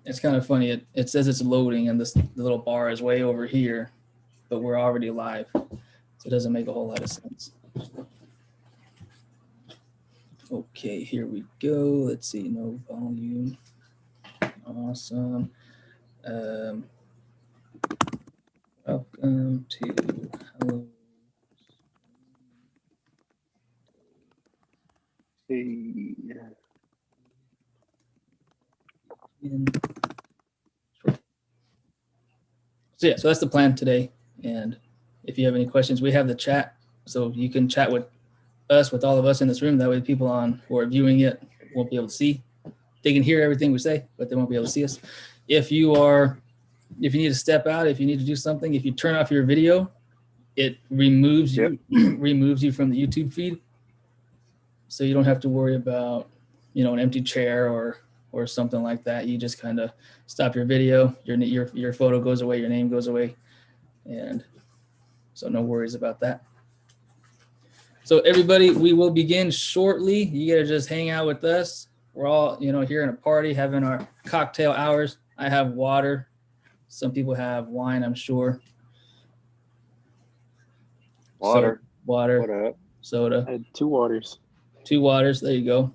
It's kind of funny. It says it's loading and the little bar is way over here, but we're already live. So it doesn't make a whole lot of sense. Okay, here we go. Let's see, no volume. Awesome. Welcome to Hello. Hey. So yeah, so that's the plan today. And if you have any questions, we have the chat, so you can chat with us, with all of us in this room. That way, people on who are viewing it won't be able to see. They can hear everything we say, but they won't be able to see us. If you need to step out, if you need to do something, if you turn off your video, it removes you removes you from the YouTube feed. So you don't have to worry about, an empty chair or something like that. You just kind of stop your video, your photo goes away, your name goes away, and so no worries about that. So everybody, we will begin shortly. You gotta just hang out with us. We're all, here in a party, having our cocktail hours. I have water. Some people have wine, I'm sure. Water. So, water. What up? Soda. I had 2 waters. 2 waters. There you go.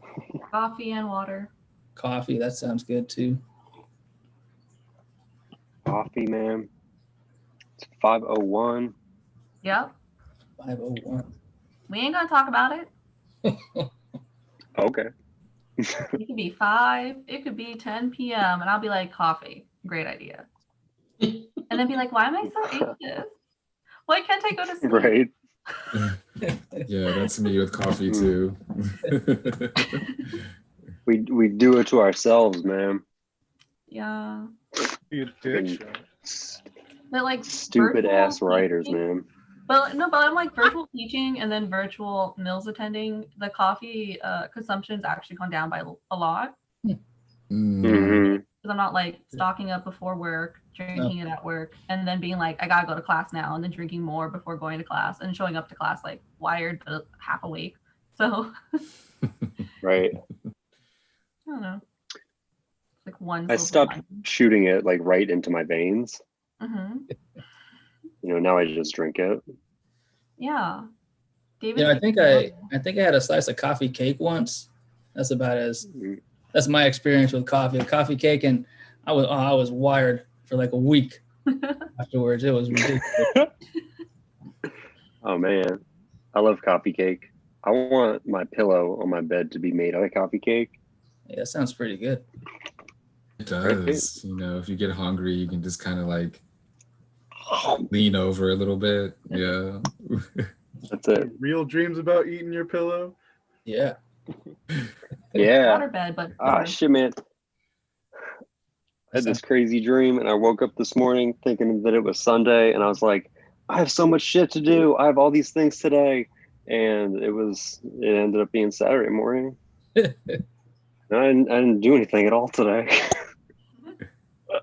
Coffee and water. Coffee. That sounds good too. Coffee, man. It's 5:01. Yep. 5:01. We ain't gonna talk about it. Okay. It could be 5. It could be 10 p.m. and I'll be like, coffee. Great idea. And then be like, why am I so anxious? Why can't I go to sleep? Right. Yeah, that's me with coffee too. We do it to ourselves, man. Yeah. Fucking But like stupid ass virtual writers, teaching- man. But I'm like virtual teaching and then virtual meals attending. The coffee consumption's actually gone down by a lot. Mm-hmm. Because I'm not like stocking up before work, drinking it at work, and then being like, I gotta go to class now, and then drinking more before going to class, and showing up to class like wired but half awake. So Right. I don't know. It's like one. I stopped shooting it like right into my veins. Mm-hmm. Now I just drink it. Yeah. David, I think I had a slice of coffee cake once. That's about that's my experience with coffee. Coffee cake, and I was wired for like a week afterwards. It was ridiculous. Oh man, I love coffee cake. I want my pillow on my bed to be made out of coffee cake. Yeah, that sounds pretty good. It does. If you get hungry, you can just kind of like lean over a little bit. Yeah. That's it. Real dreams about eating your pillow? Yeah. Yeah. Waterbed, but Shit, man. I had this crazy dream, and I woke up this morning thinking that it was Sunday, and I was like, I have so much shit to do. I have all these things today. And it ended up being Saturday morning. I didn't do anything at all today.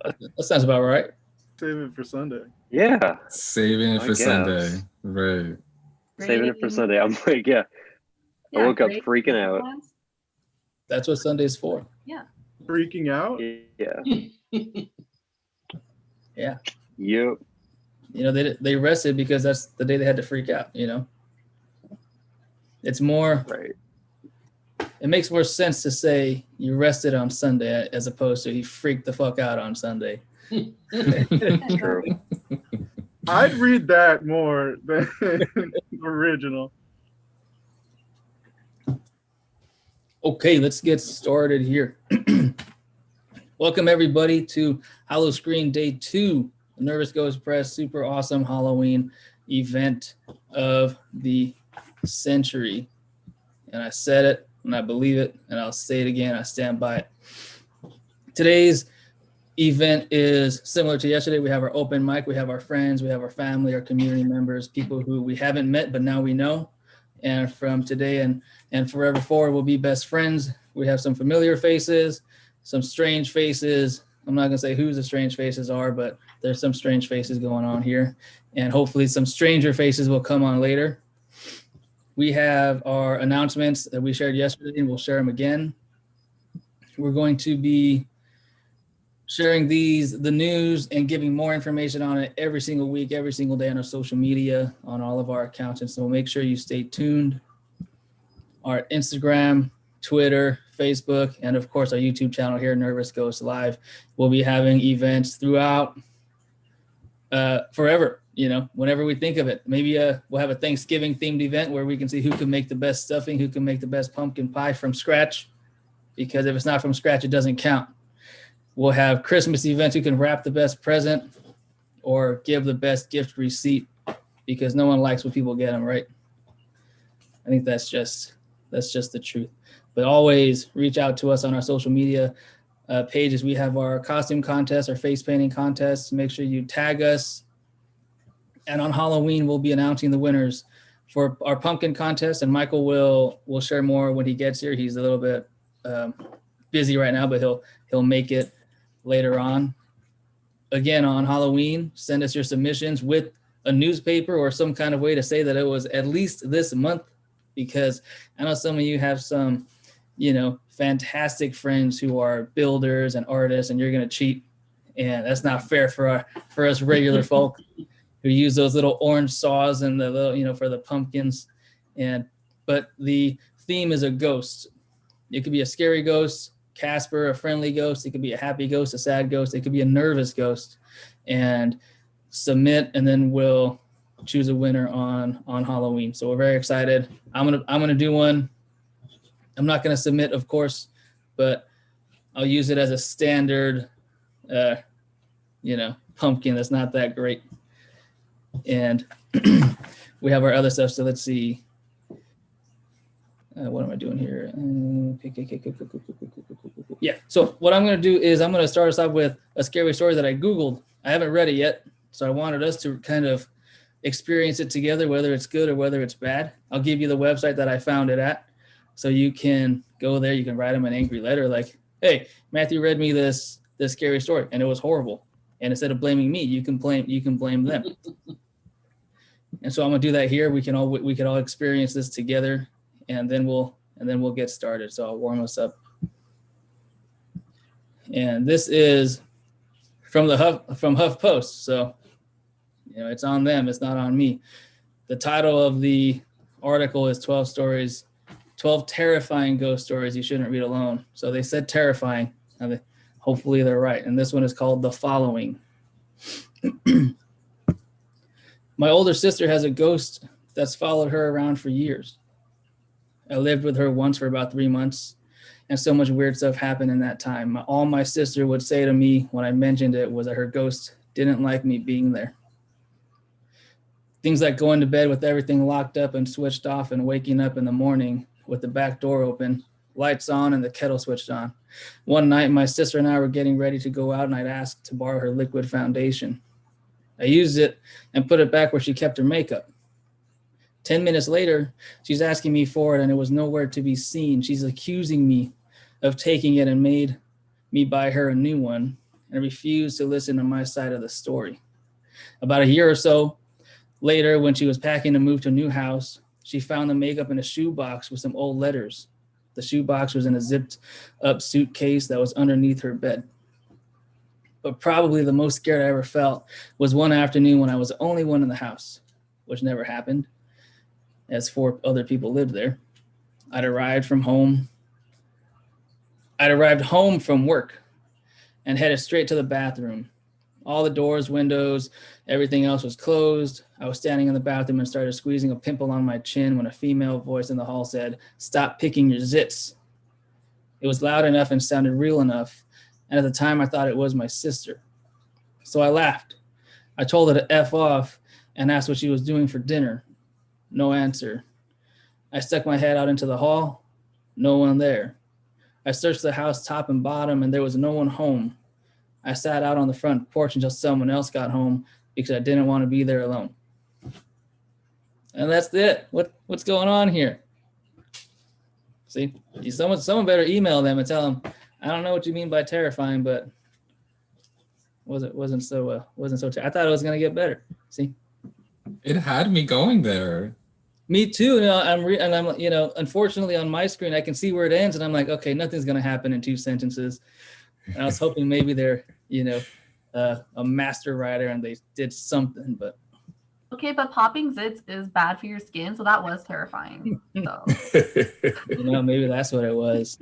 That sounds about right. Save it for Sunday. Yeah. Saving it for Sunday. Right. Saving it for Sunday. I'm like, I woke up freaking out. That's what Sunday's for. Yeah. Freaking out? Yeah. Yeah. Yep. They rested because that's the day they had to freak out, It's more right. It makes more sense to say you rested on Sunday as opposed to he freaked the fuck out on Sunday. True. I'd read that more than the original. Okay, let's get started here. Welcome everybody to HALLOW-SCREEN Day 2, the Nervous Ghost Press super awesome Halloween event of the century. And I said it, and I believe it, and I'll say it again. I stand by it. Today's event is similar to yesterday. We have our open mic. We have our friends. We have our family, our community members, people who we haven't met, but now we know. And from today and forever forward, we'll be best friends. We have some familiar faces, some strange faces. I'm not going to say who the strange faces are, but there's some strange faces going on here. And hopefully some stranger faces will come on later. We have our announcements that we shared yesterday, and we'll share them again. We're going to be sharing the news and giving more information on it every single week, every single day on our social media, on all of our accounts. And so make sure you stay tuned. Our Instagram, Twitter, Facebook, and of course our YouTube channel here, Nervous Ghost Live. We'll be having events throughout forever, whenever we think of it. Maybe we'll have a Thanksgiving themed event where we can see who can make the best stuffing, who can make the best pumpkin pie from scratch, because if it's not from scratch, it doesn't count. We'll have Christmas events who can wrap the best present or give the best gift receipt, because no one likes when people get them, right? I think that's just the truth. But always reach out to us on our social media pages. We have our costume contest, our face painting contest. Make sure you tag us. And on Halloween, we'll be announcing the winners for our pumpkin contest. And Michael will share more when he gets here. He's a little bit busy right now, but he'll make it later on. Again, on Halloween, send us your submissions with a newspaper or some kind of way to say that it was at least this month, because I know some of you have some, fantastic friends who are builders and artists, and you're going to cheat. And that's not fair for us regular folk who use those little orange saws and the little, for the pumpkins. But the theme is a ghost. It could be a scary ghost, Casper, a friendly ghost. It could be a happy ghost, a sad ghost. It could be a nervous ghost. And submit, and then we'll choose a winner on Halloween. So we're very excited. I'm gonna do one. I'm not gonna submit, of course, but I'll use it as a standard, pumpkin that's not that great. And we have our other stuff. So let's see. What am I doing here? Yeah. So what I'm going to do is I'm going to start us off with a scary story that I Googled. I haven't read it yet, so I wanted us to kind of experience it together, whether it's good or whether it's bad. I'll give you the website that I found it at, so you can go there. You can write them an angry letter like, "Hey, Matthew read me this scary story, and it was horrible." And instead of blaming me, you can blame them. And so I'm gonna do that here. We could all experience this together, and then we'll get started. So I'll warm us up. And this is from HuffPost. So it's on them. It's not on me. The title of the article is 12 terrifying ghost stories you shouldn't read alone. So they said terrifying. Hopefully they're right. And this one is called The Following. My older sister has a ghost that's followed her around for years. I lived with her once for about 3 months, and so much weird stuff happened in that time. All my sister would say to me when I mentioned it was that her ghost didn't like me being there. Things like going to bed with everything locked up and switched off, and waking up in the morning with the back door open, lights on, and the kettle switched on. One night, my sister and I were getting ready to go out, and I'd asked to borrow her liquid foundation. I used it and put it back where she kept her makeup. 10 minutes later, she's asking me for it, and it was nowhere to be seen. She's accusing me of taking it and made me buy her a new one, and refused to listen to my side of the story. About a year or so later, when she was packing to move to a new house, she found the makeup in a shoebox with some old letters. The shoebox was in a zipped up suitcase that was underneath her bed. But probably the most scared I ever felt was one afternoon when I was the only one in the house, which never happened, as 4 other people lived there. I'd arrived home from work and headed straight to the bathroom. All the doors, windows, everything else was closed. I was standing in the bathroom and started squeezing a pimple on my chin when a female voice in the hall said, "Stop picking your zits." It was loud enough and sounded real enough, and at the time I thought it was my sister. So I laughed. I told her to F off and asked what she was doing for dinner. No answer. I stuck my head out into the hall. No one there. I searched the house top and bottom, and there was no one home. I sat out on the front porch until someone else got home because I didn't want to be there alone. And that's it. What's going on here? See, someone better email them and tell them, I don't know what you mean by terrifying, but wasn't so. I thought it was gonna get better. See, it had me going there. Me too. I'm unfortunately on my screen I can see where it ends, and I'm like, okay, nothing's gonna happen in 2 sentences. And I was hoping maybe there you know, a master writer and they did something, but Okay, but popping zits is bad for your skin, so that was terrifying. So you know, maybe that's what it was.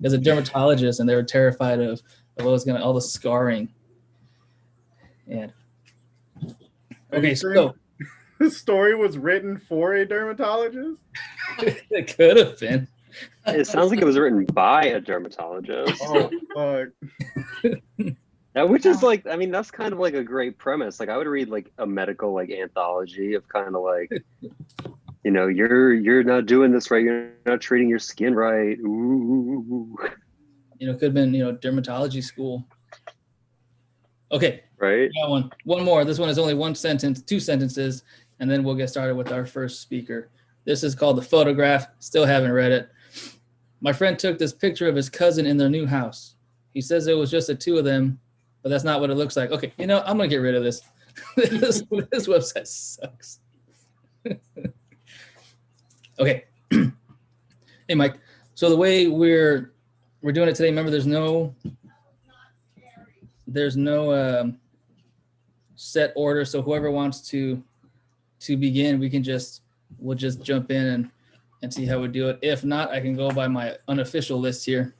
As a dermatologist, and they were terrified of what was gonna all the scarring. And okay, so the story was written for a dermatologist. it could have been. It sounds like it was written by a dermatologist. Oh, fuck. Now, which is like, I mean, that's kind of like a great premise. Like, I would read like a medical like anthology of kind of like, you know, you're not doing this right. You're not treating your skin right. Ooh. You know, could have been, you know, dermatology school. Okay, Right. got one more. This one is only one sentence, 2 sentences, and then we'll get started with our first speaker. This is called The Photograph. Still haven't read it. My friend took this picture of his cousin in their new house. He says it was just the 2 of them, but that's not what it looks like. Okay, you know, I'm gonna get rid of this. this website sucks. Okay. Hey, Mike. So the way we're doing it today, remember there's no set order. So whoever wants to begin, we'll just jump in and see how we do it. If not, I can go by my unofficial list here.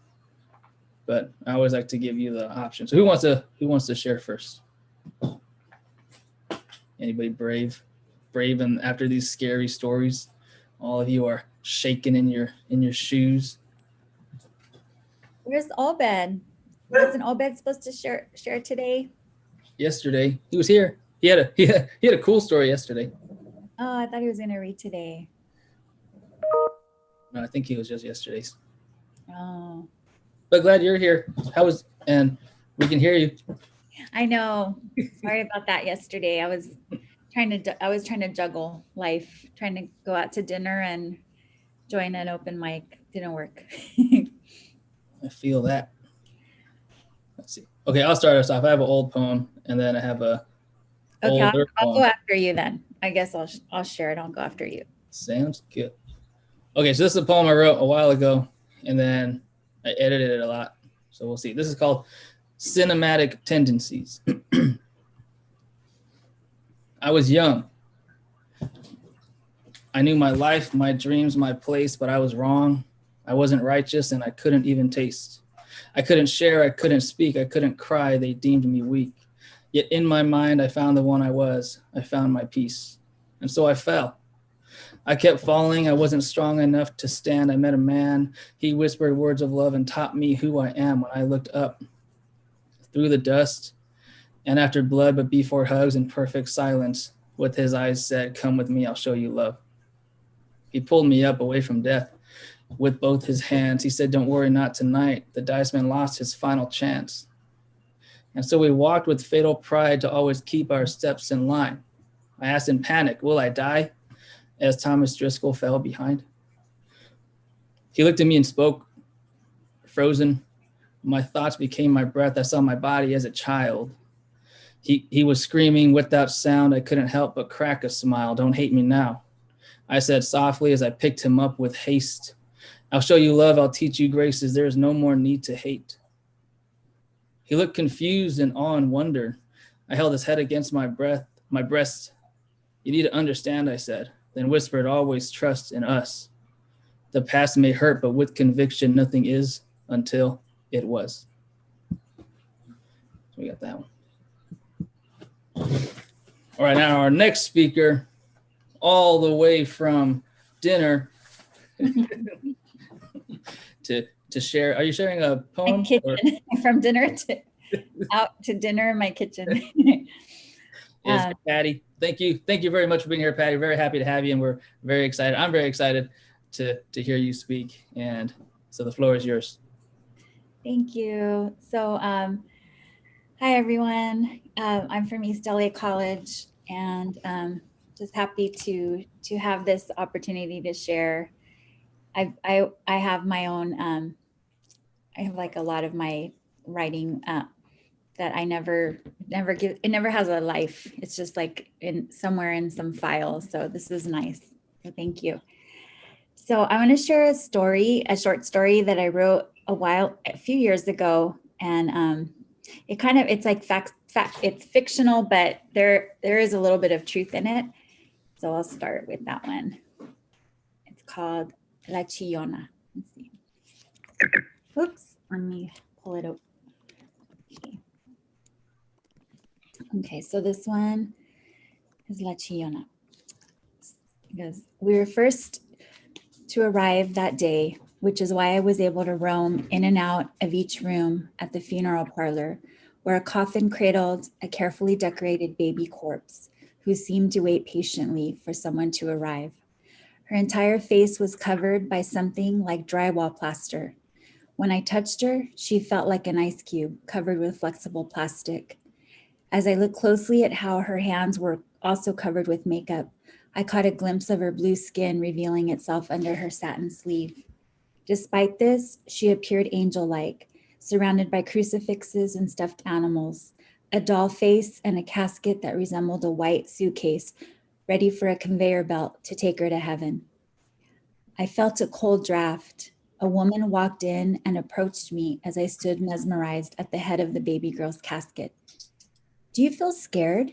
But I always like to give you the option. So who wants to share first? Anybody brave? And after these scary stories, all of you are shaking in your shoes. Where's Obed? Wasn't Obed supposed to share today? Yesterday, he was here. He had a cool story yesterday. Oh, I thought he was gonna read today. No, I think he was just yesterday's. Oh, But glad you're here. And we can hear you. I know. Sorry about that yesterday. I was trying to juggle life, trying to go out to dinner and join an open mic. Didn't work. I feel that. Let's see. Okay, I'll start us off. I have an old poem, and then I have a Okay, older I'll poem. go after you then. I guess I'll share it. I'll go after you. Sounds good. Okay, so this is a poem I wrote a while ago, and then I edited it a lot. So we'll see. This is called Cinematic Tendencies. I was young. I knew my life, my dreams, my place, but I was wrong. I wasn't righteous, and I couldn't even taste. I couldn't share, I couldn't speak, I couldn't cry. They deemed me weak. Yet in my mind, I found the one I was. I found my peace. And so I fell. I kept falling. I wasn't strong enough to stand. I met a man. He whispered words of love and taught me who I am. When I looked up through the dust and after blood, but before hugs and perfect silence, with his eyes said, "Come with me, I'll show you love." He pulled me up away from death with both his hands. He said, "Don't worry, not tonight." The dice man lost his final chance. And so we walked with fatal pride to always keep our steps in line. I asked in panic, "Will I die?" As Thomas Driscoll fell behind. He looked at me and spoke, frozen. My thoughts became my breath. I saw my body as a child. He was screaming without sound. I couldn't help but crack a smile. "Don't hate me now," I said softly as I picked him up with haste. "I'll show you love. I'll teach you graces. There is no more need to hate." He looked confused and awe and wonder. I held his head against my breast. "You need to understand," I said, then whispered, "Always trust in us. The past may hurt, but with conviction, nothing is until it was." So we got that one. All right, now our next speaker, all the way from dinner to share. Are you sharing a poem? My kitchen, from dinner out to dinner in my kitchen. Is Patty. Thank you very much for being here, Patty. Very happy to have you, and we're very excited. I'm very excited to hear you speak, and so the floor is yours. Thank you. So, hi everyone. I'm from East LA College, and just happy to have this opportunity to share. I have my own. I have like a lot of my writing that I never give. It never has a life. It's just like somewhere in some file. So this is nice. So thank you. So I want to share a short story that I wrote a few years ago, And it's like it's fictional, but there is a little bit of truth in it. So I'll start with that one. It's called La Chiona. Let's see. Oops, let me pull it up. Okay, so this one is La Chiona. It goes, we were first to arrive that day, which is why I was able to roam in and out of each room at the funeral parlor, where a coffin cradled a carefully decorated baby corpse who seemed to wait patiently for someone to arrive. Her entire face was covered by something like drywall plaster. When I touched her, she felt like an ice cube covered with flexible plastic. As I looked closely at how her hands were also covered with makeup, I caught a glimpse of her blue skin revealing itself under her satin sleeve. Despite this, she appeared angel-like, surrounded by crucifixes and stuffed animals, a doll face and a casket that resembled a white suitcase ready for a conveyor belt to take her to heaven. I felt a cold draft. A woman walked in and approached me as I stood mesmerized at the head of the baby girl's casket. Do you feel scared?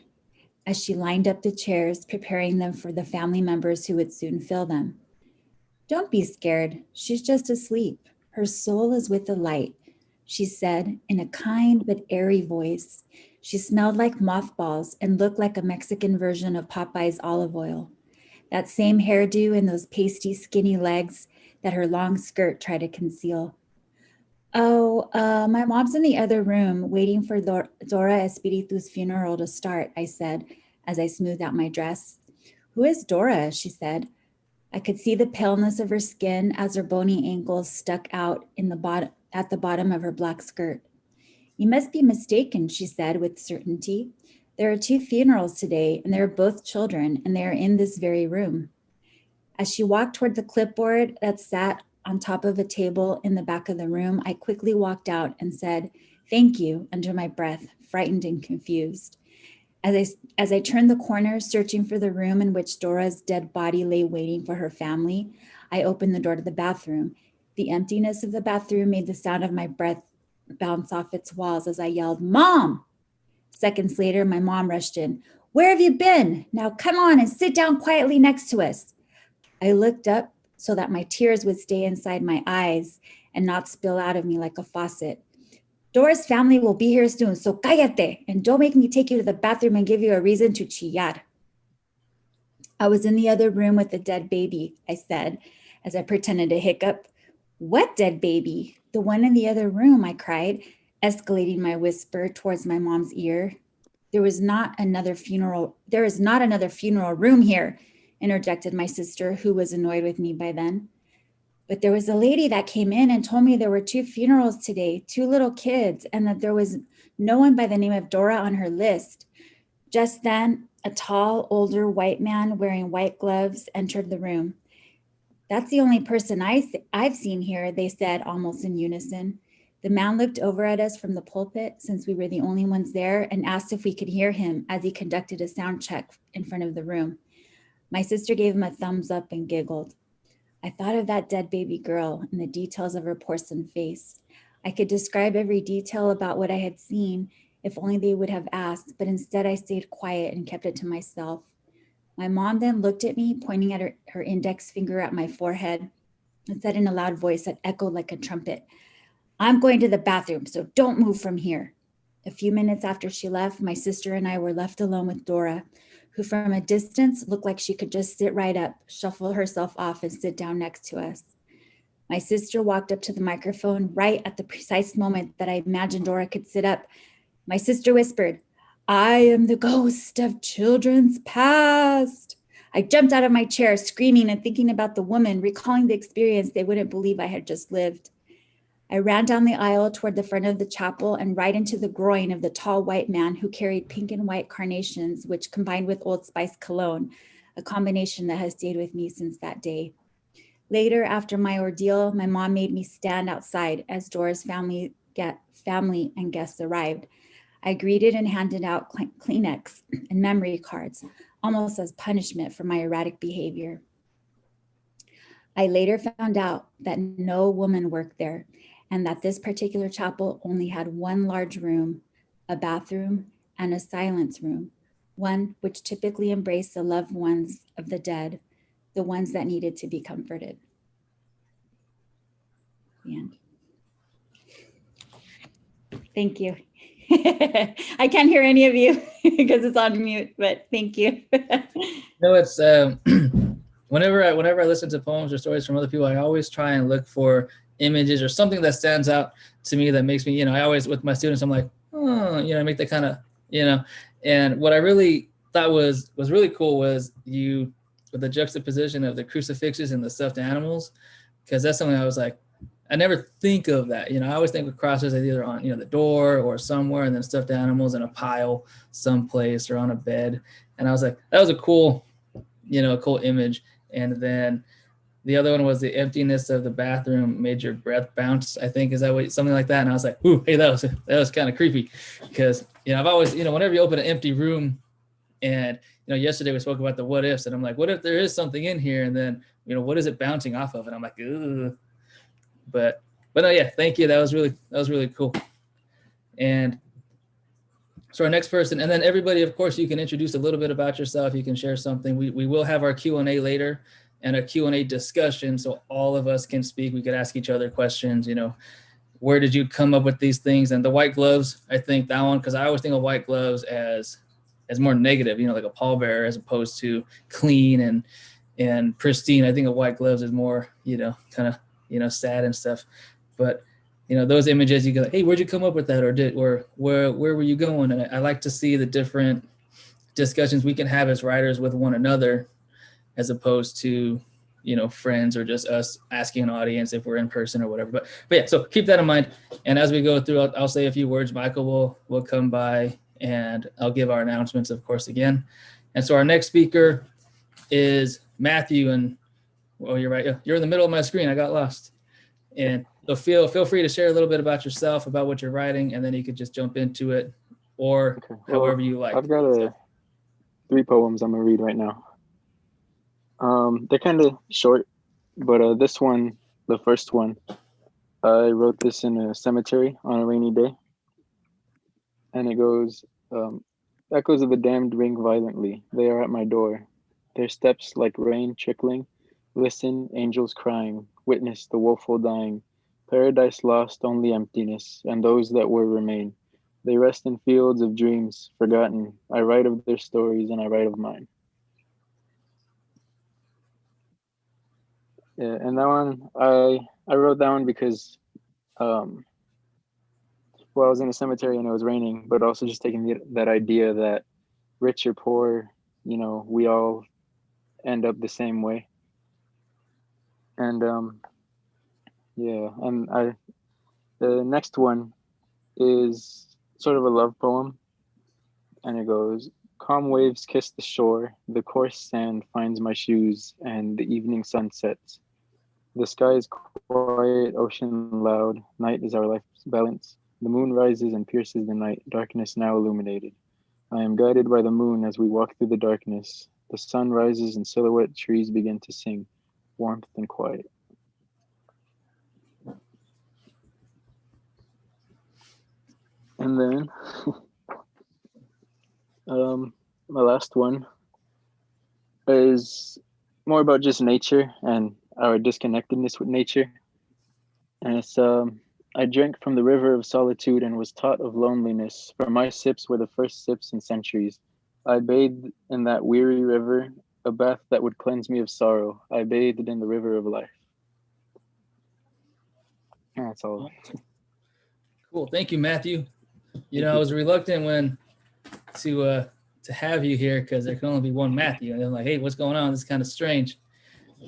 As she lined up the chairs, preparing them for the family members who would soon fill them. Don't be scared. She's just asleep. Her soul is with the light, she said in a kind but airy voice. She smelled like mothballs and looked like a Mexican version of Popeye's olive oil. That same hairdo and those pasty, skinny legs that her long skirt tried to conceal. Oh, my mom's in the other room waiting for Dora Espiritu's funeral to start, I said as I smoothed out my dress. Who is Dora? She said. I could see the paleness of her skin as her bony ankles stuck out at the bottom of her black skirt. You must be mistaken, she said with certainty. There are 2 funerals today, and they're both children, and they are in this very room. As she walked toward the clipboard that sat on top of a table in the back of the room, I quickly walked out and said, thank you, under my breath, frightened and confused. As I turned the corner, searching for the room in which Dora's dead body lay waiting for her family, I opened the door to the bathroom. The emptiness of the bathroom made the sound of my breath bounce off its walls as I yelled, Mom! Seconds later, my mom rushed in. Where have you been? Now come on and sit down quietly next to us. I looked up so that my tears would stay inside my eyes and not spill out of me like a faucet. Dora's family will be here soon, so cállate, and don't make me take you to the bathroom and give you a reason to chillar. I was in the other room with the dead baby, I said, as I pretended to hiccup. What dead baby? The one in the other room, I cried, escalating my whisper towards my mom's ear. There is not another funeral room here, interjected my sister, who was annoyed with me by then. But there was a lady that came in and told me there were 2 funerals today, 2 little kids, and that there was no one by the name of Dora on her list. Just then, a tall, older white man wearing white gloves entered the room. That's the only person I've seen here, they said almost in unison. The man looked over at us from the pulpit, since we were the only ones there, and asked if we could hear him as he conducted a sound check in front of the room. My sister gave him a thumbs up and giggled. I thought of that dead baby girl and the details of her porcelain face. I could describe every detail about what I had seen if only they would have asked, but instead I stayed quiet and kept it to myself. My mom then looked at me, pointing at her index finger at my forehead, and said in a loud voice that echoed like a trumpet, I'm going to the bathroom, so don't move from here. A few minutes after she left, my sister and I were left alone with Dora, who from a distance looked like she could just sit right up, shuffle herself off, and sit down next to us. My sister walked up to the microphone right at the precise moment that I imagined Dora could sit up. My sister whispered, I am the ghost of children's past. I jumped out of my chair, screaming and thinking about the woman, recalling the experience they wouldn't believe I had just lived. I ran down the aisle toward the front of the chapel and right into the groin of the tall white man who carried pink and white carnations, which combined with Old Spice cologne, a combination that has stayed with me since that day. Later, after my ordeal, my mom made me stand outside as Dora's family and guests arrived. I greeted and handed out Kleenex and memory cards, almost as punishment for my erratic behavior. I later found out that no woman worked there, and that this particular chapel only had one large room, a bathroom, and a silence room, one which typically embraced the loved ones of the dead, the ones that needed to be comforted. The end. Thank you. I can't hear any of you because it's on mute, but thank you. No, it's whenever I listen to poems or stories from other people, I always try and look for images or something that stands out to me that makes me, I always, with my students, I'm like, oh, I make that kind of, and what I really thought was really cool was with the juxtaposition of the crucifixes and the stuffed animals, because that's something I was like, I never think of that. I always think of crosses as either on, the door or somewhere, and then stuffed animals in a pile someplace or on a bed. And I was like, that was a cool, a cool image. And then the other one was the emptiness of the bathroom made your breath bounce, I think. Is that what, something like that? And I was like, ooh, hey, that was kind of creepy, because, I've always, whenever you open an empty room, and, yesterday we spoke about the what ifs, and I'm like, what if there is something in here? And then, what is it bouncing off of? And I'm like, ugh. But no, yeah, thank you. That was really cool. And so our next person, and then everybody, of course, you can introduce a little bit about yourself. You can share something. We will have our Q&A later and a Q&A discussion, so all of us can speak. We could ask each other questions, where did you come up with these things? And the white gloves, I think that one, because I always think of white gloves as more negative, like a pallbearer, as opposed to clean and pristine. I think of white gloves as more, kind of, sad and stuff. But, those images, you go, hey, where'd you come up with that? Or where were you going? And I like to see the different discussions we can have as writers with one another, as opposed to, friends or just us asking an audience if we're in person or whatever. But yeah, so keep that in mind. And as we go through, I'll say a few words. Michael will come by, and I'll give our announcements, of course, again. And so our next speaker is Matthew. And well, you're right. You're in the middle of my screen. I got lost. And so feel free to share a little bit about yourself, about what you're writing, and then you could just jump into it, or however you like. I've got 3 poems I'm gonna read right now. They're kind of short, but this one, the first one, I wrote this in a cemetery on a rainy day, and it goes, echoes of the damned ring violently. They are at my door. Their steps like rain trickling. Listen, angels crying. Witness the woeful dying. Paradise lost, only emptiness, and those that were remain. They rest in fields of dreams, forgotten. I write of their stories, and I write of mine. Yeah, and that one, I wrote that one because, I was in a cemetery and it was raining, but also just taking that idea that rich or poor, we all end up the same way. And the next one is sort of a love poem, and it goes, calm waves kiss the shore, the coarse sand finds my shoes, and the evening sun sets. The sky is quiet, ocean loud, night is our life's balance. The moon rises and pierces the night, darkness now illuminated. I am guided by the moon as we walk through the darkness. The sun rises and silhouette trees begin to sing, warmth and quiet. And then my last one is more about just nature and our disconnectedness with nature. And it's I drank from the river of solitude and was taught of loneliness, for my sips were the first sips in centuries. I bathed in that weary river, a bath that would cleanse me of sorrow. I bathed in the river of life. And that's all. Cool. Thank you, Matthew. I was reluctant to have you here because there can only be one Matthew. And I'm like, hey, what's going on? This is kind of strange.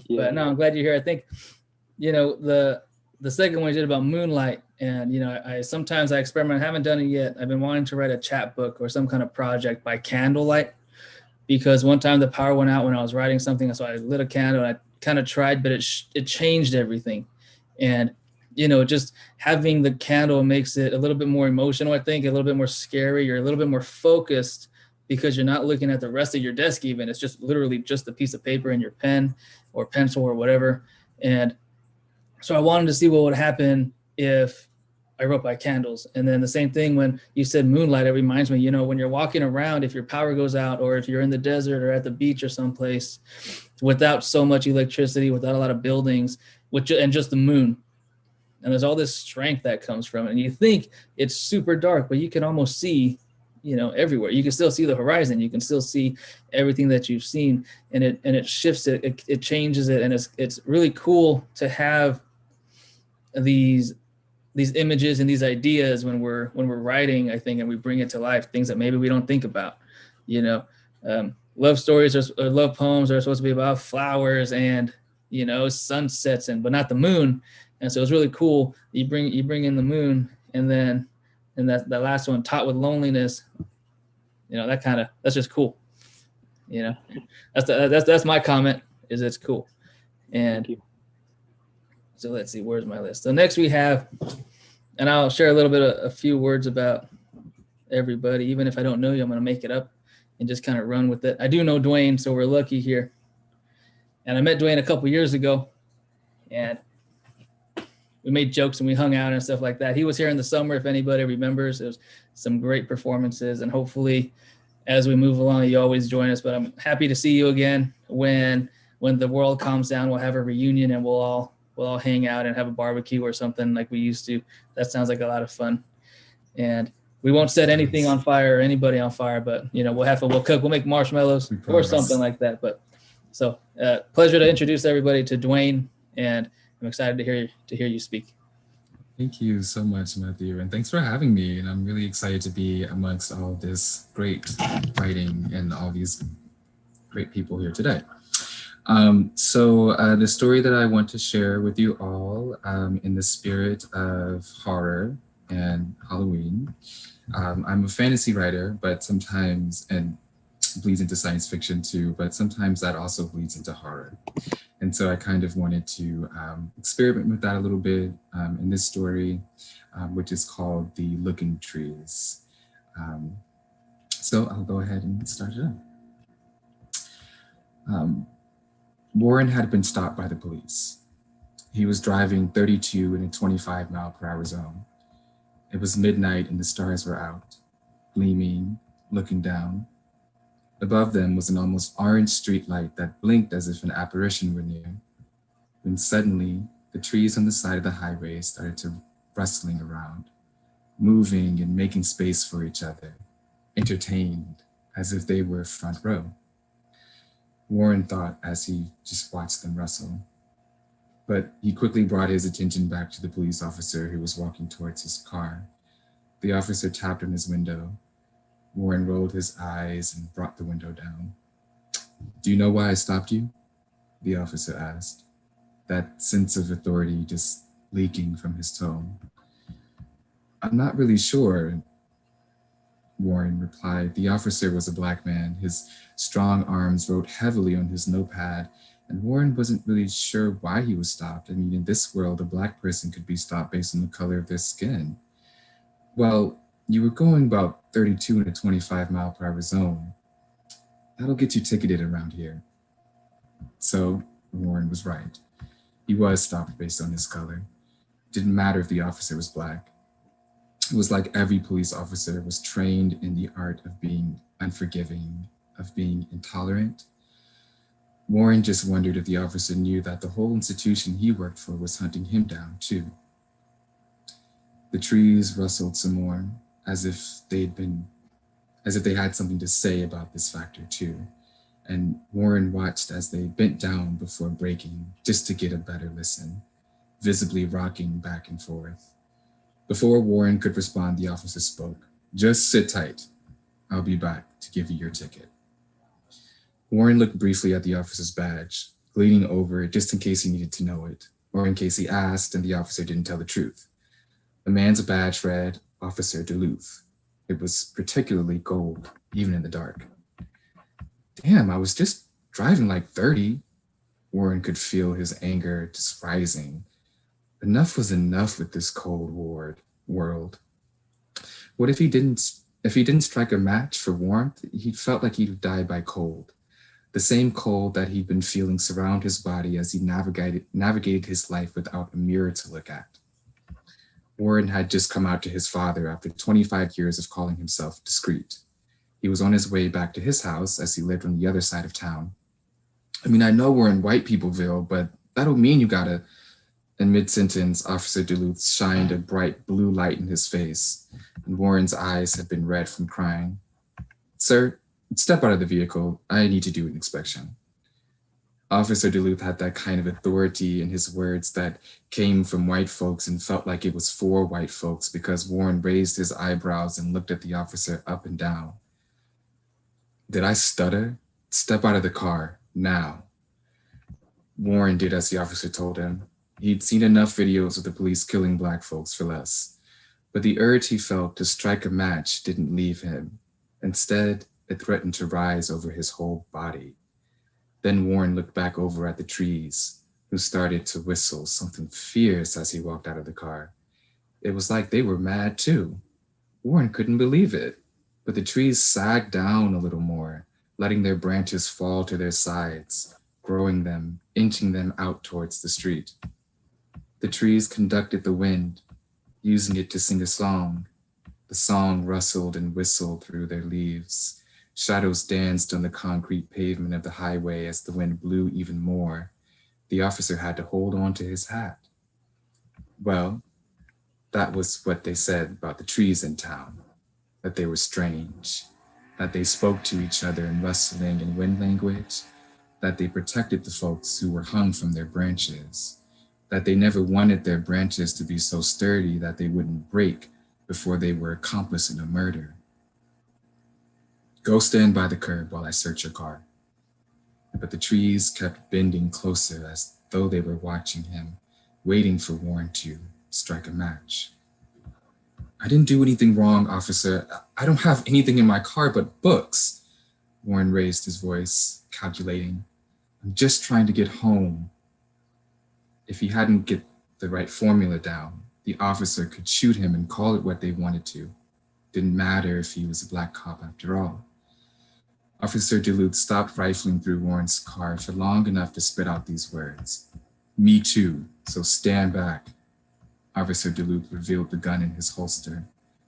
Yeah. But no, I'm glad you're here. I think, the second one you did about moonlight, and I sometimes experiment. I haven't done it yet. I've been wanting to write a chapbook or some kind of project by candlelight, because one time the power went out when I was writing something, so I lit a candle and I kind of tried, but it changed everything. And just having the candle makes it a little bit more emotional, I think, a little bit more scary, or a little bit more focused, because you're not looking at the rest of your desk even. It's just literally just a piece of paper and your pen or pencil or whatever. And so I wanted to see what would happen if I wrote by candles. And then the same thing when you said moonlight, it reminds me, you know, when you're walking around, if your power goes out, or if you're in the desert or at the beach or someplace without so much electricity, without a lot of buildings, and just the moon. And there's all this strength that comes from it. And you think it's super dark, but you can almost see, you know, everywhere. You can still see the horizon. You can still see everything that you've seen, and it shifts it. It changes it. And it's really cool to have these images and these ideas when we're writing, I think, and we bring it to life, things that maybe we don't think about, you know. Love stories or love poems are supposed to be about flowers and, you know, sunsets, but not the moon. And so it's really cool. You bring in the moon, and that last one, taught with loneliness, you know, that's just cool. You know, that's my comment, is it's cool. And so let's see, where's my list? So next we have, and I'll share a few words about everybody. Even if I don't know you, I'm going to make it up and just kind of run with it. I do know Dwayne, so we're lucky here. And I met Dwayne a couple years ago, and we made jokes and we hung out and stuff like that. He was here in the summer, if anybody remembers. It was some great performances, and hopefully as we move along, you always join us. But I'm happy to see you again. When the world calms down, we'll have a reunion, and we'll all hang out and have a barbecue or something like we used to. That sounds like a lot of fun. And we won't set anything on fire or anybody on fire, but, you know, we'll cook, we'll make marshmallows or something like that. But so pleasure to introduce everybody to Dwayne, and I'm excited to hear you speak. Thank you so much, Matthew, and thanks for having me. And I'm really excited to be amongst all this great writing and all these great people here today. So the story that I want to share with you all, in the spirit of horror and Halloween. I'm a fantasy writer, but sometimes, and bleeds into science fiction too, but sometimes that also bleeds into horror. And so I kind of wanted to experiment with that a little bit in this story, which is called The Looking Trees. So I'll go ahead and start it up. Warren had been stopped by the police. He was driving 32 in a 25-mile-per-hour zone. It was midnight and the stars were out, gleaming, looking down. Above them was an almost orange streetlight that blinked as if an apparition were near. When suddenly, the trees on the side of the highway started to rustling around, moving and making space for each other, entertained as if they were front row. Warren thought as he just watched them rustle. But he quickly brought his attention back to the police officer who was walking towards his car. The officer tapped on his window. Warren rolled his eyes and brought the window down. "Do you know why I stopped you?" the officer asked, that sense of authority just leaking from his tone. "I'm not really sure," Warren replied. The officer was a Black man. His strong arms wrote heavily on his notepad, and Warren wasn't really sure why he was stopped. I mean, in this world, a Black person could be stopped based on the color of their skin. "Well, you were going about 32 in a 25-mile-per-hour zone. That'll get you ticketed around here." So Warren was right. He was stopped based on his color. It didn't matter if the officer was Black. It was like every police officer was trained in the art of being unforgiving, of being intolerant. Warren just wondered if the officer knew that the whole institution he worked for was hunting him down too. The trees rustled some more, as if they had something to say about this factor too. And Warren watched as they bent down before breaking, just to get a better listen, visibly rocking back and forth. Before Warren could respond, the officer spoke. "Just sit tight. I'll be back to give you your ticket." Warren looked briefly at the officer's badge, leaning over it just in case he needed to know it, or in case he asked and the officer didn't tell the truth. The man's badge read Officer Duluth. It was particularly gold, even in the dark. "Damn, I was just driving like 30. Warren could feel his anger just rising. Enough was enough with this cold world. What if he didn't strike a match for warmth? He felt like he'd die by cold. The same cold that he'd been feeling surround his body as he navigated his life without a mirror to look at. Warren had just come out to his father after 25 years of calling himself discreet. He was on his way back to his house as he lived on the other side of town. I mean, I know we're in white peopleville, but that don't mean you gotta. In mid-sentence, Officer Duluth shined a bright blue light in his face, and Warren's eyes had been red from crying. Sir, step out of the vehicle. I need to do an inspection. Officer Duluth had that kind of authority in his words that came from white folks and felt like it was for white folks because Warren raised his eyebrows and looked at the officer up and down. Did I stutter? Step out of the car, now. Warren did as the officer told him. He'd seen enough videos of the police killing Black folks for less, but the urge he felt to strike a match didn't leave him. Instead, it threatened to rise over his whole body. Then Warren looked back over at the trees, who started to whistle something fierce as he walked out of the car. It was like they were mad too. Warren couldn't believe it, but the trees sagged down a little more, letting their branches fall to their sides, growing them, inching them out towards the street. The trees conducted the wind, using it to sing a song. The song rustled and whistled through their leaves. Shadows danced on the concrete pavement of the highway as the wind blew even more. The officer had to hold on to his hat. Well, that was what they said about the trees in town, that they were strange, that they spoke to each other in rustling and wind language, that they protected the folks who were hung from their branches, that they never wanted their branches to be so sturdy that they wouldn't break before they were accomplice in a murder. Go stand by the curb while I search your car. But the trees kept bending closer as though they were watching him, waiting for Warren to strike a match. I didn't do anything wrong, officer. I don't have anything in my car but books. Warren raised his voice, calculating. I'm just trying to get home. If he hadn't get the right formula down, the officer could shoot him and call it what they wanted to. Didn't matter if he was a Black cop after all. Officer Duluth stopped rifling through Warren's car for long enough to spit out these words. Me too, so stand back. Officer Duluth revealed the gun in his holster.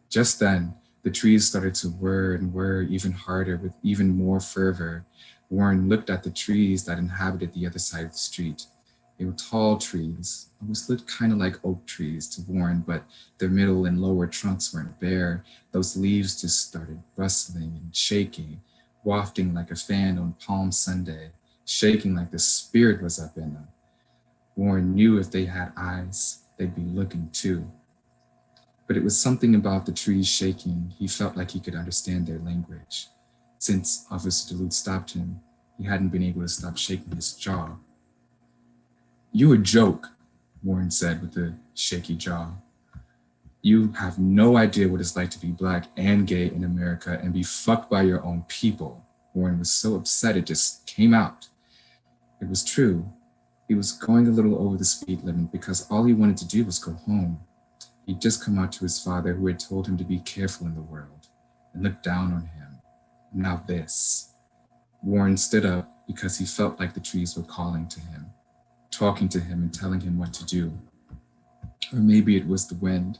Just then, the trees started to whir and whir even harder with even more fervor. Warren looked at the trees that inhabited the other side of the street. They were tall trees, almost looked kind of like oak trees to Warren, but their middle and lower trunks weren't bare. Those leaves just started rustling and shaking, wafting like a fan on Palm Sunday, shaking like the spirit was up in them. Warren knew if they had eyes, they'd be looking too. But it was something about the trees shaking. He felt like he could understand their language. Since Officer Duluth stopped him, he hadn't been able to stop shaking his jaw. You a joke, Warren said with a shaky jaw. You have no idea what it's like to be Black and gay in America and be fucked by your own people. Warren was so upset it just came out. It was true. He was going a little over the speed limit because all he wanted to do was go home. He'd just come out to his father who had told him to be careful in the world and look down on him. Now this. Warren stood up because he felt like the trees were calling to him, talking to him and telling him what to do. Or maybe it was the wind,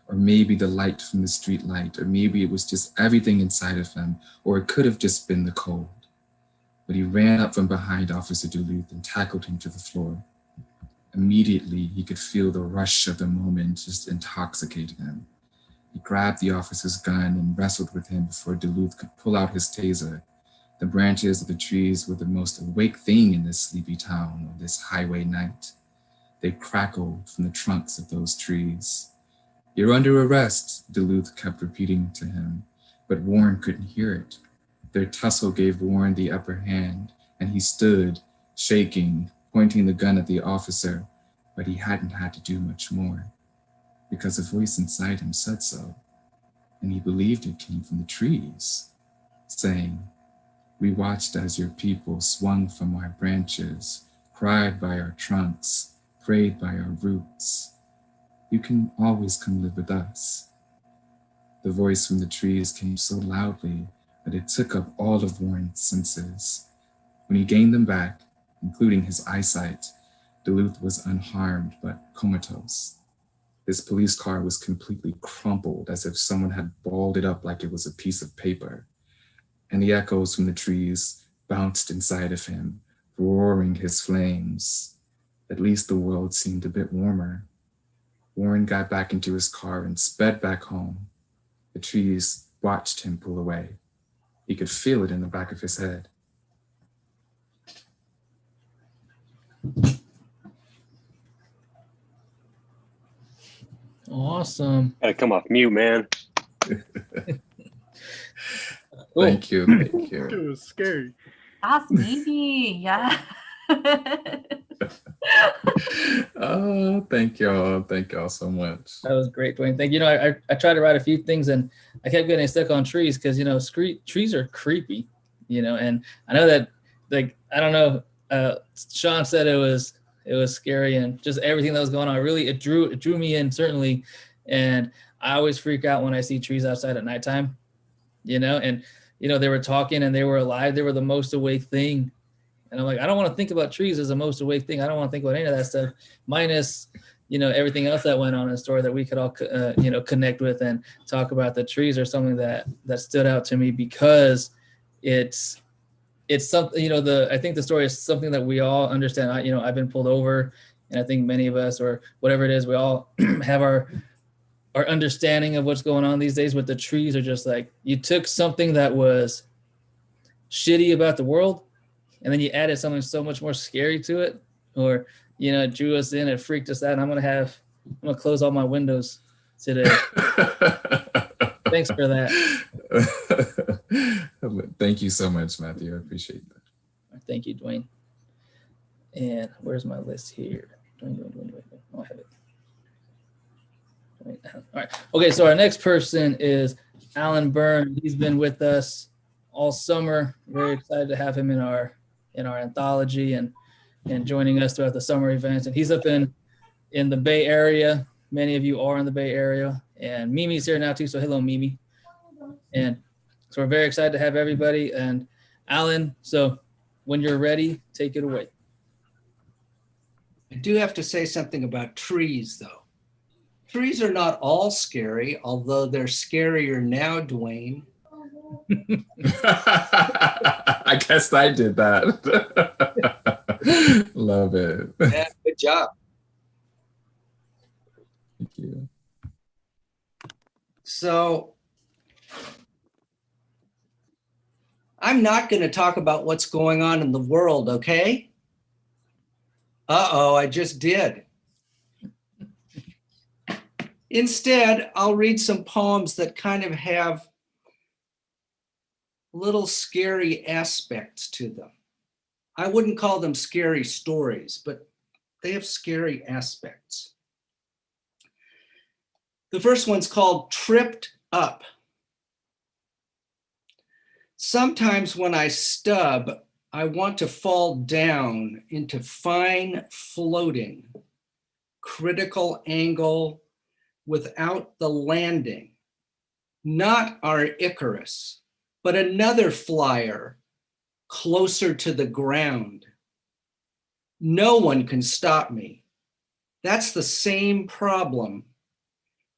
or maybe the light from the street light, or maybe it was just everything inside of him, or it could have just been the cold. But he ran up from behind Officer Duluth and tackled him to the floor. Immediately, he could feel the rush of the moment just intoxicate him. He grabbed the officer's gun and wrestled with him before Duluth could pull out his taser. The branches of the trees were the most awake thing in this sleepy town on this highway night. They crackled from the trunks of those trees. You're under arrest, Duluth kept repeating to him, but Warren couldn't hear it. Their tussle gave Warren the upper hand, and he stood, shaking, pointing the gun at the officer, but he hadn't had to do much more, because a voice inside him said so, and he believed it came from the trees, saying, we watched as your people swung from our branches, cried by our trunks, prayed by our roots. You can always come live with us. The voice from the trees came so loudly that it took up all of Warren's senses. When he gained them back, including his eyesight, Duluth was unharmed but comatose. His police car was completely crumpled, as if someone had balled it up like it was a piece of paper. And the echoes from the trees bounced inside of him, roaring his flames. At least the world seemed a bit warmer. Warren got back into his car and sped back home. The trees watched him pull away. He could feel it in the back of his head. Awesome. Gotta come off mute, man. Cool. Thank you. Thank It you. was scary. That's me. Yeah. Oh, thank y'all. Thank y'all so much. That was great, Dwayne. Thank you. I tried to write a few things and I kept getting stuck on trees because trees are creepy, and I know that, like, I don't know. Sean said it was scary and just everything that was going on. Really, it drew me in, certainly. And I always freak out when I see trees outside at nighttime, and they were talking and they were alive. They were the most awake thing. And I'm like, I don't want to think about trees as the most awake thing. I don't want to think about any of that stuff, minus, everything else that went on in the story that we could all, connect with and talk about. The trees are something that stood out to me because it's something, I think the story is something that we all understand. I've been pulled over, and I think many of us, or whatever it is, we all have our understanding of what's going on these days. But the trees are just like, you took something that was shitty about the world, and then you added something so much more scary to it, or, it drew us in, it freaked us out. And I'm going to close all my windows today. Thanks for that. Thank you so much, Matthew. I appreciate that. Thank you, Dwayne. And where's my list here? Dwayne. Oh, I have it. All right. Okay, so our next person is Alan Byrne. He's been with us all summer. Very excited to have him in our anthology and joining us throughout the summer events. And he's up in the Bay Area. Many of you are in the Bay Area. And Mimi's here now too, so hello, Mimi. And so we're very excited to have everybody. And Alan, so when you're ready, take it away. I do have to say something about trees, though. Trees are not all scary, although they're scarier now, Dwayne. I guess I did that. Love it. Yeah, good job. Thank you. So I'm not going to talk about what's going on in the world, okay? Uh-oh, I just did. Instead, I'll read some poems that kind of have little scary aspects to them. I wouldn't call them scary stories, but they have scary aspects. The first one's called Tripped Up. Sometimes when I stub, I want to fall down into fine floating, critical angle without the landing. Not our Icarus, but another flyer closer to the ground. No one can stop me. That's the same problem,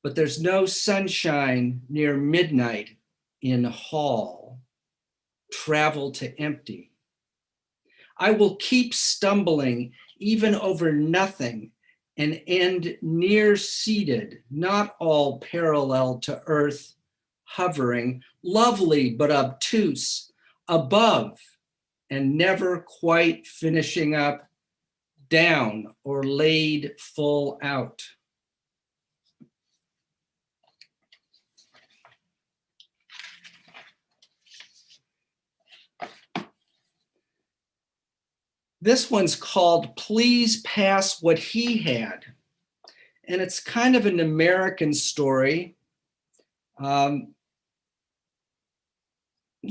but there's no sunshine near midnight in Hall. Travel to empty. I will keep stumbling even over nothing and end near seated, not all parallel to earth, hovering, lovely but obtuse, above and never quite finishing up, down or laid full out. This one's called Please Pass What He Had. And it's kind of an American story. Not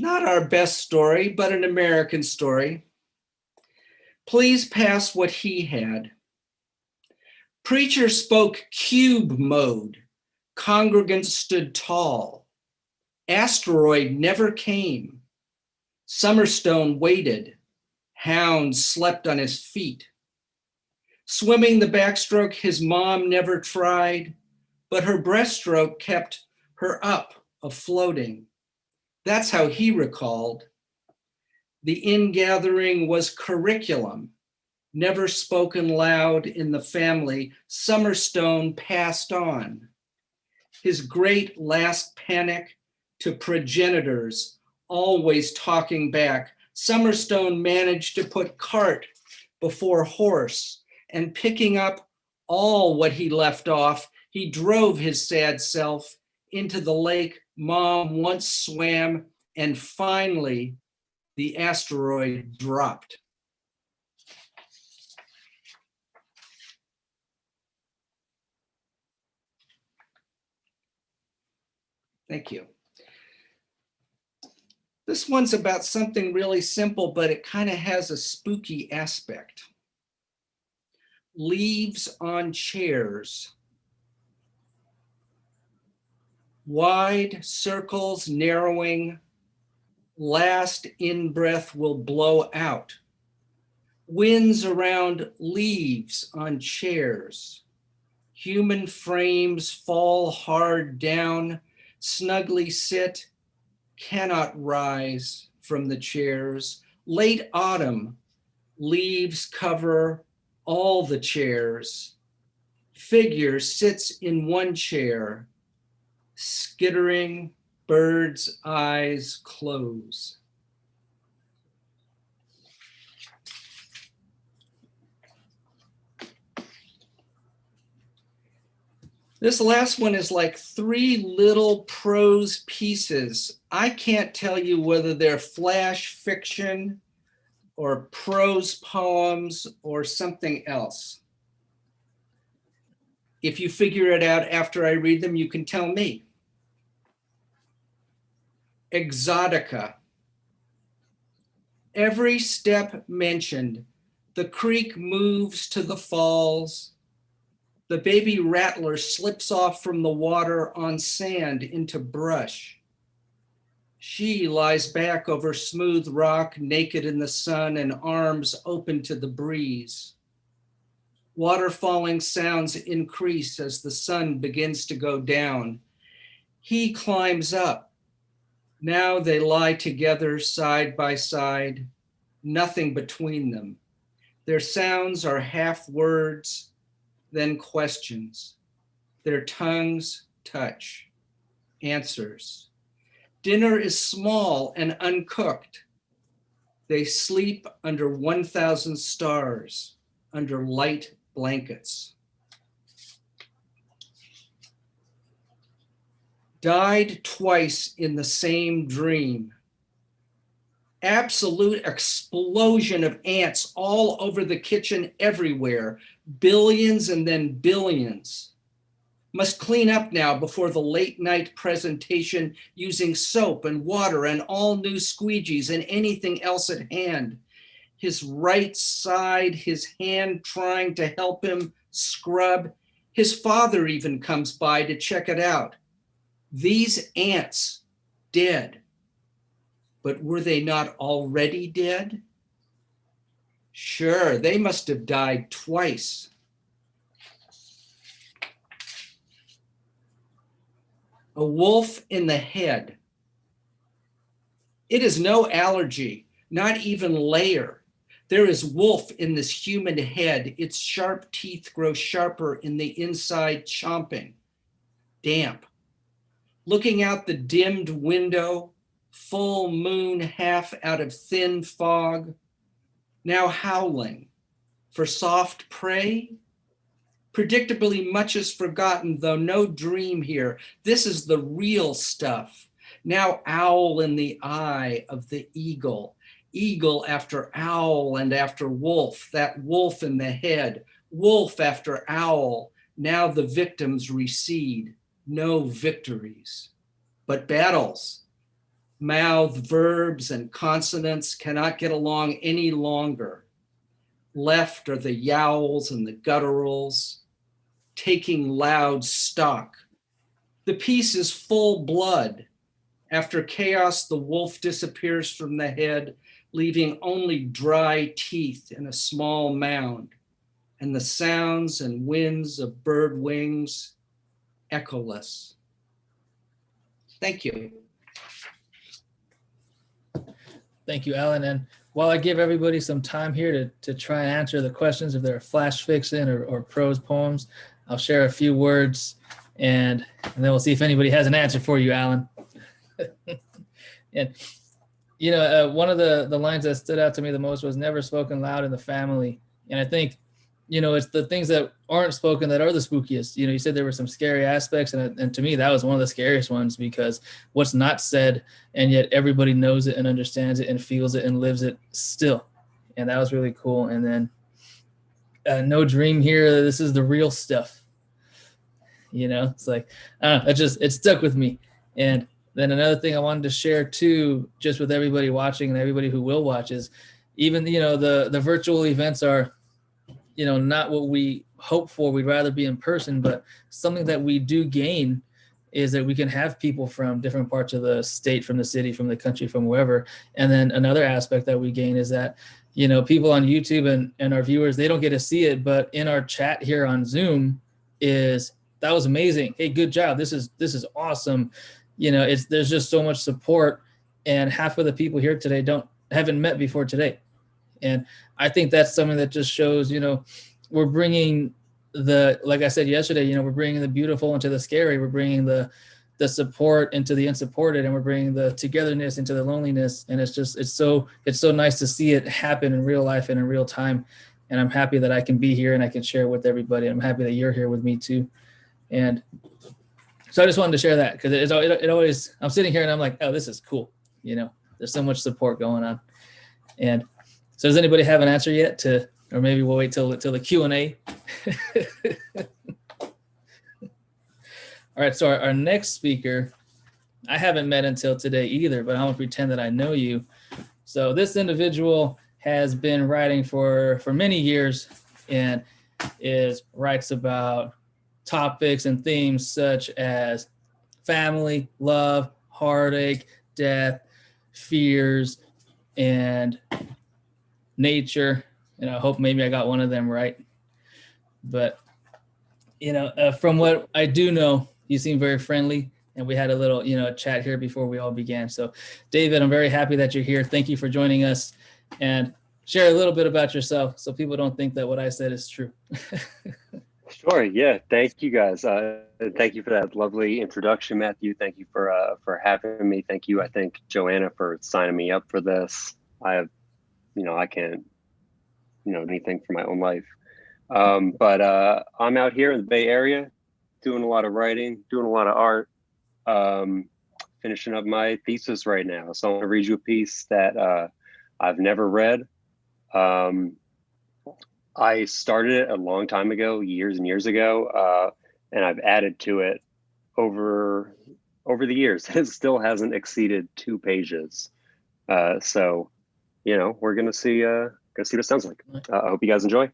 our best story, but an American story. Please pass what he had. Preacher spoke cube mode. Congregants stood tall. Asteroid never came. Summerstone waited. Hound slept on his feet. Swimming the backstroke his mom never tried. but her breaststroke kept her up, afloating. That's how he recalled. The ingathering was curriculum, never spoken loud in the family. Summerstone passed on. His great last panic to progenitors, always talking back. Summerstone managed to put cart before horse, and picking up all what he left off, he drove his sad self into the lake Mom once swam, and finally the asteroid dropped. Thank you. This one's about something really simple, but it kind of has a spooky aspect. Leaves on chairs. Wide circles narrowing. Last in-breath will blow out. Winds around leaves on chairs. Human frames fall hard down, snugly sit, cannot rise from the chairs. Late autumn, leaves cover all the chairs. Figure sits in one chair, skittering, bird's eyes close. This last one is like 3 little prose pieces. I can't tell you whether they're flash fiction or prose poems or something else. If you figure it out after I read them, you can tell me. Exotica. Every step mentioned, the creek moves to the falls. The baby rattler slips off from the water on sand into brush. She lies back over smooth rock, naked in the sun and arms open to the breeze. Water-falling sounds increase as the sun begins to go down. He climbs up. Now they lie together side by side, nothing between them. Their sounds are half words, then questions. Their tongues touch, answers. Dinner is small and uncooked. They sleep under 1,000 stars, under light blankets. Died twice in the same dream. Absolute explosion of ants all over the kitchen everywhere. Billions and then billions. Must clean up now before the late night presentation using soap and water and all new squeegees and anything else at hand. His right side, his hand trying to help him scrub. His father even comes by to check it out. These ants dead. But were they not already dead? Sure, they must have died twice. A wolf in the head. It is no allergy, not even layer. There is wolf in this human head. Its sharp teeth grow sharper in the inside, chomping. Damp. Looking out the dimmed window, full moon half out of thin fog, now howling for soft prey. Predictably, much is forgotten, though no dream here. This is the real stuff. Now owl in the eye of the eagle. Eagle after owl and after wolf, that wolf in the head. Wolf after owl. Now the victims recede. No victories, but battles. Mouth verbs and consonants cannot get along any longer. Left are the yowls and the gutturals, taking loud stock. The piece is full blood. After chaos, the wolf disappears from the head, leaving only dry teeth in a small mound, and the sounds and winds of bird wings echoless. Thank you. Thank you, Alan. And while I give everybody some time here to try and answer the questions, if they're flash fiction or prose poems, I'll share a few words and then we'll see if anybody has an answer for you, Alan. And, one of the lines that stood out to me the most was never spoken loud in the family. And I think, it's the things that aren't spoken that are the spookiest. You said there were some scary aspects, and to me, that was one of the scariest ones, because what's not said, and yet everybody knows it and understands it and feels it and lives it still. And that was really cool. And then no dream here. This is the real stuff. It's like, it stuck with me. And then another thing I wanted to share too, just with everybody watching and everybody who will watch, is even, the virtual events are, not what we hope for. We'd rather be in person, but something that we do gain is that we can have people from different parts of the state, from the city, from the country, from wherever. And then another aspect that we gain is that, people on YouTube and our viewers, they don't get to see it, but in our chat here on Zoom that was amazing. Hey, good job. This is awesome. There's just so much support, and half of the people here today haven't met before today. And I think that's something that just shows, we're bringing like I said yesterday, we're bringing the beautiful into the scary. We're bringing the support into the unsupported, and we're bringing the togetherness into the loneliness. And it's so nice to see it happen in real life and in real time. And I'm happy that I can be here and I can share it with everybody. I'm happy that you're here with me too. And so I just wanted to share that, because it always, I'm sitting here and I'm like, oh, this is cool. There's so much support going on. And so does anybody have an answer yet or maybe we'll wait till the Q&A. All right, so our next speaker, I haven't met until today either, but I'm gonna pretend that I know you. So this individual has been writing for many years, and writes about topics and themes such as family, love, heartache, death, fears, and nature. And I hope maybe I got one of them right. But, from what I do know, you seem very friendly, and we had a little, chat here before we all began. So David, I'm very happy that you're here. Thank you for joining us, and share a little bit about yourself so people don't think that what I said is true. Sure. Yeah. Thank you guys. Thank you for that lovely introduction, Matthew. Thank you for having me. Thank you, I think, Joanna, for signing me up for this. I can't, anything for my own life. But I'm out here in the Bay Area doing a lot of writing, doing a lot of art, finishing up my thesis right now. So I'm going to read you a piece that I've never read. I started it a long time ago, years and years ago, and I've added to it over the years. It still hasn't exceeded 2 pages. So, we're gonna see what it sounds like. I hope you guys enjoy.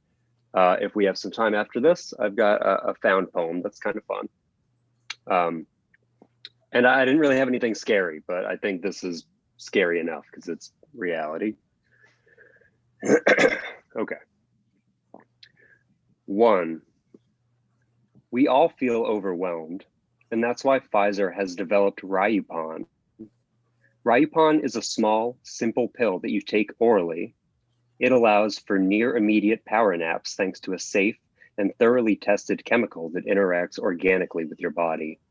If we have some time after this, I've got a found poem that's kind of fun. And I didn't really have anything scary, but I think this is scary enough because it's reality. Okay. 1. We all feel overwhelmed, and that's why Pfizer has developed Ryupon. Ryupon is a small, simple pill that you take orally. It allows for near immediate power naps thanks to a safe and thoroughly tested chemical that interacts organically with your body.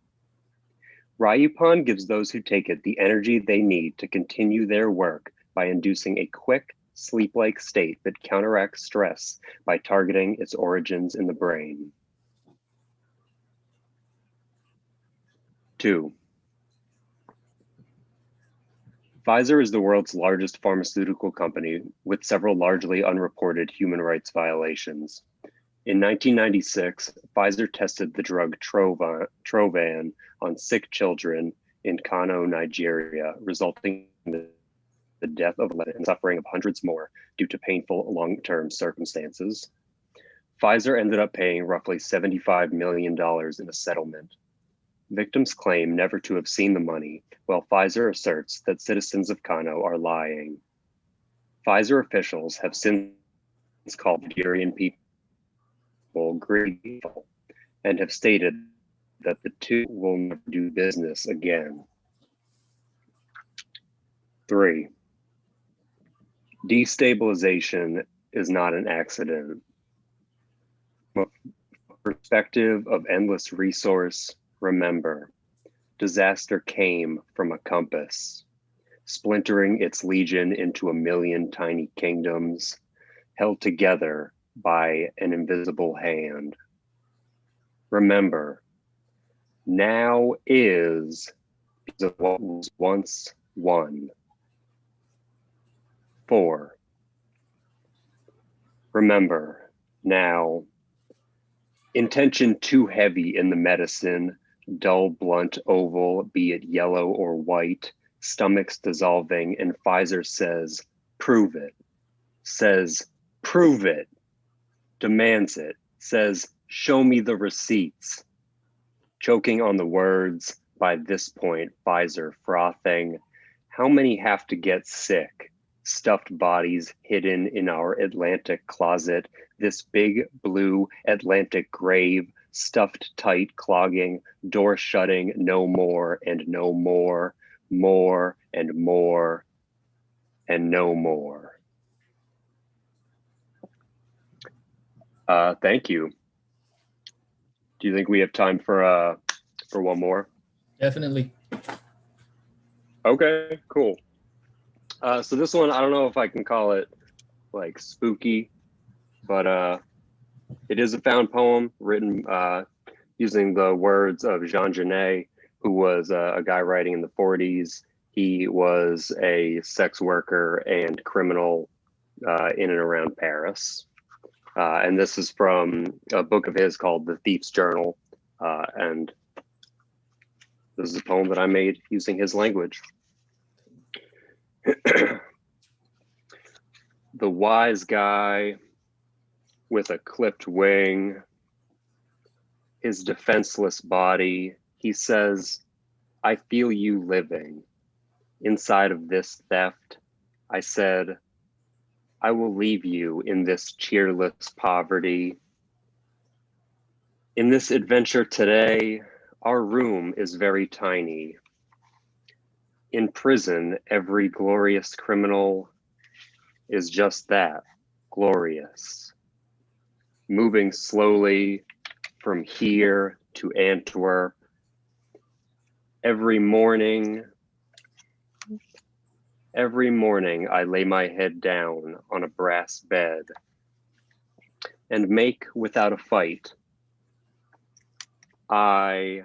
Ryupon gives those who take it the energy they need to continue their work by inducing a quick, sleep-like state that counteracts stress by targeting its origins in the brain. 2. Pfizer is the world's largest pharmaceutical company with several largely unreported human rights violations. In 1996, Pfizer tested the drug Trovan on sick children in Kano, Nigeria, resulting in the death of 11 and suffering of hundreds more due to painful long-term circumstances. Pfizer ended up paying roughly $75 million in a settlement. Victims claim never to have seen the money, while Pfizer asserts that citizens of Kano are lying. Pfizer officials have since called Nigerian people greedy and have stated that the two will never do business again. 3. Destabilization is not an accident. From a perspective of endless resource, remember, disaster came from a compass, splintering its legion into a million tiny kingdoms, held together by an invisible hand. Remember, now is what was once one. 4. Remember, now, intention too heavy in the medicine, dull, blunt, oval, be it yellow or white, stomachs dissolving, and Pfizer says, prove it, says, prove it, demands it, says, show me the receipts. Choking on the words, by this point, Pfizer frothing, how many have to get sick? Stuffed bodies hidden in our Atlantic closet, this big blue Atlantic grave, stuffed tight, clogging, door shutting, no more and no more, more and more and no more. Thank you. Do you think we have time for one more? Definitely. Okay, cool. So this one, I don't know if I can call it like spooky, but it is a found poem written using the words of Jean Genet, who was a guy writing in the 40s. He was a sex worker and criminal in and around Paris. And this is from a book of his called The Thief's Journal. And this is a poem that I made using his language. The wise guy with a clipped wing, his defenseless body, he says, I feel you living inside of this theft. I said, I will leave you in this cheerless poverty. In this adventure today, our room is very tiny. In prison, every glorious criminal is just that, glorious. Moving slowly from here to Antwerp. Every morning I lay my head down on a brass bed and make without a fight. I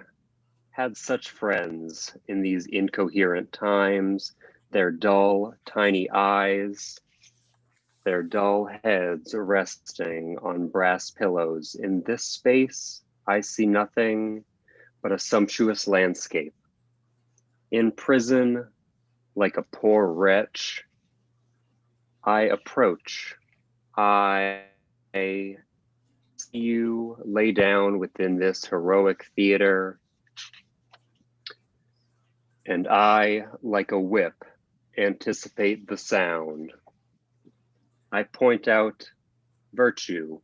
had such friends in these incoherent times, their dull, tiny eyes, their dull heads resting on brass pillows. In this space, I see nothing but a sumptuous landscape. In prison, like a poor wretch, I approach. I see you lay down within this heroic theater, and I, like a whip, anticipate the sound. I point out virtue.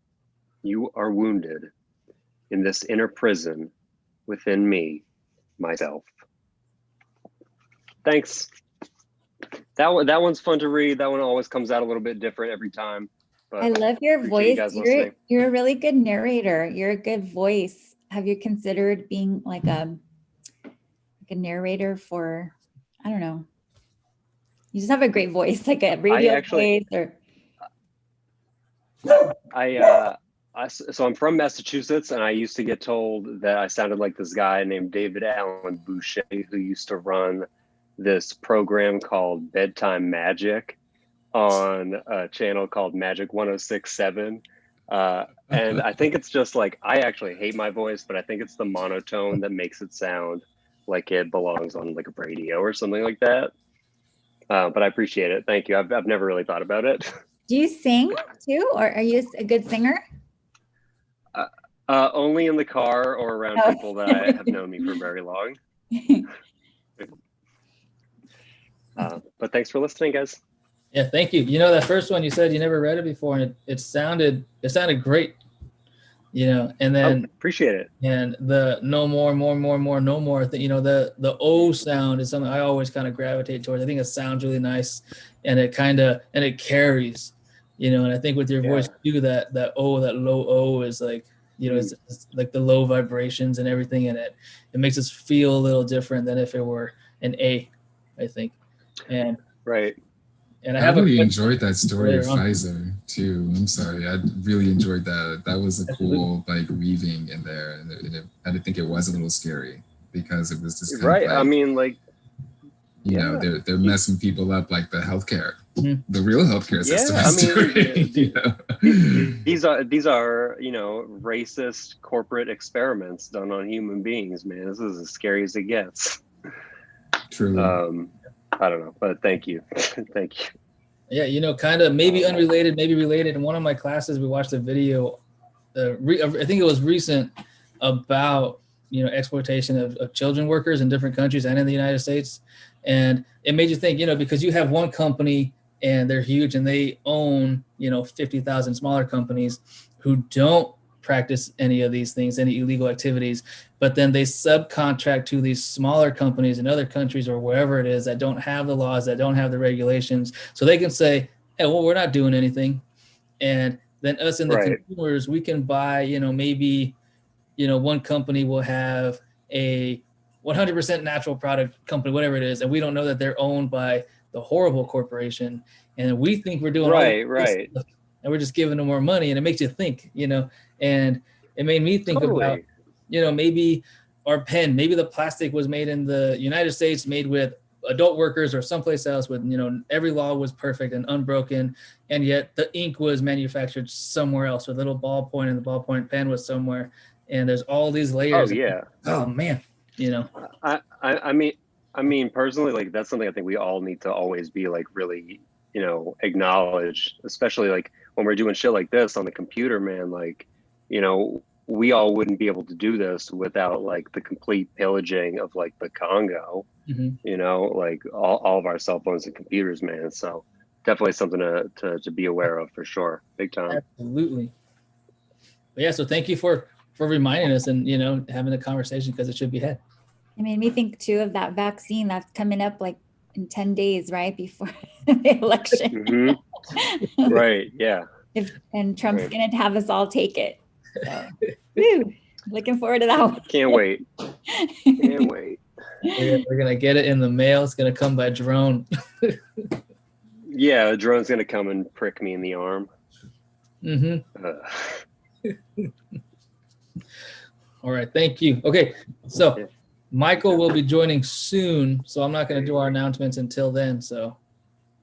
You are wounded in this inner prison within me, myself. Thanks. That one's fun to read. That one always comes out a little bit different every time. But I love your appreciate you voice. guys listening. You're a really good narrator. You're a good voice. Have you considered being like a narrator for, I don't know. You just have a great voice, like a radio voice or. So I'm from Massachusetts, and I used to get told that I sounded like this guy named David Allen Boucher, who used to run this program called Bedtime Magic on a channel called Magic 1067. And I think it's just like, I actually hate my voice, but I think it's the monotone that makes it sound like it belongs on like a radio or something like that. But I appreciate it. Thank you. I've never really thought about it. Do you sing too, or are you a good singer? Only in the car or around people that I have known me for very long. But thanks for listening, guys. Yeah, thank you. You know, that first one you said you never read it before, and it sounded great. And then appreciate it. and the no more, no more. The O sound is something I always kind of gravitate towards. I think it sounds really nice, and it carries, and I think with your voice too, that O, that low O is like, it's like the low vibrations and everything in it. It makes us feel a little different than if it were an A, I think. And right. And I really enjoyed that story of Pfizer too. I'm sorry, I really enjoyed that. That was a cool like weaving in there, and I think it was a little scary because it was just kind of like, I mean, like, they're messing people up like the healthcare, the real healthcare system. These are racist corporate experiments done on human beings, man. This is as scary as it gets. Truly. I don't know, but thank you. Thank you. Yeah, kind of maybe unrelated, maybe related. In one of my classes, we watched a video, I think it was recent, about, exploitation of children workers in different countries and in the United States. And it made you think, because you have one company and they're huge and they own, 50,000 smaller companies who don't practice any of these things, any illegal activities, but then they subcontract to these smaller companies in other countries or wherever it is that don't have the laws, that don't have the regulations, so they can say, hey, well, we're not doing anything. And then us and the consumers, we can buy, maybe, one company will have a 100% natural product company, whatever it is, and we don't know that they're owned by the horrible corporation, and we think we're doing right, and we're just giving them more money, and it makes you think, and it made me think about, maybe our pen, maybe the plastic was made in the United States, made with adult workers or someplace else with, every law was perfect and unbroken, and yet the ink was manufactured somewhere else with a little ballpoint, and the ballpoint pen was somewhere, and there's all these layers. Oh man, I mean, personally, like, that's something I think we all need to always be like really, acknowledge, especially like when we're doing shit like this on the computer, man. Like, we all wouldn't be able to do this without like the complete pillaging of like the Congo, like all of our cell phones and computers, man. So definitely something to be aware of for sure. Big time. Absolutely. But yeah, so thank you for reminding us and, having a conversation, because it should be had. It made me think too of that vaccine that's coming up like in 10 days, right before the election. Right. Yeah. And Trump's going to have us all take it. So, woo, looking forward to that one. Can't wait. Can't wait. We're going to get it in the mail. It's going to come by drone. Yeah, the drone's going to come and prick me in the arm. All right. Thank you. Okay. So Michael will be joining soon, so I'm not going to do our announcements until then. So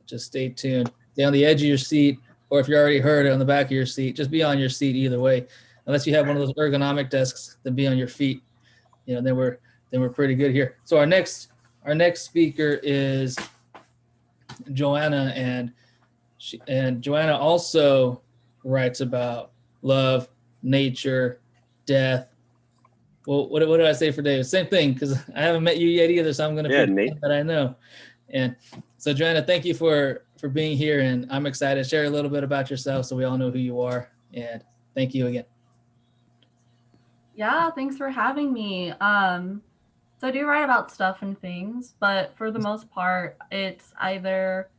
just stay tuned. Stay on the edge of your seat, or if you already heard it, on the back of your seat. Just be on your seat either way. Unless you have one of those ergonomic desks, then be on your feet. Then we're pretty good here. So our next speaker is Joanna, and Joanna also writes about love, nature, death. Well, what did I say for David? Same thing, because I haven't met you yet either, so I'm going to pretend that I know. And so, Joanna, thank you for being here, and I'm excited. Share a little bit about yourself so we all know who you are, and thank you again. Yeah, thanks for having me. So I do write about stuff and things, but for the most part, it's either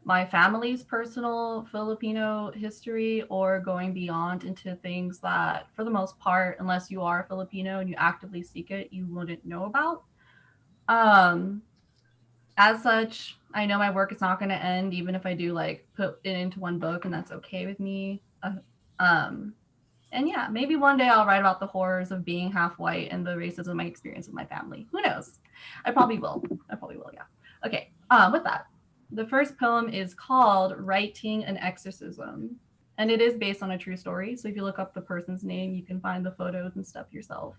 my family's personal Filipino history or going beyond into things that, for the most part, unless you are Filipino and you actively seek it, you wouldn't know about. As such, I know my work is not going to end, even if I do like put it into one book, and that's okay with me. And yeah, maybe one day I'll write about the horrors of being half white and the racism I experienced with my family. Who knows? I probably will. Yeah. Okay. With that, the first poem is called Writing an Exorcism, and it is based on a true story. So if you look up the person's name, you can find the photos and stuff yourself.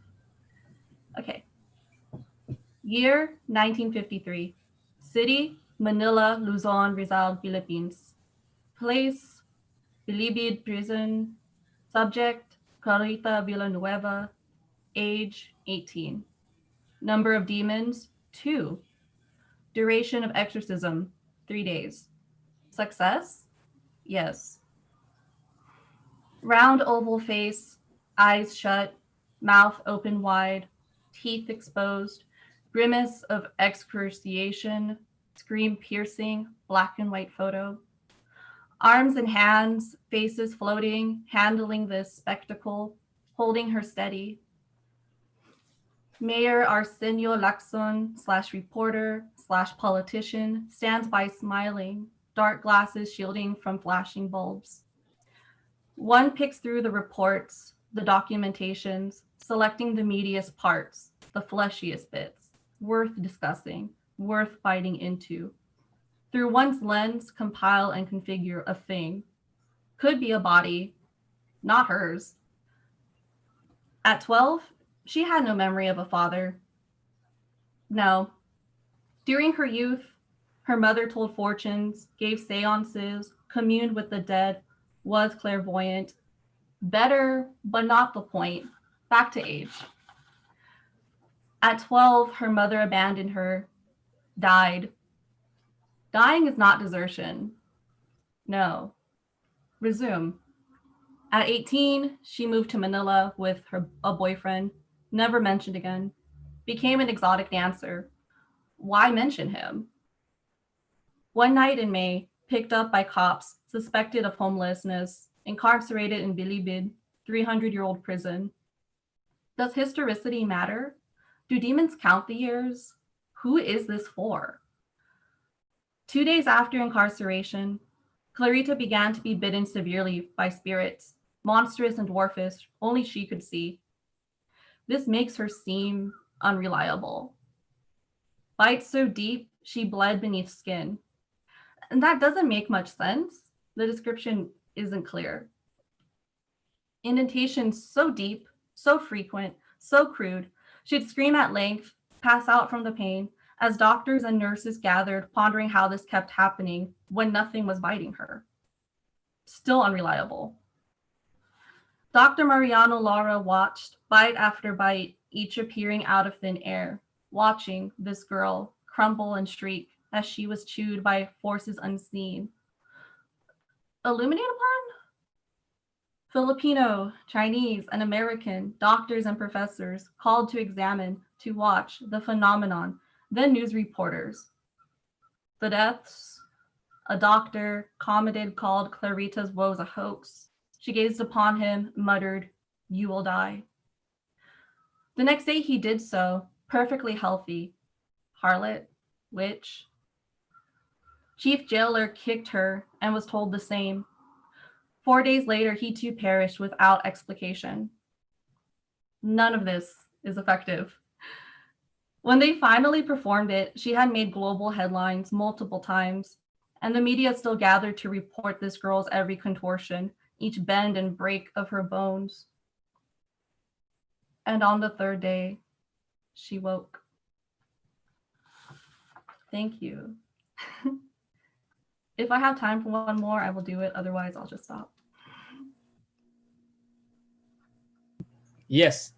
Okay. Year 1953. City, Manila, Luzon, Rizal, Philippines. Place, Bilibid Prison. Subject, Clarita Villanueva. Age, 18. Number of demons, 2. Duration of exorcism, 3 days. Success, yes. Round oval face, eyes shut, mouth open wide, teeth exposed, grimace of excruciation, scream piercing, black and white photo. Arms and hands, faces floating, handling this spectacle, holding her steady. Mayor Arsenio Lacson / reporter / politician stands by smiling, dark glasses shielding from flashing bulbs. One picks through the reports, the documentations, selecting the meatiest parts, the fleshiest bits, worth discussing, worth biting into. Through one's lens, compile and configure a thing. Could be a body, not hers. At 12, she had no memory of a father. No. During her youth, her mother told fortunes, gave seances, communed with the dead, was clairvoyant. Better, but not the point. Back to age. At 12, her mother abandoned her, died. Dying is not desertion. No. Resume. At 18, she moved to Manila with a boyfriend, never mentioned again. Became an exotic dancer. Why mention him? One night in May, picked up by cops, suspected of homelessness, incarcerated in Bilibid, 300-year-old prison. Does historicity matter? Do demons count the years? Who is this for? 2 days after incarceration, Clarita began to be bitten severely by spirits, monstrous and dwarfish, only she could see. This makes her seem unreliable. Bites so deep, she bled beneath skin. And that doesn't make much sense. The description isn't clear. Indentations so deep, so frequent, so crude, she'd scream at length, pass out from the pain, as doctors and nurses gathered, pondering how this kept happening when nothing was biting her. Still unreliable. Dr. Mariano Lara watched, bite after bite, each appearing out of thin air, watching this girl crumble and shriek as she was chewed by forces unseen. Illuminated upon? Filipino, Chinese, and American doctors and professors called to examine, to watch the phenomenon, then news reporters. The deaths, a doctor commented called Clarita's woes a hoax. She gazed upon him, muttered, "You will die." The next day he did so, perfectly healthy. Harlot, witch. Chief jailer kicked her and was told the same. 4 days later, he too perished without explication. None of this is effective. When they finally performed it, she had made global headlines multiple times, and the media still gathered to report this girl's every contortion, each bend and break of her bones. And on the third day, she woke. Thank you. If I have time for one more, I will do it. Otherwise, I'll just stop. Yes.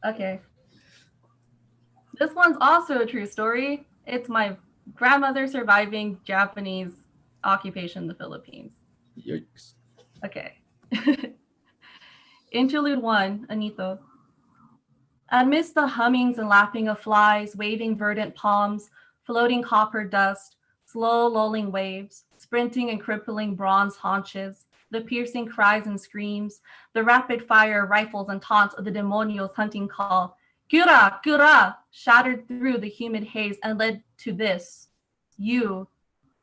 Okay. This one's also a true story. It's my grandmother surviving Japanese occupation in the Philippines. Yikes. Okay. Interlude 1, Anito. Amidst the hummings and lapping of flies, waving verdant palms, floating copper dust, slow lulling waves, sprinting and crippling bronze haunches, the piercing cries and screams, the rapid fire rifles and taunts of the demonio's hunting call, "Kura, Kura," shattered through the humid haze and led to this. You,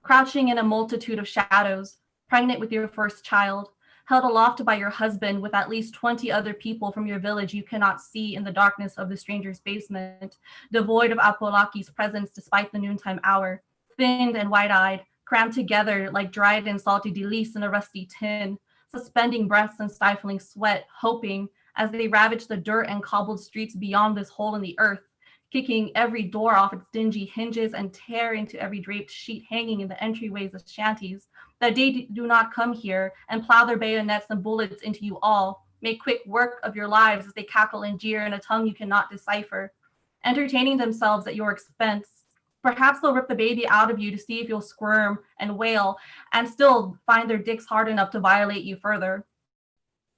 crouching in a multitude of shadows, pregnant with your first child, held aloft by your husband with at least 20 other people from your village you cannot see in the darkness of the stranger's basement, devoid of Apolaki's presence despite the noontime hour, thinned and wide-eyed, crammed together like dried and salty delice in a rusty tin, suspending breaths and stifling sweat, hoping, as they ravaged the dirt and cobbled streets beyond this hole in the earth, kicking every door off its dingy hinges and tear into every draped sheet hanging in the entryways of shanties, that they do not come here and plow their bayonets and bullets into you all, make quick work of your lives as they cackle and jeer in a tongue you cannot decipher, entertaining themselves at your expense. Perhaps they'll rip the baby out of you to see if you'll squirm and wail and still find their dicks hard enough to violate you further.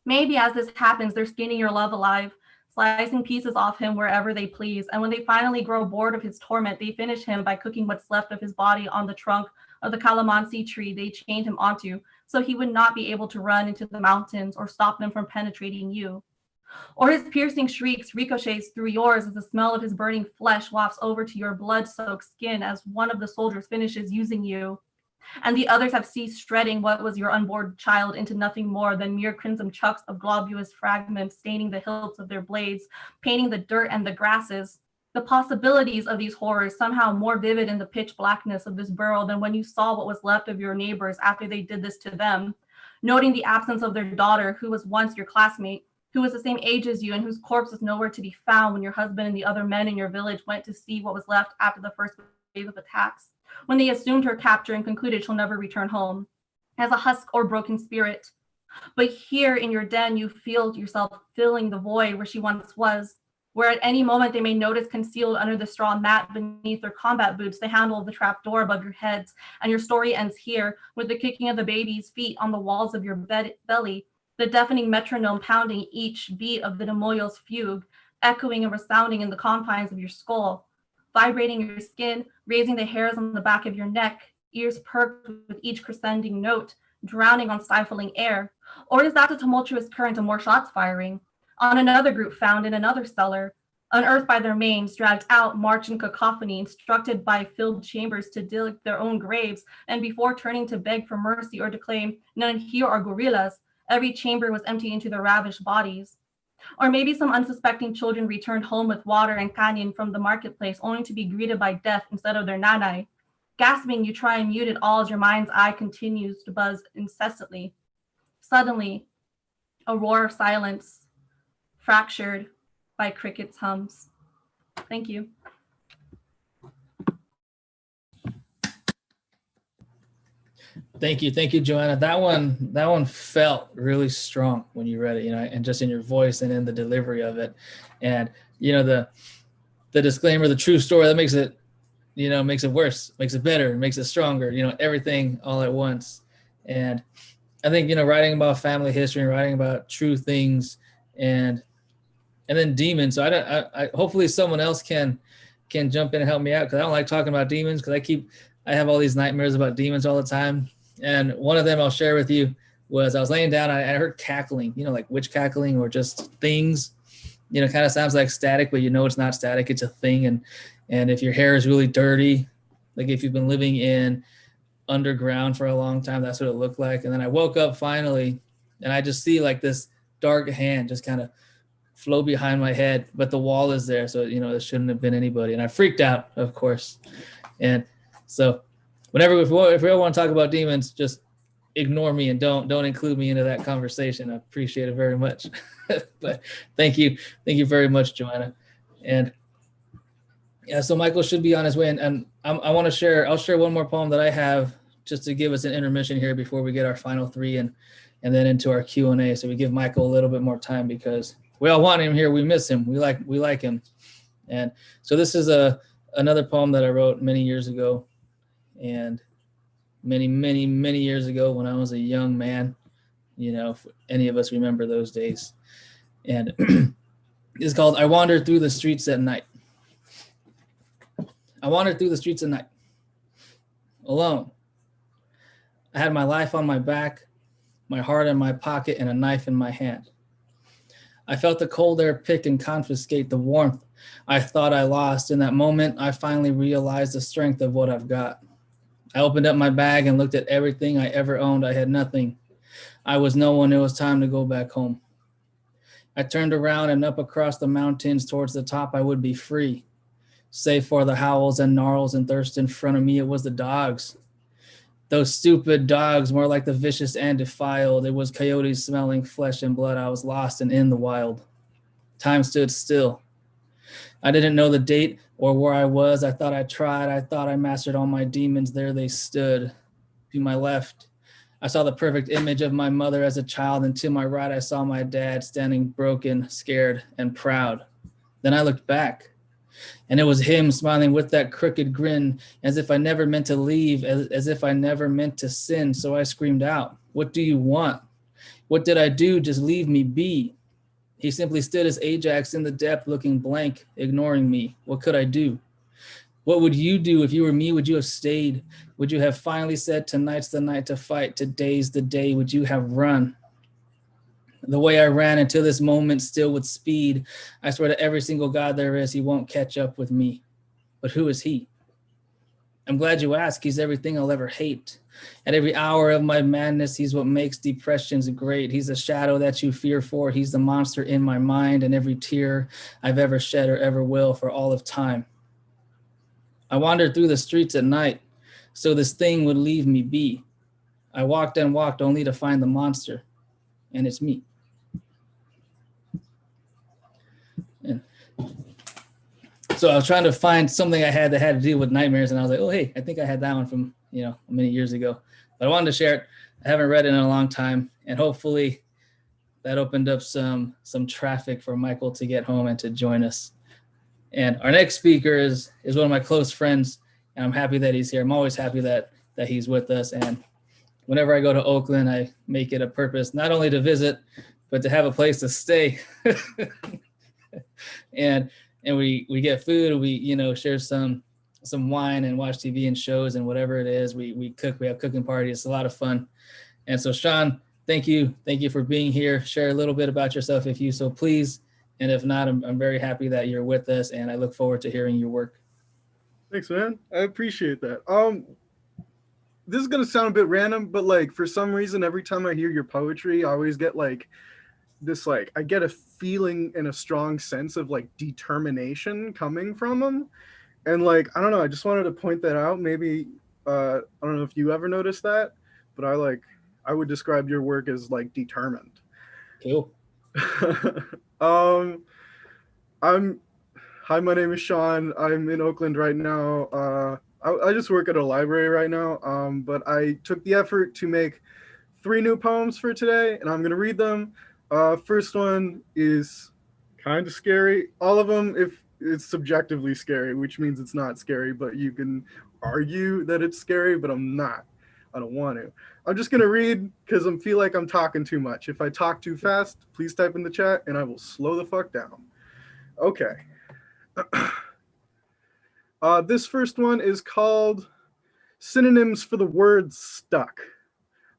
Maybe as this happens, they're skinning your love alive, slicing pieces off him wherever they please. And when they finally grow bored of his torment, they finish him by cooking what's left of his body on the trunk of the calamansi tree they chained him onto, so he would not be able to run into the mountains or stop them from penetrating you. Or his piercing shrieks ricochets through yours as the smell of his burning flesh wafts over to your blood-soaked skin as one of the soldiers finishes using you, and the others have ceased shredding what was your unborn child into nothing more than mere crimson chunks of globulous fragments staining the hilts of their blades, painting the dirt and the grasses. The possibilities of these horrors somehow more vivid in the pitch blackness of this burrow than when you saw what was left of your neighbors after they did this to them, noting the absence of their daughter, who was once your classmate, who was the same age as you and whose corpse was nowhere to be found when your husband and the other men in your village went to see what was left after the first wave of attacks, when they assumed her capture and concluded she'll never return home, as a husk or broken spirit. But here in your den, you feel yourself filling the void where she once was, where at any moment they may notice concealed under the straw mat beneath their combat boots the handle of the trap door above your heads, and your story ends here with the kicking of the baby's feet on the walls of your belly, the deafening metronome pounding each beat of the Demoyo's fugue, echoing and resounding in the confines of your skull, vibrating your skin, raising the hairs on the back of your neck, ears perked with each crescending note, drowning on stifling air? Or is that the tumultuous current of more shots firing on another group found in another cellar, unearthed by their manes, dragged out, march in cacophony, instructed by filled chambers to dig their own graves, and before turning to beg for mercy or declaim, "None here are gorillas," every chamber was emptied into their ravished bodies? Or maybe some unsuspecting children returned home with water and canyon from the marketplace, only to be greeted by death instead of their nanay. Gasping, you try and mute it all as your mind's eye continues to buzz incessantly. Suddenly, a roar of silence, fractured by crickets' hums. Thank you. Thank you, Joanna. That one felt really strong when you read it, and just in your voice and in the delivery of it, and the disclaimer, the true story, that makes it, makes it worse, makes it better, makes it stronger, everything all at once. And I think writing about family history and writing about true things, and then demons. So I hopefully someone else can jump in and help me out, because I don't like talking about demons, because I have all these nightmares about demons all the time. And one of them I'll share with you was I was laying down, and I heard cackling, like witch cackling, or just things, kind of sounds like static, but it's not static, it's a thing. And if your hair is really dirty, like if you've been living in underground for a long time, that's what it looked like. And then I woke up finally, and I just see like this dark hand just kind of flow behind my head, but the wall is there. So, there shouldn't have been anybody. And I freaked out, of course. And so if we ever want to talk about demons, just ignore me and don't include me into that conversation. I appreciate it very much. But thank you very much, Joanna. And yeah, so Michael should be on his way, and I'll share one more poem that I have, just to give us an intermission here before we get our final three and then into our Q&A. So we give Michael a little bit more time, because we all want him here. We miss him. We like him. And so this is another poem that I wrote many years ago, and many years ago when I was a young man, if any of us remember those days. And it's called "I Wandered Through the Streets at Night." I wandered through the streets at night, alone. I had my life on my back, my heart in my pocket, and a knife in my hand. I felt the cold air pick and confiscate the warmth I thought I lost. In that moment, I finally realized the strength of what I've got. I opened up my bag and looked at everything I ever owned. I had nothing. I was no one. It was time to go back home. I turned around and up across the mountains towards the top. I would be free. Save for the howls and gnarls and thirst in front of me, it was the dogs. Those stupid dogs, more like the vicious and defiled. It was coyotes smelling flesh and blood. I was lost and in the wild. Time stood still. I didn't know the date or where I was. I thought I tried. I thought I mastered all my demons. There they stood. To my left, I saw the perfect image of my mother as a child, and to my right, I saw my dad standing broken, scared, and proud. Then I looked back, and it was him smiling with that crooked grin, as if I never meant to leave, as if I never meant to sin. So I screamed out, "What do you want?" What did I do? Just leave me be. He simply stood as Ajax in the depth, looking blank, ignoring me. What could I do? What would you do if you were me? Would you have stayed? Would you have finally said, tonight's the night to fight, today's the day? Would you have run? The way I ran until this moment, still with speed. I swear to every single God there is, he won't catch up with me. But who is he? I'm glad you asked. He's everything I'll ever hate. At every hour of my madness, he's what makes depressions great. He's a shadow that you fear for. He's the monster in my mind and every tear I've ever shed or ever will for all of time. I wandered through the streets at night, so this thing would leave me be. I walked and walked only to find the monster, and it's me. And so I was trying to find something I had that had to do with nightmares, and I was like, oh, hey, I think I had that one from, many years ago. But I wanted to share it. I haven't read it in a long time, and hopefully that opened up some traffic for Michael to get home and to join us. And our next speaker is one of my close friends, and I'm happy that he's here. I'm always happy that he's with us. And whenever I go to Oakland, I make it a purpose not only to visit, but to have a place to stay. and we get food. We share some wine and watch TV and shows and whatever it is. We cook. We have cooking parties. It's a lot of fun. And so, Sean, thank you for being here. Share a little bit about yourself, if you so please. And if not, I'm very happy that you're with us, and I look forward to hearing your work. Thanks, man. I appreciate that. This is gonna sound a bit random, but like for some reason, every time I hear your poetry, I always get I get a feeling and a strong sense of like determination coming from them. And I don't know, I just wanted to point that out. Maybe I don't know if you ever noticed that, but I would describe your work as like determined. Cool. Hi, my name is Sean. I'm in Oakland right now. I just work at a library right now, but I took the effort to make 3 new poems for today, and I'm going to read them. First one is kind of scary. All of them, if it's subjectively scary, which means it's not scary, but you can argue that it's scary, but I'm not. I don't want to. I'm just going to read because I feel like I'm talking too much. If I talk too fast, please type in the chat and I will slow the fuck down. Okay. This first one is called Synonyms for the Word Stuck.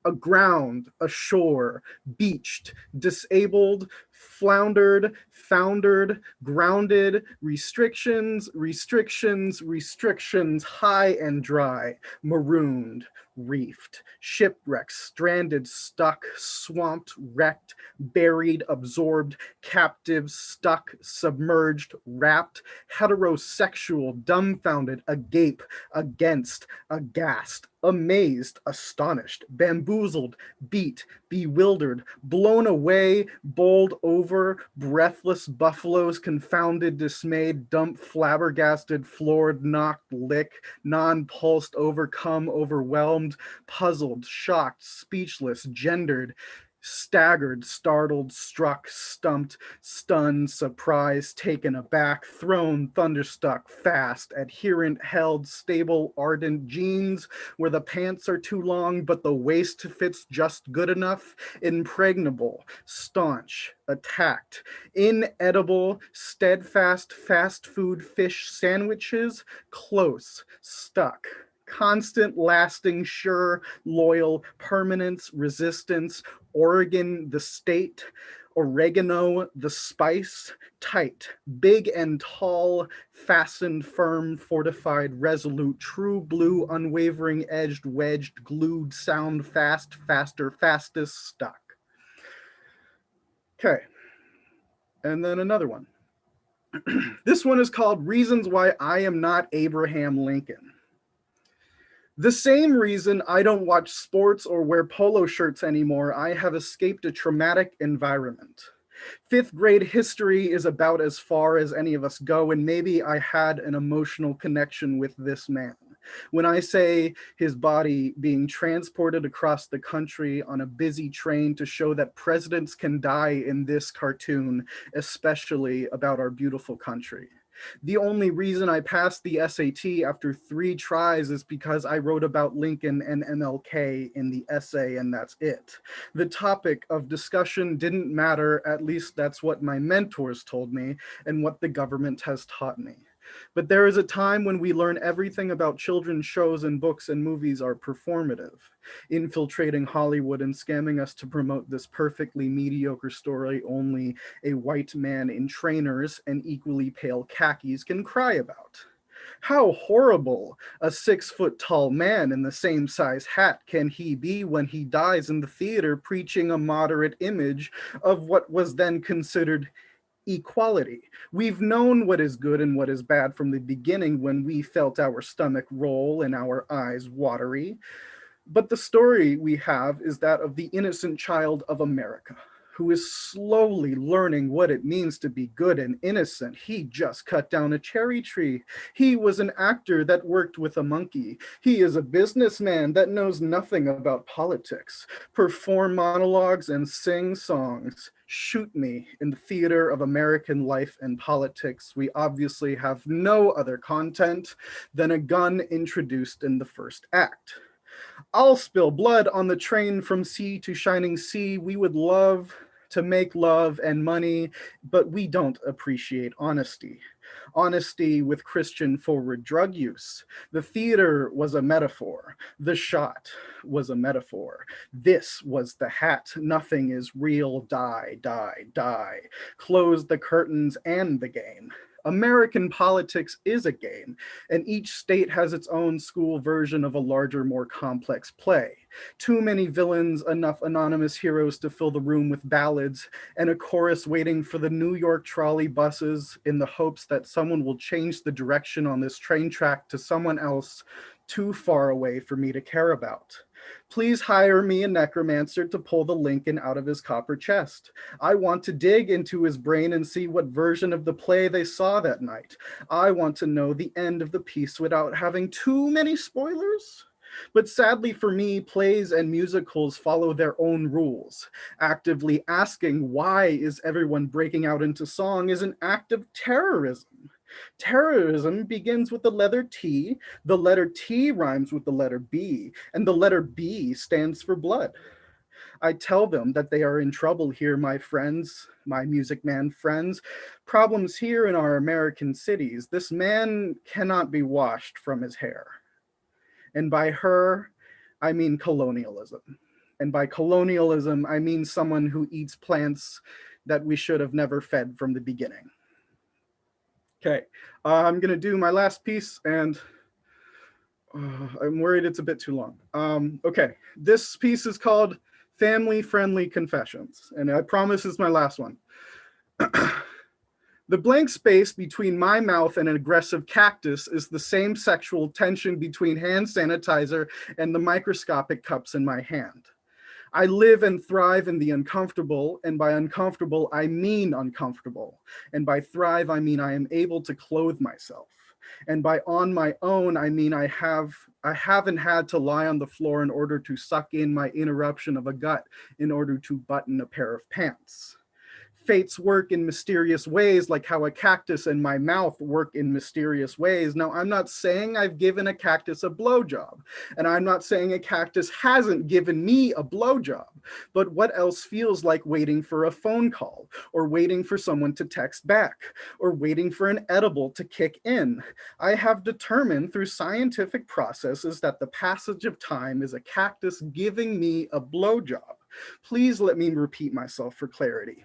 Aground, ashore, beached, disabled, floundered, foundered, grounded, restrictions, high and dry, marooned, reefed, shipwrecked, stranded, stuck, swamped, wrecked, buried, absorbed, captive, stuck, submerged, wrapped, heterosexual, dumbfounded, agape, against, aghast, amazed, astonished, bamboozled, beat, bewildered, blown away, bowled over, breathless buffaloes, confounded, dismayed, dumped, flabbergasted, floored, knocked, lick, non-pulsed, overcome, overwhelmed, puzzled, shocked, speechless, gendered, staggered, startled, struck, stumped, stunned, surprised, taken aback, thrown, thunderstruck, fast, adherent, held, stable, ardent, jeans where the pants are too long but the waist fits just good enough, impregnable, staunch, attacked, inedible, steadfast, fast food fish sandwiches, close, stuck, constant, lasting, sure, loyal, permanence, resistance, Oregon, the state, oregano, the spice, tight, big and tall, fastened, firm, fortified, resolute, true blue, unwavering, edged, wedged, glued, sound, fast, faster, fastest, stuck. Okay. And then another one. This one is called Reasons Why I Am Not Abraham Lincoln. The same reason I don't watch sports or wear polo shirts anymore, I have escaped a traumatic environment. 5th grade history is about as far as any of us go, and maybe I had an emotional connection with this man. When I say his body being transported across the country on a busy train to show that presidents can die in this cartoon, especially about our beautiful country. The only reason I passed the SAT after 3 tries is because I wrote about Lincoln and MLK in the essay, and that's it. The topic of discussion didn't matter, at least that's what my mentors told me and what the government has taught me. But there is a time when we learn everything about children's shows and books and movies are performative, infiltrating Hollywood and scamming us to promote this perfectly mediocre story only a white man in trainers and equally pale khakis can cry about. How horrible a 6-foot-tall man in the same size hat can he be when he dies in the theater preaching a moderate image of what was then considered equality. We've known what is good and what is bad from the beginning when we felt our stomach roll and our eyes watery. But the story we have is that of the innocent child of America, who is slowly learning what it means to be good and innocent. He just cut down a cherry tree. He was an actor that worked with a monkey. He is a businessman that knows nothing about politics, perform monologues and sing songs. Shoot me in the theater of American life and politics. We obviously have no other content than a gun introduced in the first act. I'll spill blood on the train from sea to shining sea. We would love to make love and money, but we don't appreciate honesty. Honesty with Christian forward drug use. The theater was a metaphor. The shot was a metaphor. This was the hat. Nothing is real. Die, die, die. Close the curtains and the game. American politics is a game, and each state has its own school version of a larger, more complex play. Too many villains, enough anonymous heroes to fill the room with ballads, and a chorus waiting for the New York trolley buses in the hopes that someone will change the direction on this train track to someone else too far away for me to care about. Please hire me a necromancer to pull the Lincoln out of his copper chest. I want to dig into his brain and see what version of the play they saw that night. I want to know the end of the piece without having too many spoilers. But sadly for me, plays and musicals follow their own rules. Actively asking why is everyone breaking out into song is an act of terrorism. Terrorism begins with the letter T rhymes with the letter B, and the letter B stands for blood. I tell them that they are in trouble here, my friends, my Music Man friends. Problems here in our American cities. This man cannot be washed from his hair. And by her, I mean colonialism. And by colonialism, I mean someone who eats plants that we should have never fed from the beginning. Okay, I'm gonna do my last piece, and I'm worried it's a bit too long. Okay, this piece is called Family Friendly Confessions, and I promise it's my last one. The blank space between my mouth and an aggressive cactus is the same sexual tension between hand sanitizer and the microscopic cups in my hand. I live and thrive in the uncomfortable, and by uncomfortable, I mean uncomfortable. And by thrive, I mean I am able to clothe myself. And by on my own, I mean I haven't had to lie on the floor in order to suck in my interruption of a gut in order to button a pair of pants. Fates work in mysterious ways, like how a cactus and my mouth work in mysterious ways. Now, I'm not saying I've given a cactus a blowjob, and I'm not saying a cactus hasn't given me a blowjob, but what else feels like waiting for a phone call, or waiting for someone to text back, or waiting for an edible to kick in? I have determined through scientific processes that the passage of time is a cactus giving me a blowjob. Please let me repeat myself for clarity.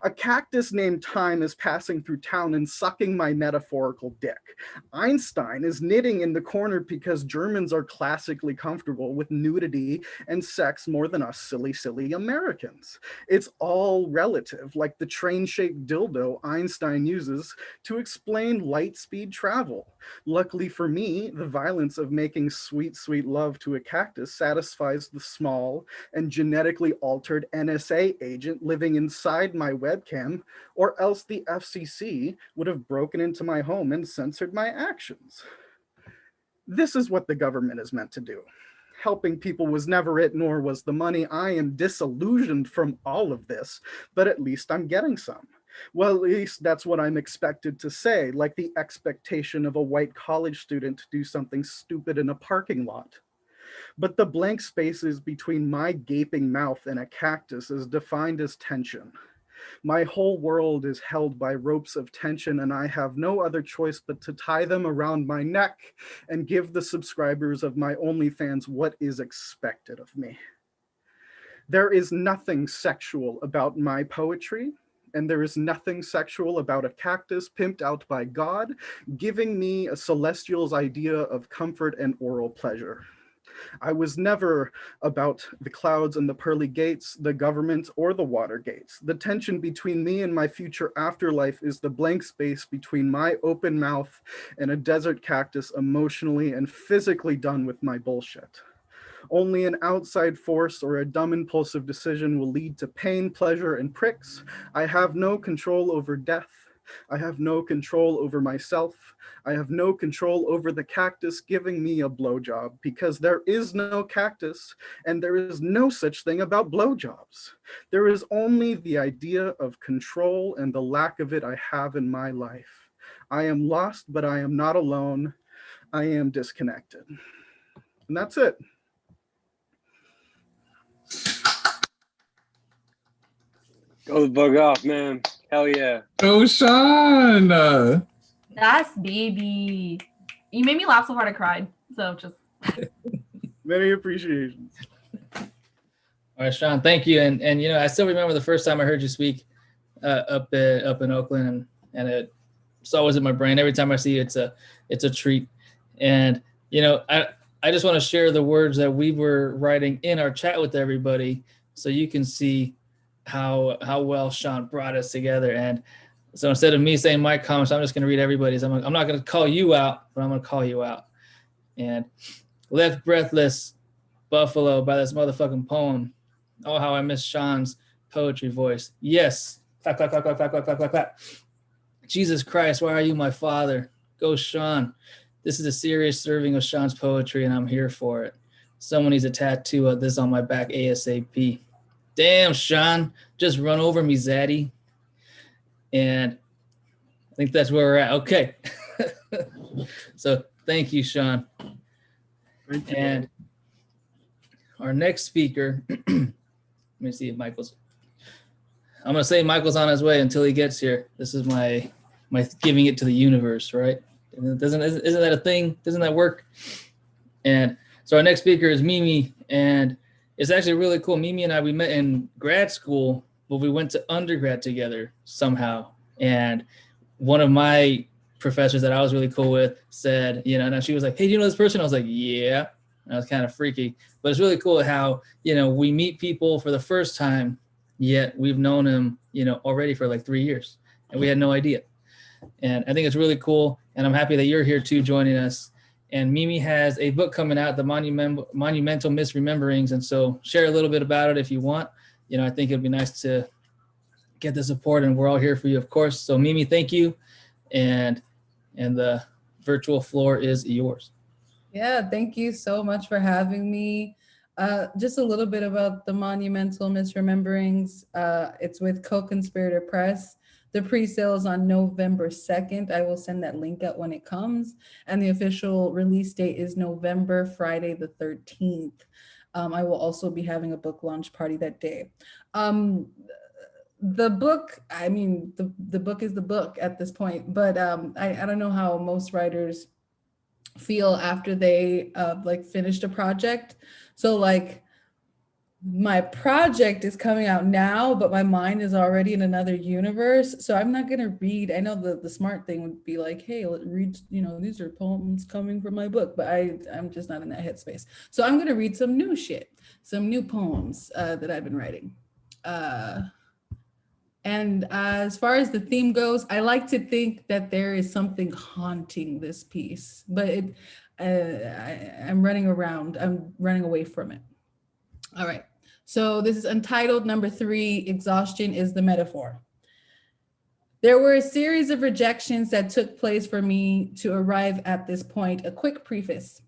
A cactus named Time is passing through town and sucking my metaphorical dick. Einstein is knitting in the corner because Germans are classically comfortable with nudity and sex more than us silly Americans. It's all relative, like the train-shaped dildo Einstein uses to explain light speed travel. Luckily for me, the violence of making sweet, sweet love to a cactus satisfies the small and genetically altered NSA agent living inside my webcam, or else the FCC would have broken into my home and censored my actions. This is what the government is meant to do. Helping people was never it, nor was the money. I am disillusioned from all of this, but at least I'm getting some. Well, at least that's what I'm expected to say, like the expectation of a white college student to do something stupid in a parking lot. But the blank spaces between my gaping mouth and a cactus is defined as tension. My whole world is held by ropes of tension, and I have no other choice but to tie them around my neck and give the subscribers of my OnlyFans what is expected of me. There is nothing sexual about my poetry, and there is nothing sexual about a cactus pimped out by God, giving me a celestial's idea of comfort and oral pleasure. I was never about the clouds and the pearly gates, the government, or the water gates. The tension between me and my future afterlife is the blank space between my open mouth and a desert cactus, emotionally and physically done with my bullshit. Only an outside force or a dumb impulsive decision will lead to pain, pleasure, and pricks. I have no control over death. I have no control over myself. I have no control over the cactus giving me a blowjob, because there is no cactus and there is no such thing about blowjobs. There is only the idea of control, and the lack of it I have in my life. I am lost, but I am not alone. I am disconnected. And that's it. Go the bug off, man. Hell yeah. Oh, Sean. That's baby. You made me laugh so hard I cried. So just Many appreciations. All right, Sean, thank you. And you know, I still remember the first time I heard you speak up in Oakland, and it's always in my brain. Every time I see you, it's a treat. And you know, I just want to share the words that we were writing in our chat with everybody, so you can see how well Sean brought us together. And so instead of me saying my comments, I'm just going to read everybody's. I'm not going to call you out, but I'm going to call you out. And left breathless buffalo by this motherfucking poem. Oh, how I miss Sean's poetry voice. Yes. Clap, clap, clap, clap, clap, clap, clap, clap, clap. Jesus Christ, why are you my father? Go, Sean. This is a serious serving of Sean's poetry, and I'm here for it. Someone needs a tattoo of this on my back ASAP. Damn, Sean, just run over me, Zaddy. And I think that's where we're at. Okay. So thank you, Sean. Thank you. And our next speaker, let me see if Michael's, I'm going to say Michael's on his way until he gets here. This is my giving it to the universe, right? Isn't that a thing? Doesn't that work? And so our next speaker is Mimi, and it's actually really cool. Mimi and I, we met in grad school, but we went to undergrad together somehow. And one of my professors that I was really cool with said, you know, and she was like, hey, do you know this person? I was like, yeah. And I was kind of freaky, but it's really cool how, you know, we meet people for the first time, yet we've known them, you know, already for like 3 years, and we had no idea. And I think it's really cool. And I'm happy that you're here too, joining us. And Mimi has a book coming out, The Monumental Misrememberings. And so share a little bit about it if you want. You know, I think it'd be nice to get the support, and we're all here for you, of course. So Mimi, thank you. And the virtual floor is yours. Yeah, thank you so much for having me. Just a little bit about The Monumental Misrememberings. It's with Co-Conspirator Press. The pre-sale is on November 2nd. I will send that link out when it comes. And the official release date is November, Friday the 13th. I will also be having a book launch party that day. The book, I mean, the book is the book at this point, but I don't know how most writers feel after they like finished a project. So like my project is coming out now, but my mind is already in another universe. So I'm not going to read. I know the smart thing would be like, hey, read, you know, these are poems coming from my book, but I'm just not in that headspace. So I'm going to read some new shit, some new poems that I've been writing. And as far as the theme goes, I like to think that there is something haunting this piece, but I'm running around, I'm running away from it. All right, so this is Untitled number 3, Exhaustion is the Metaphor. There were a series of rejections that took place for me to arrive at this point. A quick preface.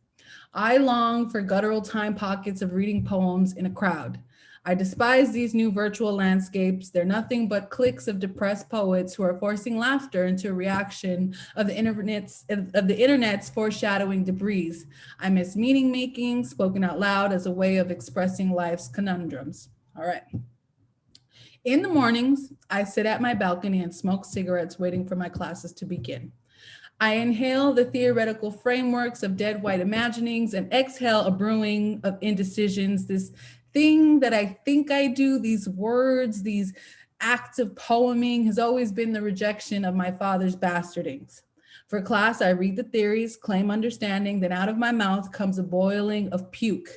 I long for guttural time pockets of reading poems in a crowd. I despise these new virtual landscapes. They're nothing but cliques of depressed poets who are forcing laughter into a reaction of the internet's foreshadowing debris. I miss meaning making, spoken out loud as a way of expressing life's conundrums. All right. In the mornings, I sit at my balcony and smoke cigarettes waiting for my classes to begin. I inhale the theoretical frameworks of dead white imaginings and exhale a brewing of indecisions, this thing that I think I do, these words, these acts of poeming has always been the rejection of my father's bastardings. For class, I read the theories, claim understanding, then out of my mouth comes a boiling of puke,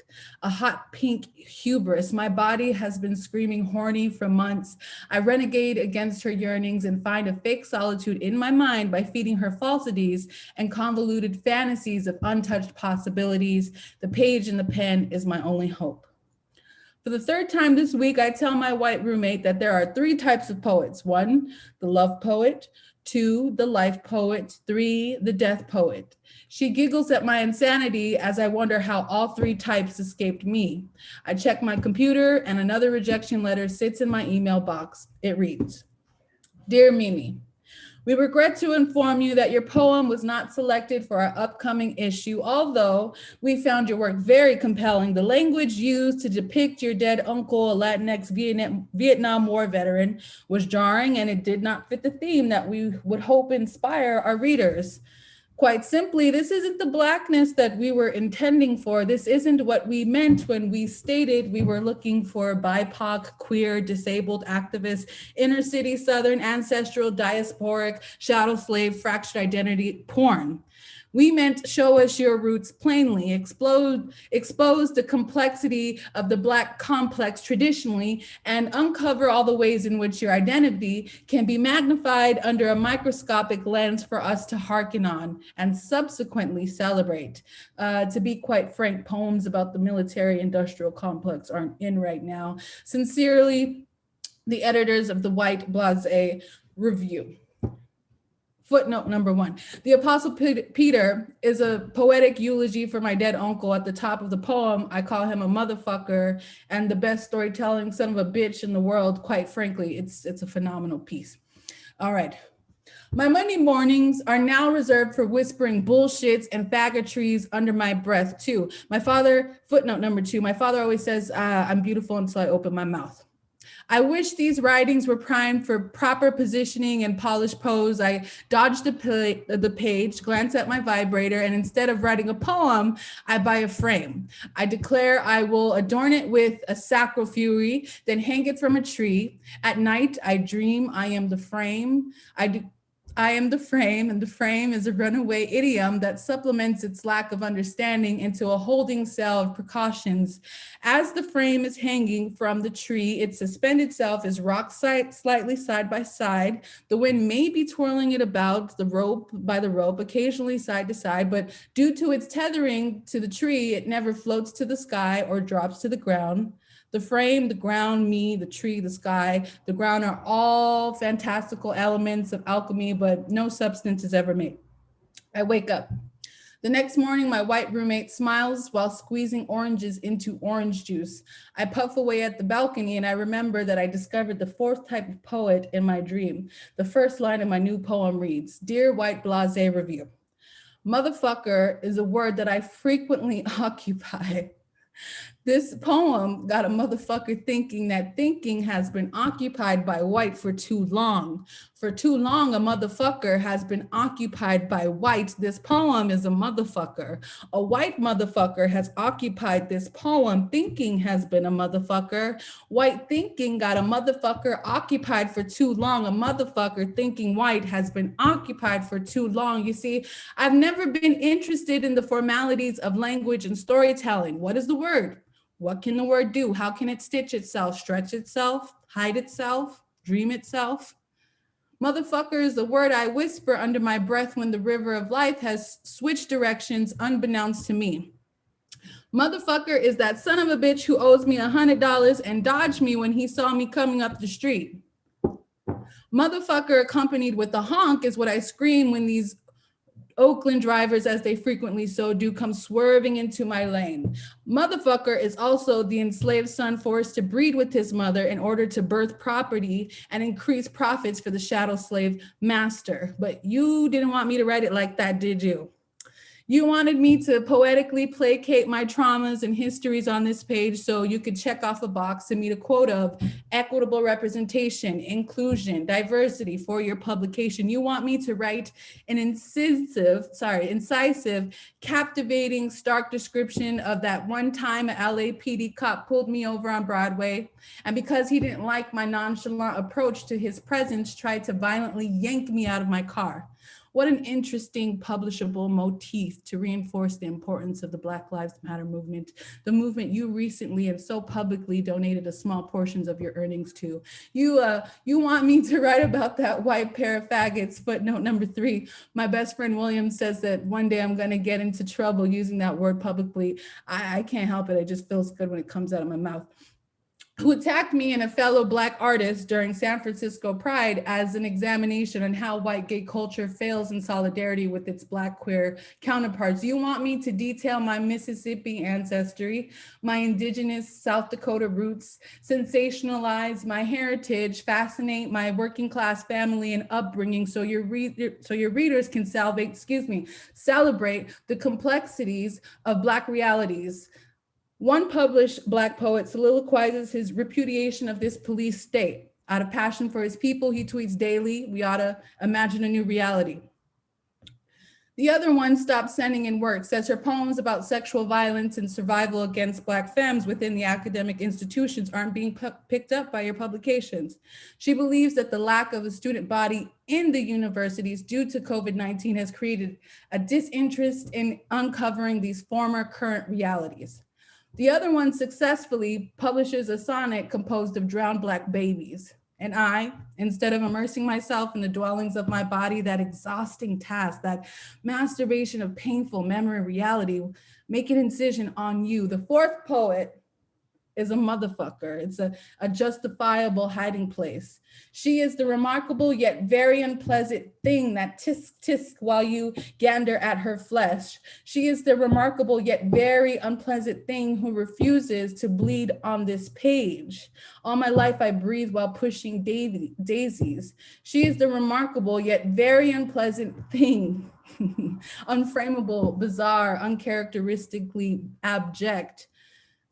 a hot pink hubris. My body has been screaming horny for months. I renegade against her yearnings and find a fake solitude in my mind by feeding her falsities and convoluted fantasies of untouched possibilities. The page in the pen is my only hope. For the third time this week, I tell my white roommate that there are 3 types of poets. 1, the love poet. 2, the life poet. 3, the death poet. She giggles at my insanity as I wonder how all 3 types escaped me. I check my computer and another rejection letter sits in my email box. It reads, Dear Mimi, we regret to inform you that your poem was not selected for our upcoming issue, although we found your work very compelling. The language used to depict your dead uncle, a Latinx Vietnam War veteran, was jarring and it did not fit the theme that we would hope inspire our readers. Quite simply, this isn't the Blackness that we were intending for. This isn't what we meant when we stated we were looking for BIPOC, queer, disabled activists, inner city, Southern, ancestral, diasporic, shadow slave, fractured identity porn. We meant show us your roots plainly, expose the complexity of the Black complex traditionally, and uncover all the ways in which your identity can be magnified under a microscopic lens for us to hearken on and subsequently celebrate. To be quite frank, poems about the military-industrial complex aren't in right now. Sincerely, the editors of the White Blase Review. Footnote number 1. The Apostle Peter is a poetic eulogy for my dead uncle. At the top of the poem, I call him a motherfucker and the best storytelling son of a bitch in the world. Quite frankly, it's a phenomenal piece. All right. My Monday mornings are now reserved for whispering bullshits and faggotries under my breath too. My father, footnote number 2, my father always says, I'm beautiful until I open my mouth. I wish these writings were primed for proper positioning and polished pose. I dodge the page, glance at my vibrator, and instead of writing a poem, I buy a frame. I declare I will adorn it with a sacral fury, then hang it from a tree. At night, I dream I am the frame. I am the frame, and the frame is a runaway idiom that supplements its lack of understanding into a holding cell of precautions. As the frame is hanging from the tree, its suspended self is rocked slightly side by side. The wind may be twirling it about the rope, occasionally side to side, but due to its tethering to the tree, it never floats to the sky or drops to the ground. The frame, the ground, me, the tree, the sky, the ground are all fantastical elements of alchemy, but no substance is ever made. I wake up. The next morning, my white roommate smiles while squeezing oranges into orange juice. I puff away at the balcony and I remember that I discovered the 4th type of poet in my dream. The first line of my new poem reads, Dear White Blase Review, motherfucker is a word that I frequently occupy. This poem got a motherfucker thinking that thinking has been occupied by white for too long. For too long, a motherfucker has been occupied by white. This poem is a motherfucker. A white motherfucker has occupied this poem. Thinking has been a motherfucker. White thinking got a motherfucker occupied for too long. A motherfucker thinking white has been occupied for too long. You see, I've never been interested in the formalities of language and storytelling. What is the word? What can the word do? How can it stitch itself, stretch itself, hide itself, dream itself? Motherfucker is the word I whisper under my breath when the river of life has switched directions unbeknownst to me. Motherfucker is that son of a bitch who owes me $100 and dodged me when he saw me coming up the street. Motherfucker accompanied with a honk is what I scream when these Oakland drivers, as they frequently so do, come swerving into my lane. Motherfucker is also the enslaved son forced to breed with his mother in order to birth property and increase profits for the shadow slave master. But you didn't want me to write it like that, did you? You wanted me to poetically placate my traumas and histories on this page so you could check off a box to meet a quota of equitable representation, inclusion, diversity for your publication. You want me to write an incisive, captivating, stark description of that one time a LAPD cop pulled me over on Broadway, and because he didn't like my nonchalant approach to his presence, tried to violently yank me out of my car. What an interesting publishable motif to reinforce the importance of the Black Lives Matter movement, the movement you recently and so publicly donated a small portions of your earnings to. You want me to write about that white pair of faggots. Footnote number 3, my best friend William says that one day I'm gonna get into trouble using that word publicly. I can't help it, it just feels good when it comes out of my mouth. Who attacked me and a fellow Black artist during San Francisco Pride as an examination on how white gay culture fails in solidarity with its Black queer counterparts. You want me to detail my Mississippi ancestry, my indigenous South Dakota roots, sensationalize my heritage, fascinate my working class family and upbringing so your readers can celebrate the complexities of Black realities. One published Black poet soliloquizes his repudiation of this police state. Out of passion for his people, he tweets daily, we ought to imagine a new reality. The other one stopped sending in work, says her poems about sexual violence and survival against Black femmes within the academic institutions aren't being picked up by your publications. She believes that the lack of a student body in the universities due to COVID-19 has created a disinterest in uncovering these former current realities. The other one successfully publishes a sonnet composed of drowned Black babies. And I, instead of immersing myself in the dwellings of my body, that exhausting task, that masturbation of painful memory reality, make an incision on you. The fourth poet is a motherfucker. It's a justifiable hiding place. She is the remarkable yet very unpleasant thing that tisk tisk while you gander at her flesh. She is the remarkable yet very unpleasant thing who refuses to bleed on this page. All my life I breathe while pushing daisies. She is the remarkable yet very unpleasant thing, unframeable, bizarre, uncharacteristically abject.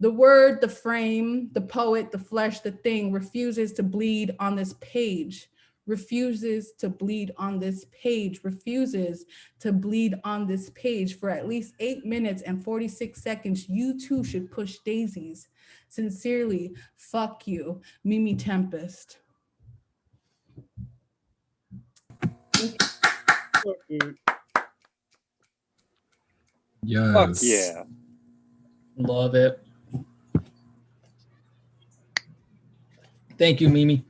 The word, the frame, the poet, the flesh, the thing refuses to bleed on this page, refuses to bleed on this page, refuses to bleed on this page. For at least 8 minutes and 46 seconds, you too should push daisies. Sincerely, fuck you, Mimi Tempest. Yes. Fuck yeah. Love it. Thank you, Mimi.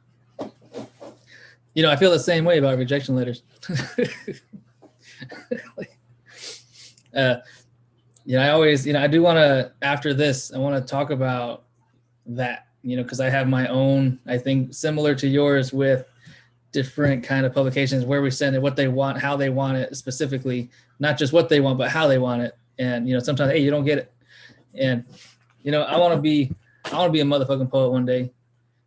You know, I feel the same way about rejection letters. I always, I do want to, after this, I want to talk about that, because I have my own, I think, similar to yours with different kind of publications where we send it, what they want, how they want it specifically, not just what they want, but how they want it. And, sometimes, hey, you don't get it. And, I want to be a motherfucking poet one day.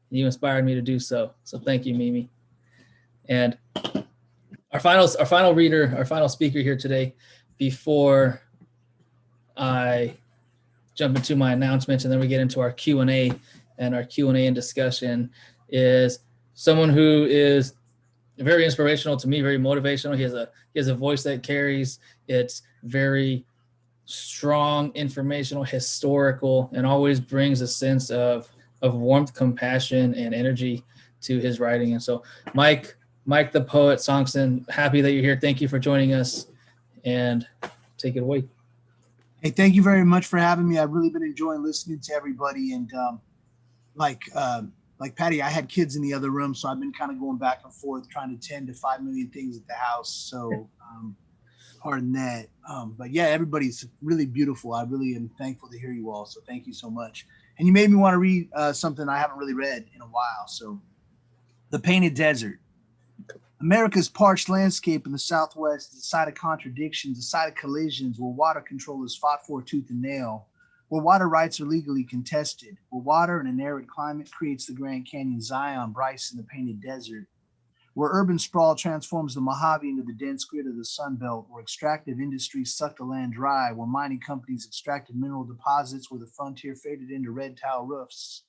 You inspired me to do so. So thank you, Mimi. And our final speaker here today, before I jump into my announcements and then we get into our Q&A and discussion, is someone who is very inspirational to me, very motivational. He has a voice that carries. It's very strong, informational, historical, and always brings a sense of warmth, compassion, and energy to his writing. And so Mike the poet Songson, happy that you're here. Thank you for joining us, and take it away. Hey, thank you very much for having me. I've really been enjoying listening to everybody. And like Patty, I had kids in the other room, so I've been kind of going back and forth trying to tend to 5 million things at the house. So pardon that. But yeah, everybody's really beautiful. I really am thankful to hear you all. So thank you so much. And you made me want to read something I haven't really read in a while. So The Painted Desert. America's parched landscape in the Southwest is a site of contradictions, a site of collisions, where water control is fought for tooth and nail, where water rights are legally contested, where water in an arid climate creates the Grand Canyon Zion, Bryce in the Painted Desert, where urban sprawl transforms the Mojave into the dense grid of the Sun Belt, where extractive industries suck the land dry, where mining companies extracted mineral deposits, where the frontier faded into red tile roofs,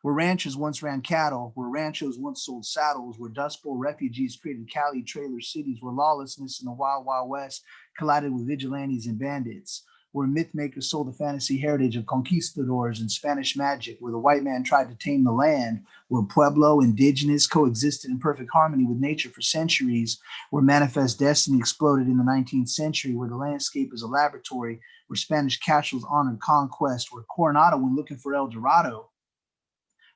where ranchers once ran cattle, where ranchos once sold saddles, where Dust Bowl refugees created Cali trailer cities, where lawlessness in the Wild Wild West collided with vigilantes and bandits, where myth makers sold the fantasy heritage of conquistadors and Spanish magic, where the white man tried to tame the land, where Pueblo, indigenous, coexisted in perfect harmony with nature for centuries, where manifest destiny exploded in the 19th century, where the landscape is a laboratory, where Spanish castles honored conquest, where Coronado went looking for El Dorado,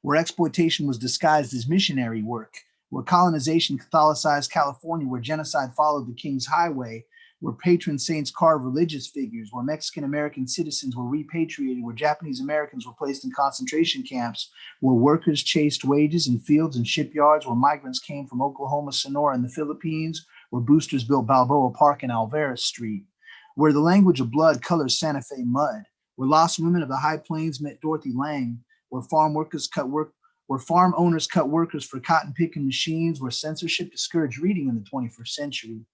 where exploitation was disguised as missionary work, where colonization Catholicized California, where genocide followed the King's Highway, where patron saints carved religious figures, where Mexican-American citizens were repatriated, where Japanese Americans were placed in concentration camps, where workers chased wages in fields and shipyards, where migrants came from Oklahoma, Sonora, and the Philippines, where boosters built Balboa Park and Alvarez Street, where the language of blood colors Santa Fe mud, where lost women of the High Plains met Dorothy Lang, where farm owners cut workers for cotton picking machines, where censorship discouraged reading in the 21st century,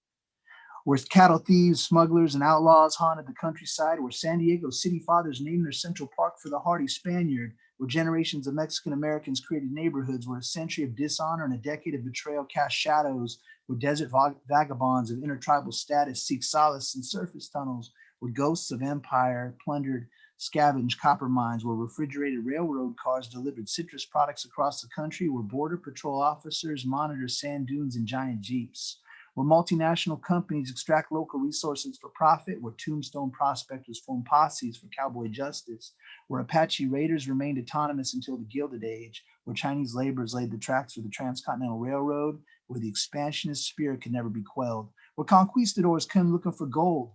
where cattle thieves, smugglers, and outlaws haunted the countryside, where San Diego city fathers named their Central Park for the hardy Spaniard, where generations of Mexican Americans created neighborhoods, where a century of dishonor and a decade of betrayal cast shadows, where desert vagabonds of intertribal status seek solace in surface tunnels, where ghosts of empire plundered scavenged copper mines, where refrigerated railroad cars delivered citrus products across the country, where border patrol officers monitor sand dunes in giant jeeps, where multinational companies extract local resources for profit, where tombstone prospectors form posses for cowboy justice, where Apache raiders remained autonomous until the Gilded Age, where Chinese laborers laid the tracks for the Transcontinental Railroad, where the expansionist spirit could never be quelled, where conquistadors came looking for gold,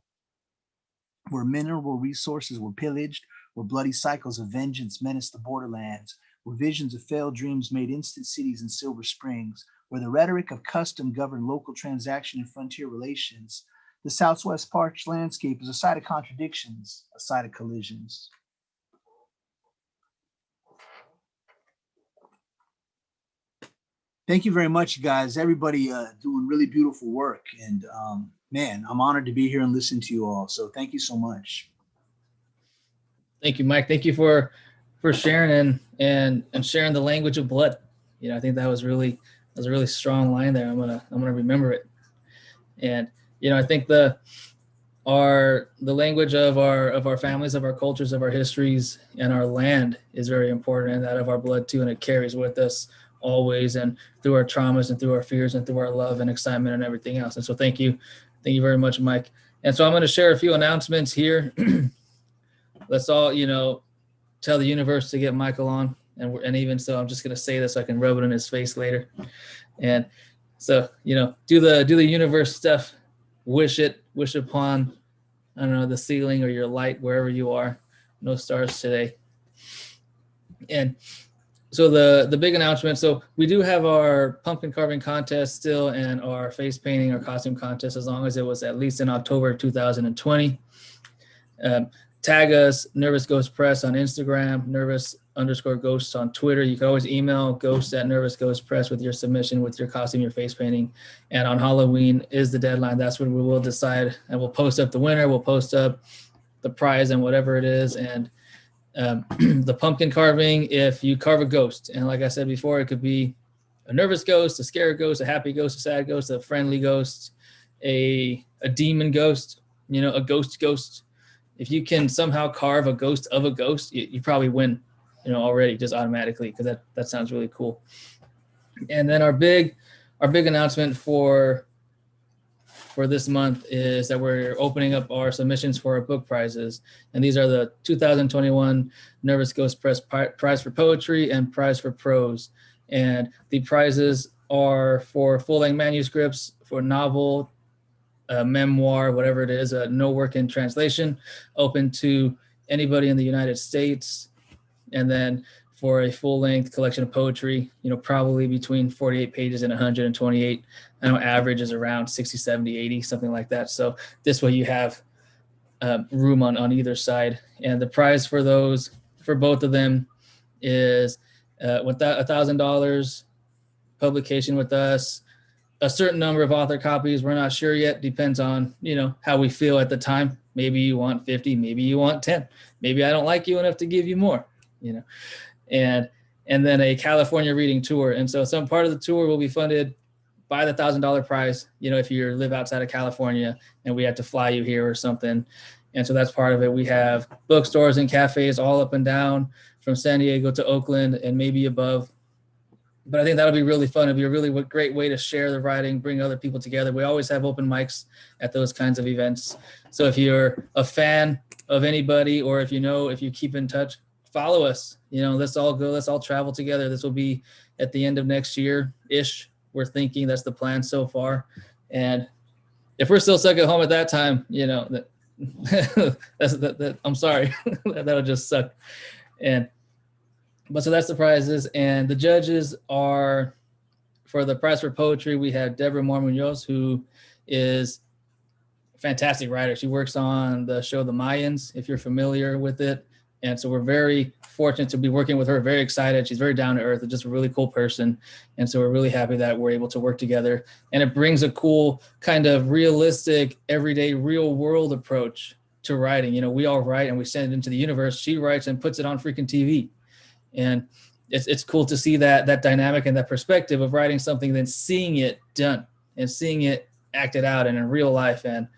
where mineral resources were pillaged, where bloody cycles of vengeance menaced the borderlands, where visions of failed dreams made instant cities in Silver Springs, where the rhetoric of custom governed local transaction and frontier relations. The Southwest parched landscape is a site of contradictions, a site of collisions. Thank you very much, you guys. Everybody doing really beautiful work. And man, I'm honored to be here and listen to you all. So thank you so much. Thank you, Mike. Thank you for sharing and sharing the language of blood. You know, I think that was a really strong line there. I'm gonna remember it. And you know, I think the language of our families, of our cultures, of our histories, and our land is very important, and that of our blood too. And it carries with us always, and through our traumas and through our fears and through our love and excitement and everything else. And so thank you very much, Mike. And so I'm going to share a few announcements here. Let's all, you know, tell the universe to get Michael on. And even so, I'm just going to say this so I can rub it in his face later. And so, you know, do the universe stuff, wish upon, I don't know, the ceiling or your light, wherever you are. No stars today. And so the big announcement, so we do have our pumpkin carving contest still and our face painting or costume contest, as long as it was at least in October 2020. Tag us, Nervous Ghost Press on Instagram, nervous_ghosts on Twitter. You can always email ghosts@nervousghostpress with your submission, with your costume, your face painting. And on Halloween is the deadline. That's when we will decide, and we'll post up the winner. We'll post up the prize and whatever it is. And the pumpkin carving, if you carve a ghost, and like I said before, it could be a nervous ghost, a scared ghost, a happy ghost, a sad ghost, a friendly ghost, a demon ghost, you know, a ghost. If you can somehow carve a ghost of a ghost, you probably win, you know, already, just automatically, because that sounds really cool. And then our big announcement for this month is that we're opening up our submissions for our book prizes. And these are the 2021 Nervous Ghost Press Prize for Poetry and Prize for Prose. And the prizes are for full-length manuscripts, for novel, memoir, whatever it is, no work in translation, open to anybody in the United States. And then for a full-length collection of poetry, probably between 48 pages and 128. I know average is around 60, 70, 80, something like that. So this way you have room on either side. And the prize for both of them is $1,000 publication with us, a certain number of author copies. We're not sure yet. Depends on, how we feel at the time. Maybe you want 50, maybe you want 10. Maybe I don't like you enough to give you more, and then a California reading tour. And so some part of the tour will be funded by the $1,000 prize, if you live outside of California and we have to fly you here or something. And so that's part of it. We have bookstores and cafes all up and down from San Diego to Oakland and maybe above. But I think that'll be really fun. It'll be a really great way to share the writing, bring other people together. We always have open mics at those kinds of events. So if you're a fan of anybody, or if you keep in touch, follow us. Let's all go. Let's all travel together. This will be at the end of next year-ish. We're thinking that's the plan so far. And if we're still stuck at home at that time, I'm sorry. That'll just suck. But so that's the prizes. And the judges are, for the prize for poetry, we have Deborah Munoz, who is a fantastic writer. She works on the show The Mayans, if you're familiar with it. And so we're very fortunate to be working with her, very excited. She's very down to earth and just a really cool person. And so we're really happy that we're able to work together. And it brings a cool kind of realistic, everyday, real world approach to writing. We all write and we send it into the universe. She writes and puts it on freaking TV. And it's cool to see that dynamic and that perspective of writing something, then seeing it done and seeing it acted out and in real life. And,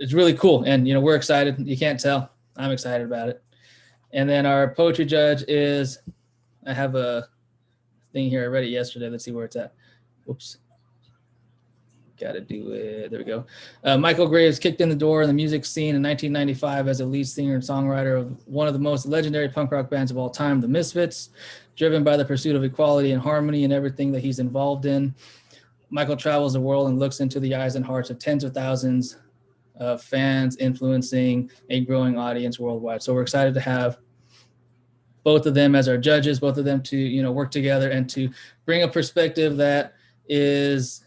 it's really cool. And, we're excited. You can't tell. I'm excited about it. And then our poetry judge is, I have a thing here. I read it yesterday. Let's see where it's at. Whoops. Got to do it. There we go. Michael Graves kicked in the door in the music scene in 1995 as a lead singer and songwriter of one of the most legendary punk rock bands of all time, the Misfits, driven by the pursuit of equality and harmony in everything that he's involved in. Michael travels the world and looks into the eyes and hearts of tens of thousands of fans, influencing a growing audience worldwide. So we're excited to have both of them as our judges, both of them to, work together and to bring a perspective that is,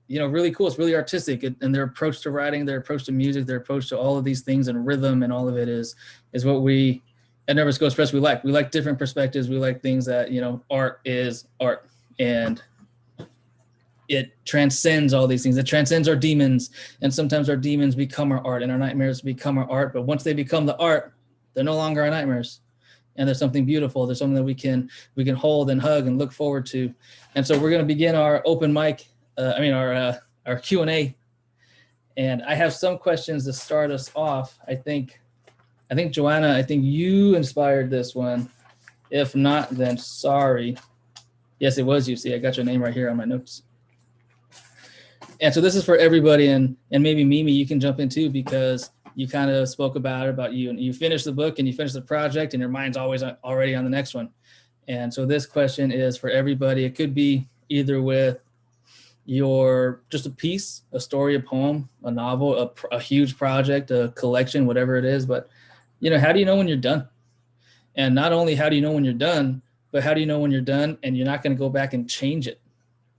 really cool. It's really artistic, and their approach to writing, their approach to music, their approach to all of these things and rhythm and all of it is what we at Nervous Ghost Press, we like. We like different perspectives. We like things that, art is art, and it transcends all these things. It transcends our demons, and sometimes our demons become our art and our nightmares become our art. But once they become the art, they're no longer our nightmares. And there's something beautiful. There's something that we can hold and hug and look forward to. And so we're going to begin our open mic, our Q&A. And I have some questions to start us off. I think Joanna, I think you inspired this one. If not, then sorry. Yes, it was you. See, I got your name right here on my notes. And so this is for everybody, and maybe Mimi, you can jump in too, because you kind of spoke about you, and you finished the book and you finished the project and your mind's always already on the next one. And so this question is for everybody. It could be either with just a piece, a story, a poem, a novel, a huge project, a collection, whatever it is. But, how do you know when you're done? And not only how do you know when you're done, but how do you know when you're done and you're not going to go back and change it?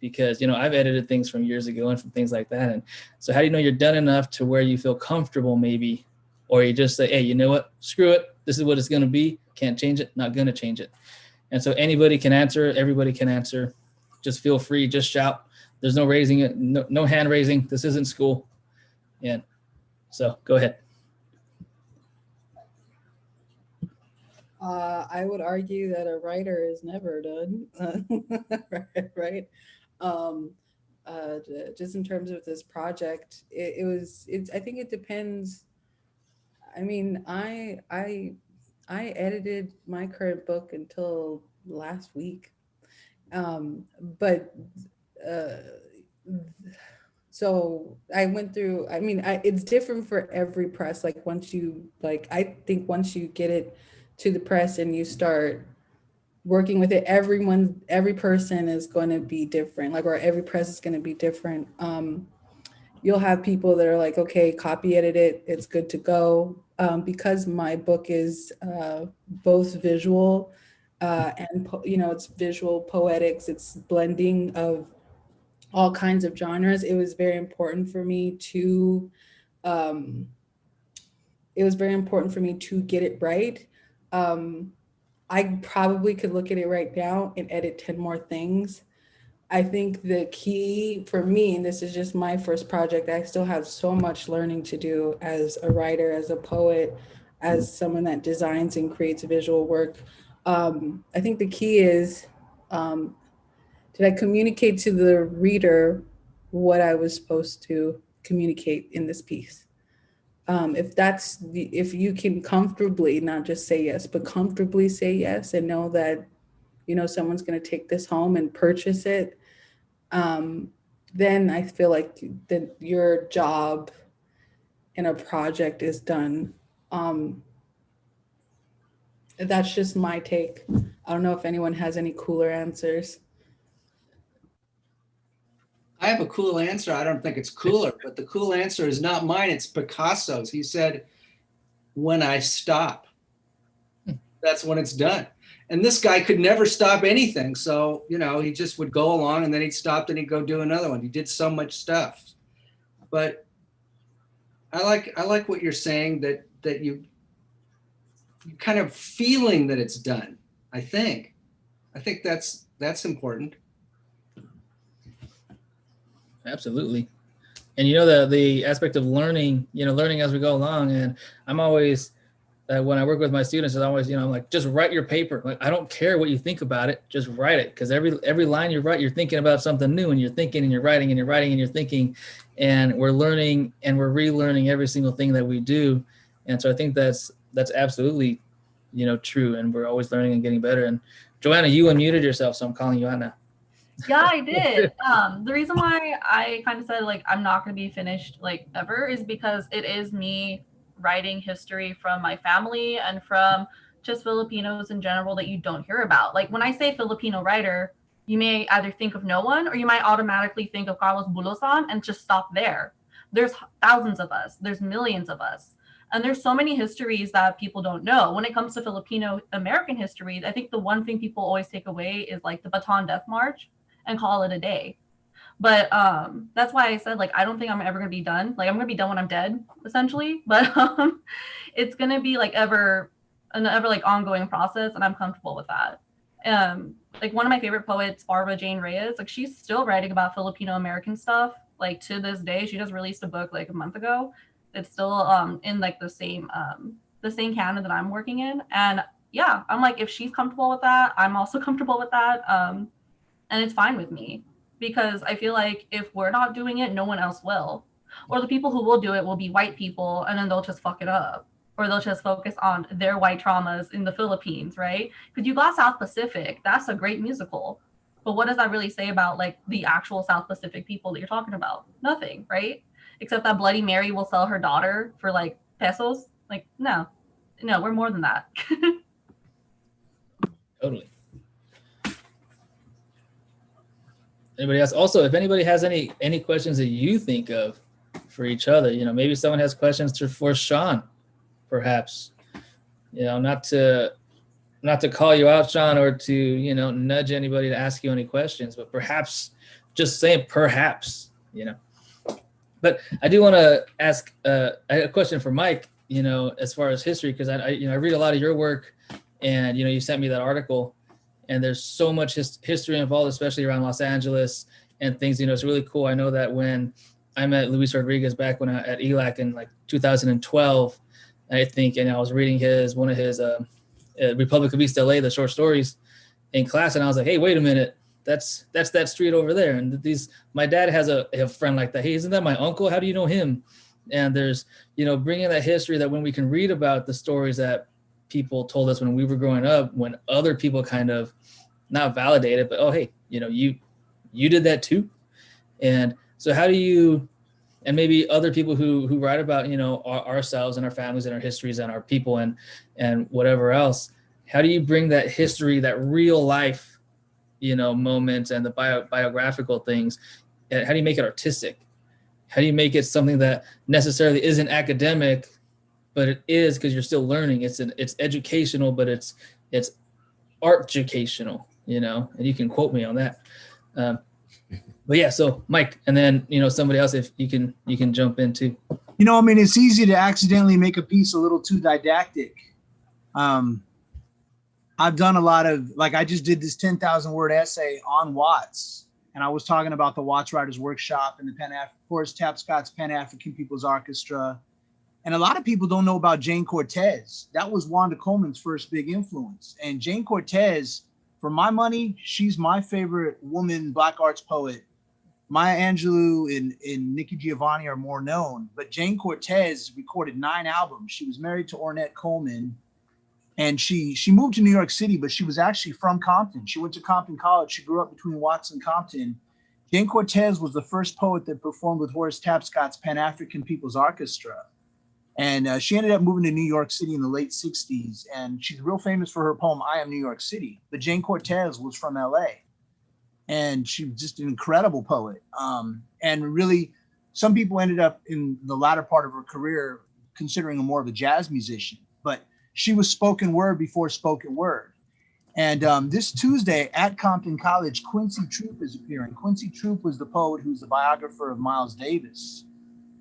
Because, I've edited things from years ago and from things like that. And so how do you know you're done enough to where you feel comfortable maybe, or you just say, hey, you know what, screw it. This is what it's going to be. Can't change it. Not going to change it. And so anybody can answer. Everybody can answer. Just feel free. Just shout. There's no raising it. No hand raising. This isn't school. And so go ahead. I would argue that a writer is never done, right? Just in terms of this project, I think it depends. I mean, I edited my current book until last week, so I went through. I mean, it's different for every press. I think once you get it to the press and you start working with it, every person is going to be different, or every press is going to be different. You'll have people that are like, okay, copy edit it, it's good to go. because my book is both visual and it's visual poetics, it's blending of all kinds of genres. It was very important for me to get it right. I probably could look at it right now and edit 10 more things. I think the key for me, and this is just my first project, I still have so much learning to do as a writer, as a poet, as someone that designs and creates visual work. I think the key is, did I communicate to the reader what I was supposed to communicate in this piece? If you can comfortably, not just say yes, but comfortably say yes and know that, someone's going to take this home and purchase it, then I feel like that your job in a project is done. That's just my take. I don't know if anyone has any cooler answers. I have a cool answer. I don't think it's cooler, but the cool answer is not mine. It's Picasso's. He said, when I stop, that's when it's done. And this guy could never stop anything. So, he just would go along and then he'd stop and he'd go do another one. He did so much stuff. But I like what you're saying, that you kind of feeling that it's done. I think that's important. Absolutely. And the aspect of learning as we go along. And I'm always, when I work with my students, it's always, I'm like, just write your paper. Like, I don't care what you think about it, just write it. Because every line you write, you're thinking about something new, and you're thinking and you're writing and you're writing and you're thinking, and we're learning and we're relearning every single thing that we do. And so I think that's absolutely, true. And we're always learning and getting better. And Joanna, you unmuted yourself, so I'm calling you out now. Yeah, I did. The reason why I kind of said like I'm not going to be finished like ever is because it is me writing history from my family and from just Filipinos in general that you don't hear about. Like when I say Filipino writer, you may either think of no one or you might automatically think of Carlos Bulosan and just stop there. There's thousands of us. There's millions of us. And there's so many histories that people don't know. When it comes to Filipino American history, I think the one thing people always take away is like the Bataan Death March and call it a day. But that's why I said, like, I don't think I'm ever going to be done. Like, I'm going to be done when I'm dead, essentially. But it's going to be like an ever like ongoing process. And I'm comfortable with that. Like one of my favorite poets, Barbara Jane Reyes, like she's still writing about Filipino American stuff. Like to this day, she just released a book like a month ago. It's still in like the same canon that I'm working in. And yeah, I'm like, if she's comfortable with that, I'm also comfortable with that. And it's fine with me because I feel like if we're not doing it, no one else will. Or the people who will do it will be white people and then they'll just fuck it up. Or they'll just focus on their white traumas in the Philippines, right? Because you got South Pacific, that's a great musical. But what does that really say about like the actual South Pacific people that you're talking about? Nothing, right? Except that Bloody Mary will sell her daughter for like pesos. Like, no, we're more than that. Totally. Anybody else? Also, if anybody has any questions that you think of for each other, maybe someone has questions for Sean, perhaps, not to call you out, Sean, or to, nudge anybody to ask you any questions, but perhaps just saying perhaps, But I do want to ask a question for Mike, as far as history, because I read a lot of your work, and, you sent me that article, and there's so much history involved, especially around Los Angeles and things. It's really cool. I know that when I met Luis Rodriguez back at ELAC in like 2012, I think, and I was reading one of his Republic of East LA, the short stories in class, and I was like, hey, wait a minute. That's that street over there. And my dad has a friend like that. Hey, isn't that my uncle? How do you know him? And there's, bringing that history that when we can read about the stories that people told us when we were growing up, when other people kind of not validated, but, oh, hey, you did that too. And so how do you, and maybe other people who write about, ourselves and our families and our histories and our people and whatever else, how do you bring that history, that real life, moments and the biographical things, and how do you make it artistic? How do you make it something that necessarily isn't academic, but it is because you're still learning. It's educational, but it's art-educational, you know, and you can quote me on that. But yeah, so Mike, and then, you know, somebody else, if you can jump in too. You know, I mean, it's easy to accidentally make a piece a little too didactic. I've done a lot of, like, I just did this 10,000 word essay on Watts, and I was talking about the Watts Writers Workshop and the Horace Tapscott's Pan-African People's Orchestra. And a lot of people don't know about Jane Cortez. That was Wanda Coleman's first big influence. And Jane Cortez, for my money, she's my favorite woman Black arts poet. Maya Angelou and Nikki Giovanni are more known, but Jane Cortez recorded 9 albums. She was married to Ornette Coleman, and she moved to New York City, but she was actually from Compton. She went to Compton College. She grew up between Watts and Compton. Jane Cortez was the first poet that performed with Horace Tapscott's Pan-African People's Orchestra. And she ended up moving to New York City in the late 60s. And she's real famous for her poem, I Am New York City. But Jane Cortez was from LA. And she was just an incredible poet. And really, some people ended up in the latter part of her career considering her more of a jazz musician. But she was spoken word before spoken word. And this Tuesday at Compton College, Quincy Troop is appearing. Quincy Troop was the poet who's the biographer of Miles Davis.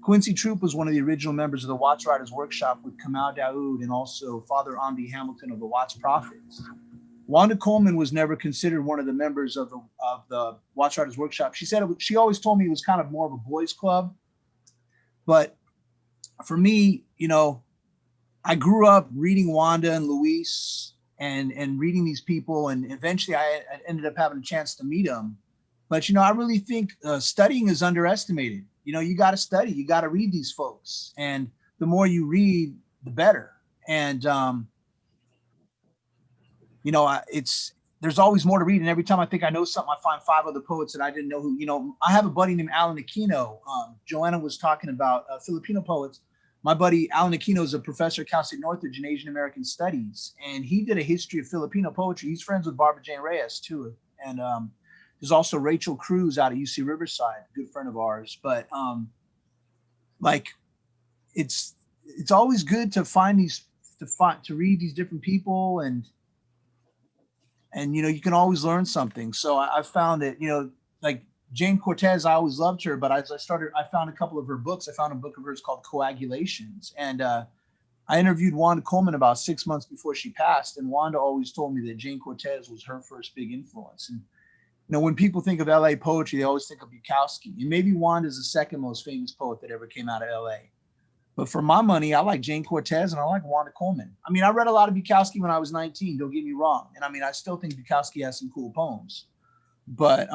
Quincy Troop was one of the original members of the Watts Writers Workshop with Kamal Daoud and also Father Amdi Hamilton of the Watts Prophets. Wanda Coleman was never considered one of the members of the Watts Writers Workshop. She said she always told me it was kind of more of a boys' club. But for me, you know, I grew up reading Wanda and Luis and reading these people, and eventually I ended up having a chance to meet them. But, you know, I really think studying is underestimated. You know, you got to study, you got to read these folks. And the more you read, the better. And, you know, there's always more to read. And every time I think I know something, I find 5 other poets that I didn't know who, you know, I have a buddy named Alan Aquino. Joanna was talking about Filipino poets. My buddy Alan Aquino is a professor at Cal State Northridge in Asian American Studies. And he did a history of Filipino poetry. He's friends with Barbara Jane Reyes too. And there's also Rachel Cruz out of UC Riverside, a good friend of ours. But like, it's always good to find these, to read these different people, and you know, you can always learn something. So I found that, you know, like Jane Cortez, I always loved her, but as I found a couple of her books. I found a book of hers called Coagulations, and I interviewed Wanda Coleman about 6 months before she passed, and Wanda always told me that Jane Cortez was her first big influence. And you know, when people think of LA poetry, they always think of Bukowski, and maybe Wanda's the second most famous poet that ever came out of LA. But for my money, I like Jane Cortez and I like Wanda Coleman. I mean, I read a lot of Bukowski when I was 19, don't get me wrong. And I mean, I still think Bukowski has some cool poems. But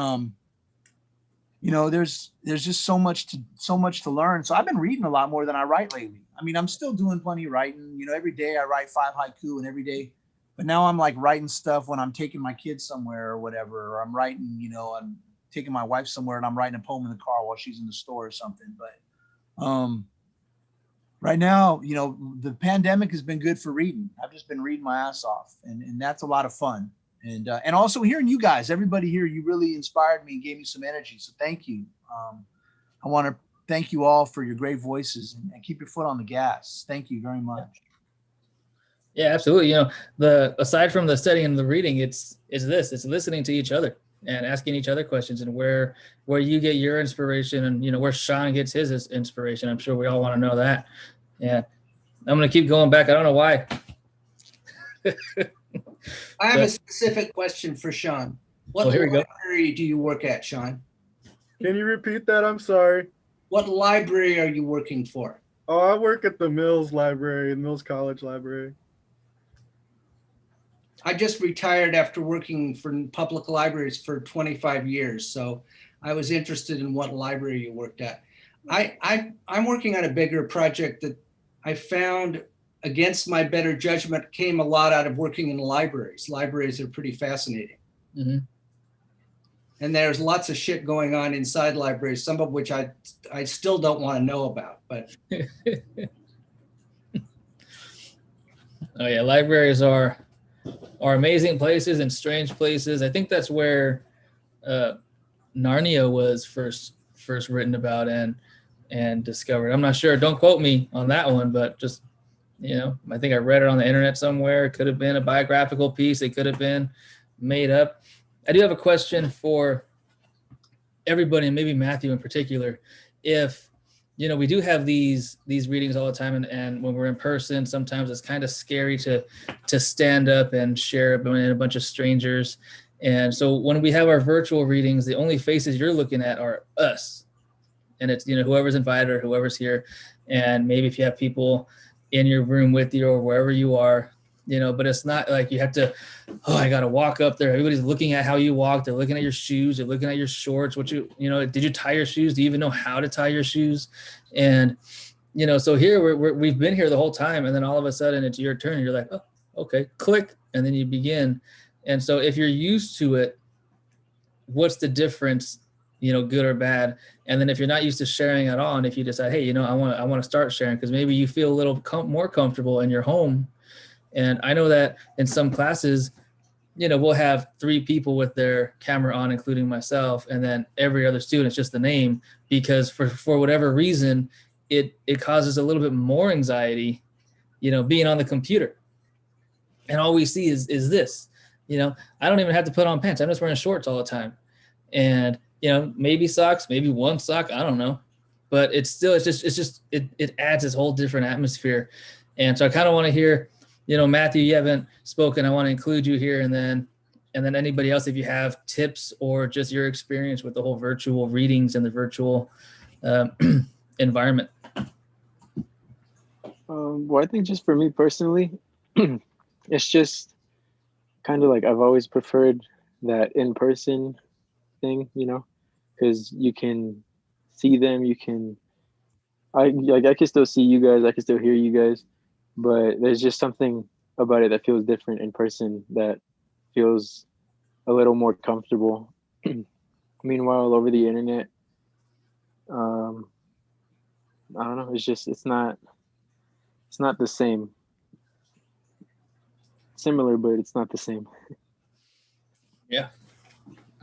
you know, there's just so much to learn. So I've been reading a lot more than I write lately. I mean, I'm still doing plenty of writing. You know, every day I write 5 haiku, and every day. But now I'm like writing stuff when I'm taking my kids somewhere or whatever, or I'm writing, you know, I'm taking my wife somewhere and I'm writing a poem in the car while she's in the store or something. But right now, you know, the pandemic has been good for reading. I've just been reading my ass off, and that's a lot of fun. And also hearing you guys, everybody here, you really inspired me and gave me some energy. So thank you. I want to thank you all for your great voices, and keep your foot on the gas. Thank you very much. Yeah, absolutely. You know, aside from the studying and the reading, it's listening to each other and asking each other questions, and where you get your inspiration, and you know, where Sean gets his inspiration. I'm sure we all want to know that. Yeah, I'm gonna keep going back. I don't know why. I have a specific question for Sean. What library do you work at, Sean? Can you repeat that? I'm sorry. What library are you working for? Oh, I work at the Mills Library, Mills College Library. I just retired after working for public libraries for 25 years. So I was interested in what library you worked at. I'm working on a bigger project that I found, against my better judgment, came a lot out of working in libraries. Libraries are pretty fascinating. Mm-hmm. And there's lots of shit going on inside libraries, some of which I still don't want to know about. But oh yeah, libraries are amazing places and strange places. I think that's where Narnia was first written about and discovered. I'm not sure. Don't quote me on that one, but just I think I read it on the internet somewhere. It could have been a biographical piece. It could have been made up. I do have a question for everybody, and maybe Matthew in particular. If we do have these readings all the time, and when we're in person, sometimes it's kind of scary to stand up and share in a bunch of strangers. And so when we have our virtual readings, the only faces you're looking at are us, and it's whoever's invited or whoever's here. And maybe if you have people in your room with you or wherever you are, but it's not like you have to, I got to walk up there. Everybody's looking at how you walk. They're looking at your shoes. They're looking at your shorts. Did you tie your shoes? Do you even know how to tie your shoes? And, so here we've been here the whole time. And then all of a sudden it's your turn. And you're like, oh, okay, click. And then you begin. And so if you're used to it, what's the difference, good or bad? And then if you're not used to sharing at all, and if you decide, hey, I want to start sharing, because maybe you feel a little more comfortable in your home. And I know that in some classes, we'll have 3 people with their camera on, including myself, and then every other student, it's just the name, because for whatever reason, it causes a little bit more anxiety, being on the computer. And all we see is this, I don't even have to put on pants. I'm just wearing shorts all the time. And, maybe socks, maybe one sock, I don't know. But it adds this whole different atmosphere. And so I kind of want to hear, Matthew, you haven't spoken. I want to include you here, and then anybody else, if you have tips or just your experience with the whole virtual readings and the virtual environment. Well, I think just for me personally, it's just kind of like I've always preferred that in-person thing, because you can see them. I can still see you guys. I can still hear you guys. But there's just something about it that feels different in person, that feels a little more comfortable. Meanwhile, over the internet, I don't know. It's not the same. Similar, but it's not the same. Yeah.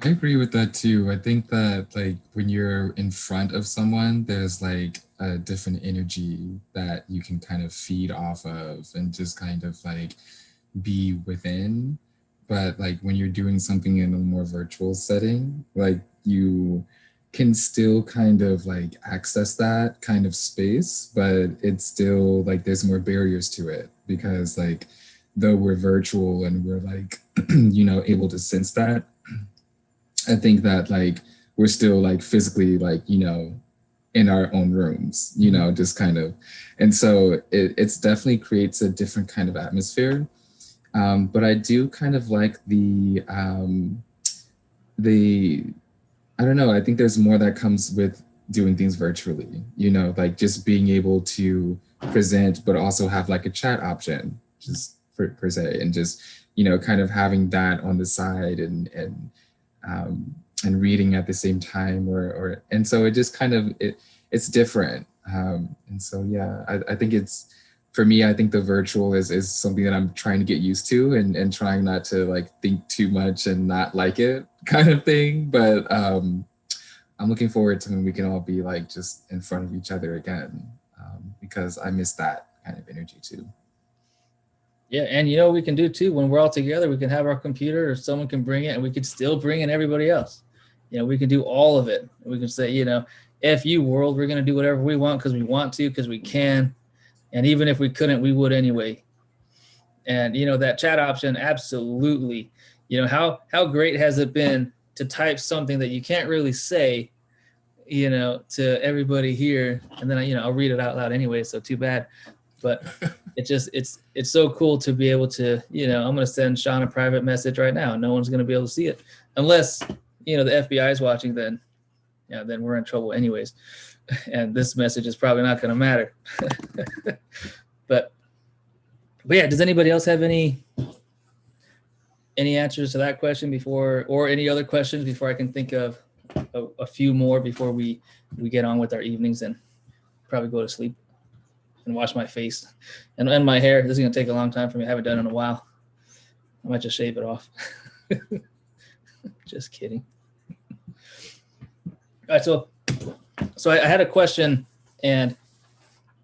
I agree with that too. I think that like when you're in front of someone, there's like a different energy that you can kind of feed off of and just kind of like be within. But like when you're doing something in a more virtual setting, like you can still kind of like access that kind of space, but it's still like there's more barriers to it, because like though we're virtual and we're like, able to sense that, I think that like we're still like physically like, in our own rooms, just kind of. And so it's definitely creates a different kind of atmosphere. But I do kind of like the I don't know, I think there's more that comes with doing things virtually, like just being able to present, but also have like a chat option, just per se, and just, kind of having that on the side and reading at the same time, and so it just kind of, it's different. And so, yeah, I think for me, I think the virtual is something that I'm trying to get used to and trying not to like think too much and not like it kind of thing. But I'm looking forward to when we can all be like just in front of each other again, because I miss that kind of energy too. Yeah, and we can do too, when we're all together, we can have our computer or someone can bring it, and we could still bring in everybody else. We can do all of it. We can say, F you world, we're going to do whatever we want because we want to, because we can. And even if we couldn't, we would anyway. And, that chat option, absolutely. How great has it been to type something that you can't really say, to everybody here. And then, I'll read it out loud anyway, so too bad. But it's so cool to be able to, I'm going to send Sean a private message right now. No one's going to be able to see it unless, the FBI is watching, then we're in trouble anyways. And this message is probably not going to matter. But yeah, does anybody else have any answers to that question before, or any other questions before I can think of a few more before we get on with our evenings and probably go to sleep and wash my face and my hair. This is going to take a long time for me. I haven't done it in a while. I might just shave it off. Just kidding. All right, so I had a question, and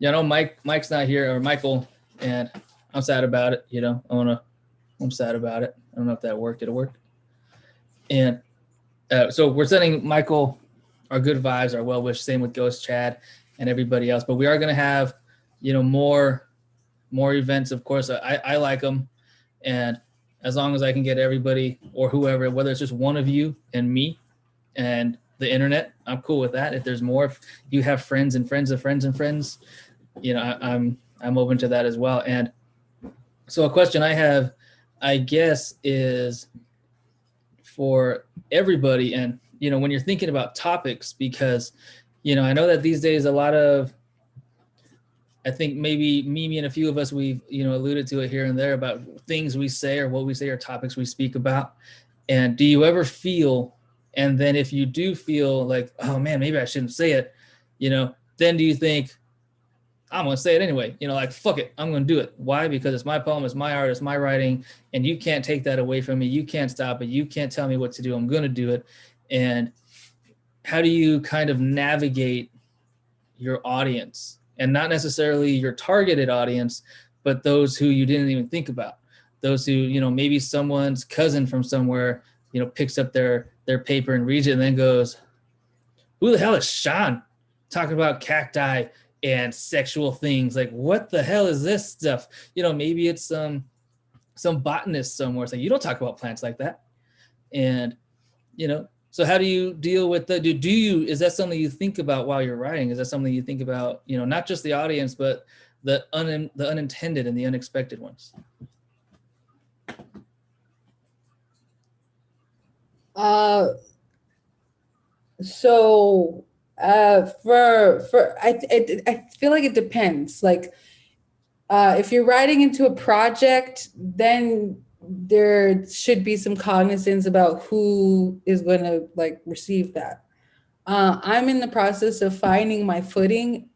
Mike's not here, or Michael and I'm sad about it. I'm sad about it. I don't know if that worked. It'll work. And so we're sending Michael our good vibes, our well wish. Same with Ghost Chad and everybody else. But we are going to have, more events. Of course, I like them, and as long as I can get everybody or whoever, whether it's just one of you and me and the internet, I'm cool with that. If there's more, if you have friends and friends of friends and friends, I'm open to that as well. And so a question I have, I guess, is for everybody. And, when you're thinking about topics, because, I know that these days a lot of, I think maybe Mimi and a few of us, we've, alluded to it here and there about things we say or what we say or topics we speak about. And do you ever feel, and then if you do feel like, oh man, maybe I shouldn't say it, then do you think, I'm going to say it anyway, like, fuck it, I'm going to do it. Why? Because it's my poem, it's my art, it's my writing, and you can't take that away from me. You can't stop it. You can't tell me what to do. I'm going to do it. And how do you kind of navigate your audience? And not necessarily your targeted audience, but those who you didn't even think about. Those who, maybe someone's cousin from somewhere, picks up their paper and reads it and then goes, who the hell is Sean talking about cacti and sexual things? Like, what the hell is this stuff? Maybe it's some botanist somewhere saying, you don't talk about plants like that. And, so how do you deal with the, is that something you think about while you're writing? Is that something you think about, not just the audience, but the unintended and the unexpected ones? I feel like it depends. Like, if you're writing into a project, then there should be some cognizance about who is going to receive that. I'm in the process of finding my footing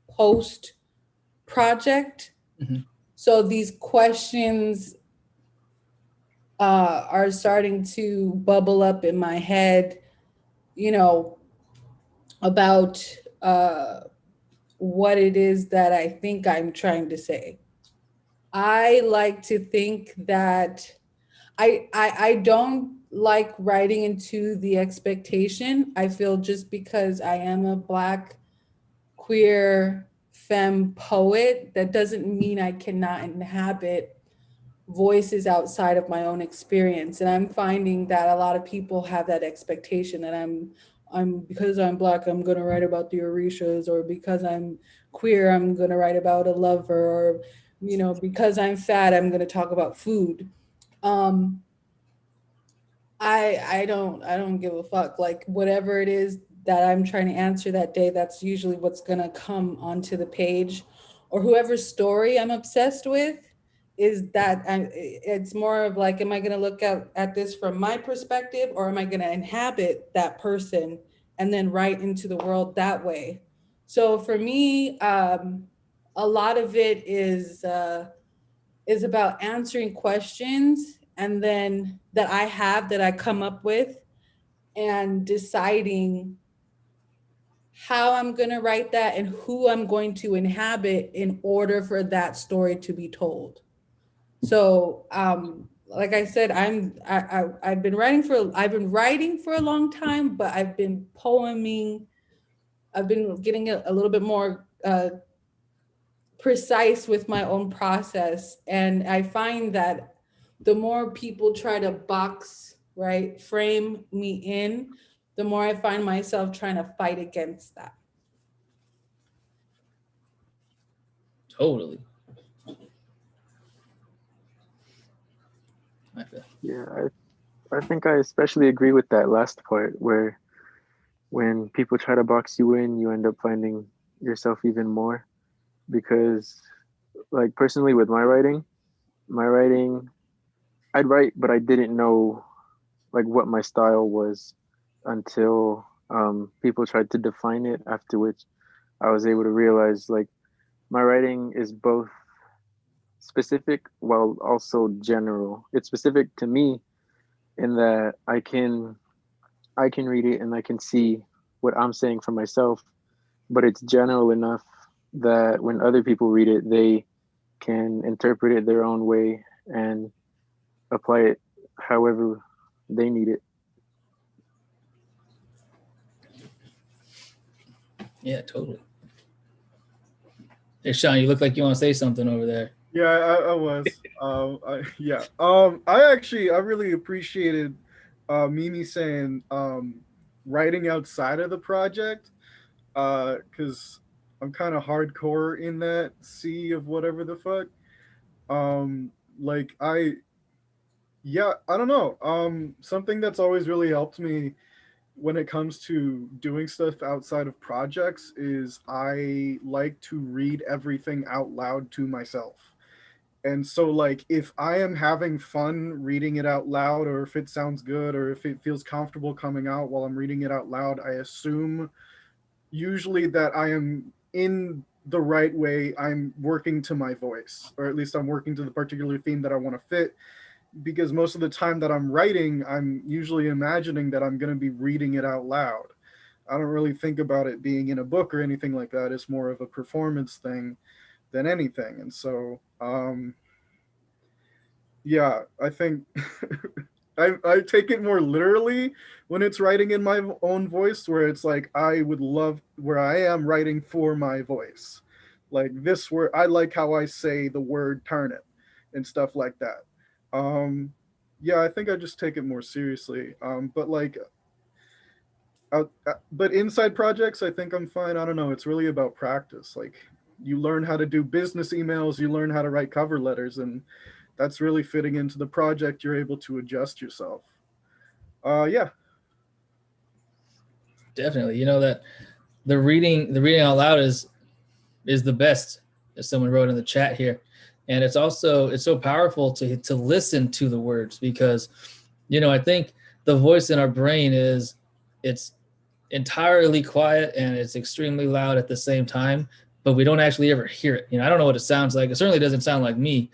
post project. Mm-hmm. So these questions are starting to bubble up in my head, about what it is that I think I'm trying to say. I like to think that I don't like writing into the expectation. I feel just because I am a Black, queer, femme poet, that doesn't mean I cannot inhabit voices outside of my own experience. And I'm finding that a lot of people have that expectation that I'm because I'm Black, I'm gonna write about the Orishas, or because I'm queer, I'm gonna write about a lover, or because I'm fat, I'm gonna talk about food. I don't give a fuck. Like, whatever it is that I'm trying to answer that day, that's usually what's gonna come onto the page. Or whoever's story I'm obsessed with, is that it's more of like, am I gonna look at this from my perspective, or am I gonna inhabit that person and then write into the world that way? So for me, a lot of it is about answering questions, and then that I come up with, and deciding how I'm going to write that and who I'm going to inhabit in order for that story to be told. So, like I said, I've been writing for a long time, but I've been poeming. I've been getting a little bit more precise with my own process, and I find that the more people try to frame me in, the more I find myself trying to fight against that. Totally. Yeah, I think I especially agree with that last part, where when people try to box you in, you end up finding yourself even more. Because, like, personally with my writing, I'd write, but I didn't know like what my style was until people tried to define it, after which I was able to realize, like, my writing is both specific while also general. It's specific to me in that I can read it and I can see what I'm saying for myself, but it's general enough that when other people read it, they can interpret it their own way and apply it however they need it. Yeah, totally. Hey, Sean, you look like you want to say something over there. Yeah, I was. I really appreciated Mimi saying writing outside of the project, because I'm kind of hardcore in that sea of whatever the fuck. Like I don't know. Something that's always really helped me when it comes to doing stuff outside of projects is I like to read everything out loud to myself. And so, like, if I am having fun reading it out loud, or if it sounds good, or if it feels comfortable coming out while I'm reading it out loud, I assume usually that I am in the right way. I'm working to my voice, or at least I'm working to the particular theme that I want to fit. Because most of the time that I'm writing, I'm usually imagining that I'm going to be reading it out loud. I don't really think about it being in a book or anything like that. It's more of a performance thing than anything. And so, I think I take it more literally when it's writing in my own voice, where it's like, I would love where I am writing for my voice. Like this word, I like how I say the word turnip and stuff like that. I think I just take it more seriously. But inside projects, I think I'm fine. I don't know. It's really about practice. Like, you learn how to do business emails, you learn how to write cover letters, and that's really fitting into the project. You're able to adjust yourself. Definitely. You know that the reading out loud is the best, as someone wrote in the chat here. And it's so powerful to listen to the words, because, I think the voice in our brain it's entirely quiet and it's extremely loud at the same time, but we don't actually ever hear it. I don't know what it sounds like. It certainly doesn't sound like me.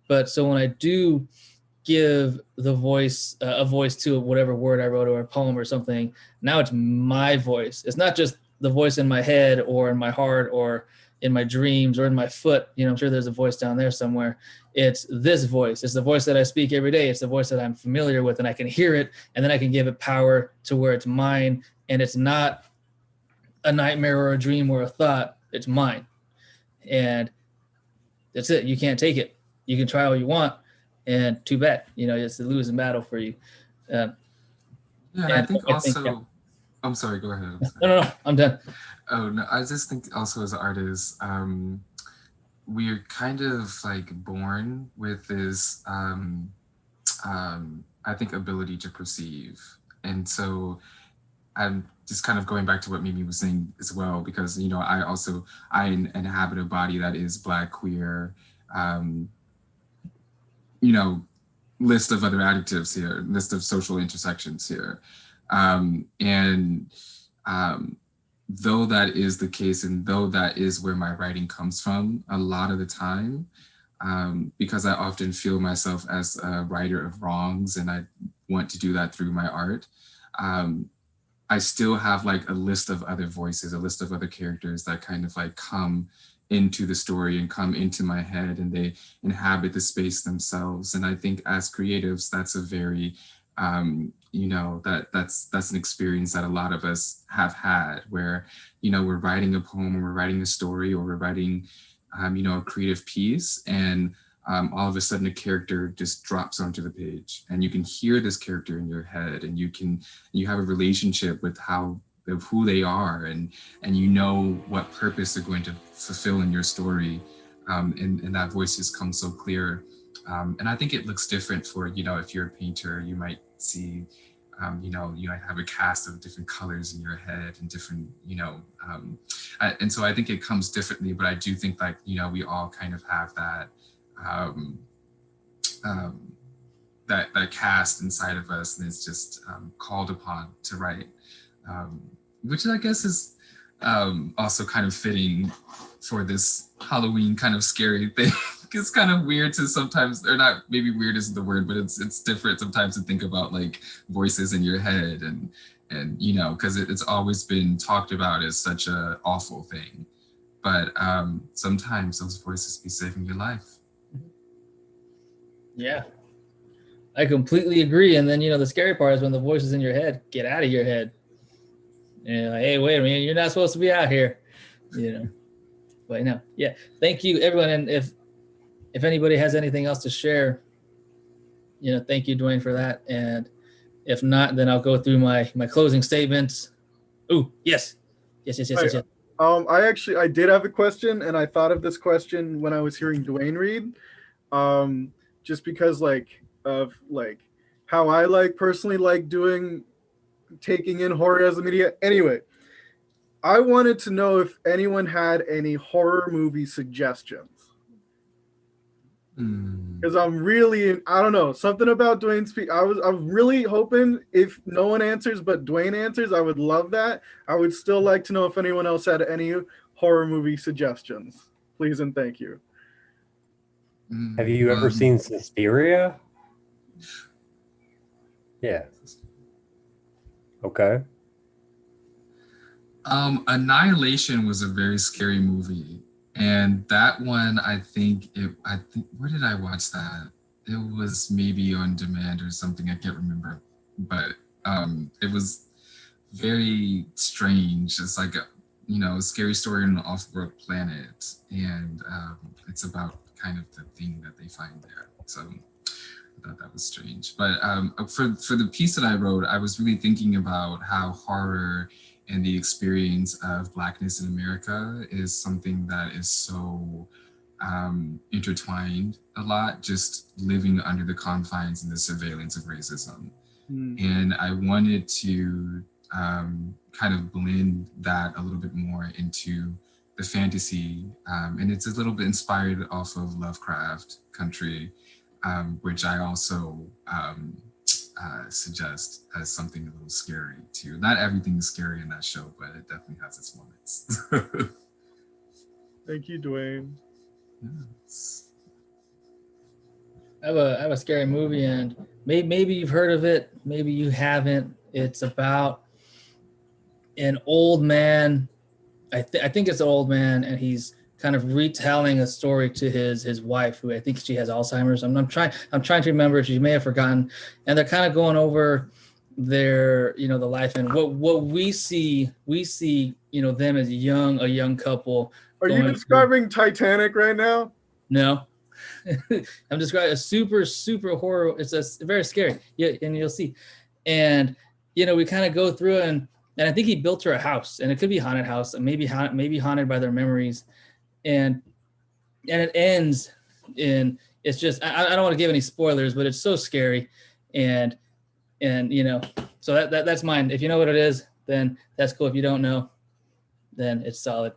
But so when I do give the voice a voice to whatever word I wrote or a poem or something, now it's my voice. It's not just the voice in my head or in my heart or in my dreams or in my foot. I'm sure there's a voice down there somewhere. It's this voice. It's the voice that I speak every day. It's the voice that I'm familiar with, and I can hear it, and then I can give it power to where it's mine, and it's not a nightmare or a dream or a thought. It's mine. And that's it. You can't take it. You can try all you want, and too bad. It's a losing battle for you. I think I'm sorry, go ahead. No, I'm done. Oh, no, I just think also as artists, we're kind of like born with this, I think, ability to perceive. And so I'm just kind of going back to what Mimi was saying as well, because, I inhabit a body that is Black, queer, list of other adjectives here, list of social intersections here. Though that is the case, and though that is where my writing comes from a lot of the time, because I often feel myself as a writer of wrongs, and I want to do that through my art, I still have like a list of other voices, a list of other characters that kind of like come into the story and come into my head, and they inhabit the space themselves. And I think as creatives, that's a very, that's an experience that a lot of us have had, where, we're writing a poem, or we're writing a story, or we're writing, a creative piece, and all of a sudden a character just drops onto the page, and you can hear this character in your head, and you have a relationship with of who they are, and what purpose they're going to fulfill in your story, and that voice just comes so clear. And I think it looks different for, if you're a painter, you might see, you might have a cast of different colors in your head and different, and so I think it comes differently, but I do think like, we all kind of have that, that cast inside of us, and it's just called upon to write, which I guess is also kind of fitting for this Halloween kind of scary thing. It's kind of weird to sometimes, or not, maybe weird isn't the word, but it's different sometimes to think about like voices in your head, and because it's always been talked about as such a awful thing. but sometimes those voices be saving your life. Yeah, I completely agree. And then, the scary part is when the voices in your head get out of your head. And like, hey, wait a minute, you're not supposed to be out here, But no, yeah. Thank you, everyone. And if anybody has anything else to share, thank you, Dwayne, for that. And if not, then I'll go through my closing statements. Oh, yes. Yes. I did have a question, and I thought of this question when I was hearing Dwayne read. Just because of how I personally like taking in horror as a media. Anyway, I wanted to know if anyone had any horror movie suggestions. Because I don't know, something about Dwayne speak. I'm really hoping if no one answers but Dwayne answers, I would love that. I would still like to know if anyone else had any horror movie suggestions. Please and thank you. Have you ever seen Suspiria? Yeah. Okay. Annihilation was a very scary movie. And that one, I think, where did I watch that? It was maybe on demand or something. I can't remember. But it was very strange. It's like a scary story on an off-world planet. And it's about kind of the thing that they find there. So I thought that was strange. But for the piece that I wrote, I was really thinking about how horror and the experience of Blackness in America is something that is so intertwined a lot, just living under the confines and the surveillance of racism. And I wanted to kind of blend that a little bit more into the fantasy. And it's a little bit inspired off of Lovecraft Country, which I also suggest as something a little scary too. Not everything is scary in that show, but it definitely has its moments. Thank you, Dwayne. Yes. I have a scary movie, and maybe you've heard of it, maybe you haven't. It's about an old man. I think it's an old man, and he's kind of retelling a story to his wife, who I think she has Alzheimer's. I'm trying to remember. She may have forgotten, and they're kind of going over their the life and what we see them as a young couple. Are you describing Titanic right now? No. I'm describing a super horror. It's very scary. Yeah, and you'll see. And we kind of go through and I think he built her a house, and it could be a haunted house, maybe haunted by their memories. And it ends in, it's just, I don't want to give any spoilers, but it's so scary. And so that's mine. If you know what it is, then that's cool. If you don't know, then it's solid.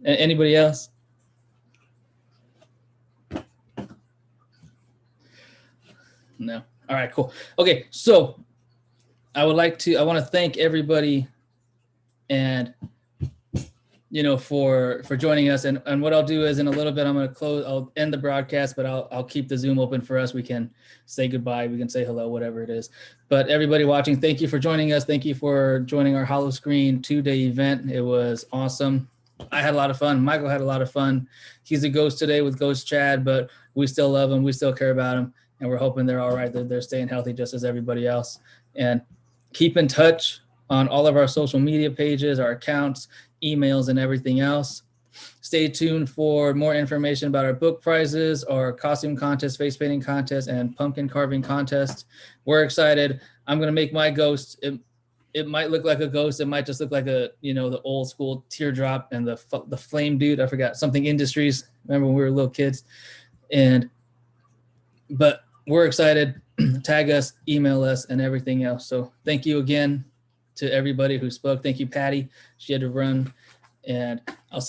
Anybody else? No. All right, cool. Okay, so I want to thank everybody and for joining us. And what I'll do is in a little bit, I'll end the broadcast, but I'll keep the Zoom open for us. We can say goodbye, we can say hello, whatever it is. But everybody watching, thank you for joining us. Thank you for joining our HALLOW-SCREEN 2-day event. It was awesome. I had a lot of fun. Michael had a lot of fun. He's a ghost today with Ghost Chad, but we still love him. We still care about him. And we're hoping they're all right. They're staying healthy just as everybody else. And keep in touch on all of our social media pages, our accounts, emails, and everything else. Stay tuned for more information about our book prizes, our costume contest, face painting contest, and pumpkin carving contest. We're excited. I'm going to make my ghost. It might look like a ghost. It might just look like the old school teardrop and the flame dude. I forgot, something Industries. Remember when we were little kids? But we're excited. Tag us, email us, and everything else. So thank you again to everybody who spoke. Thank you, Patty. She had to run, and I'll see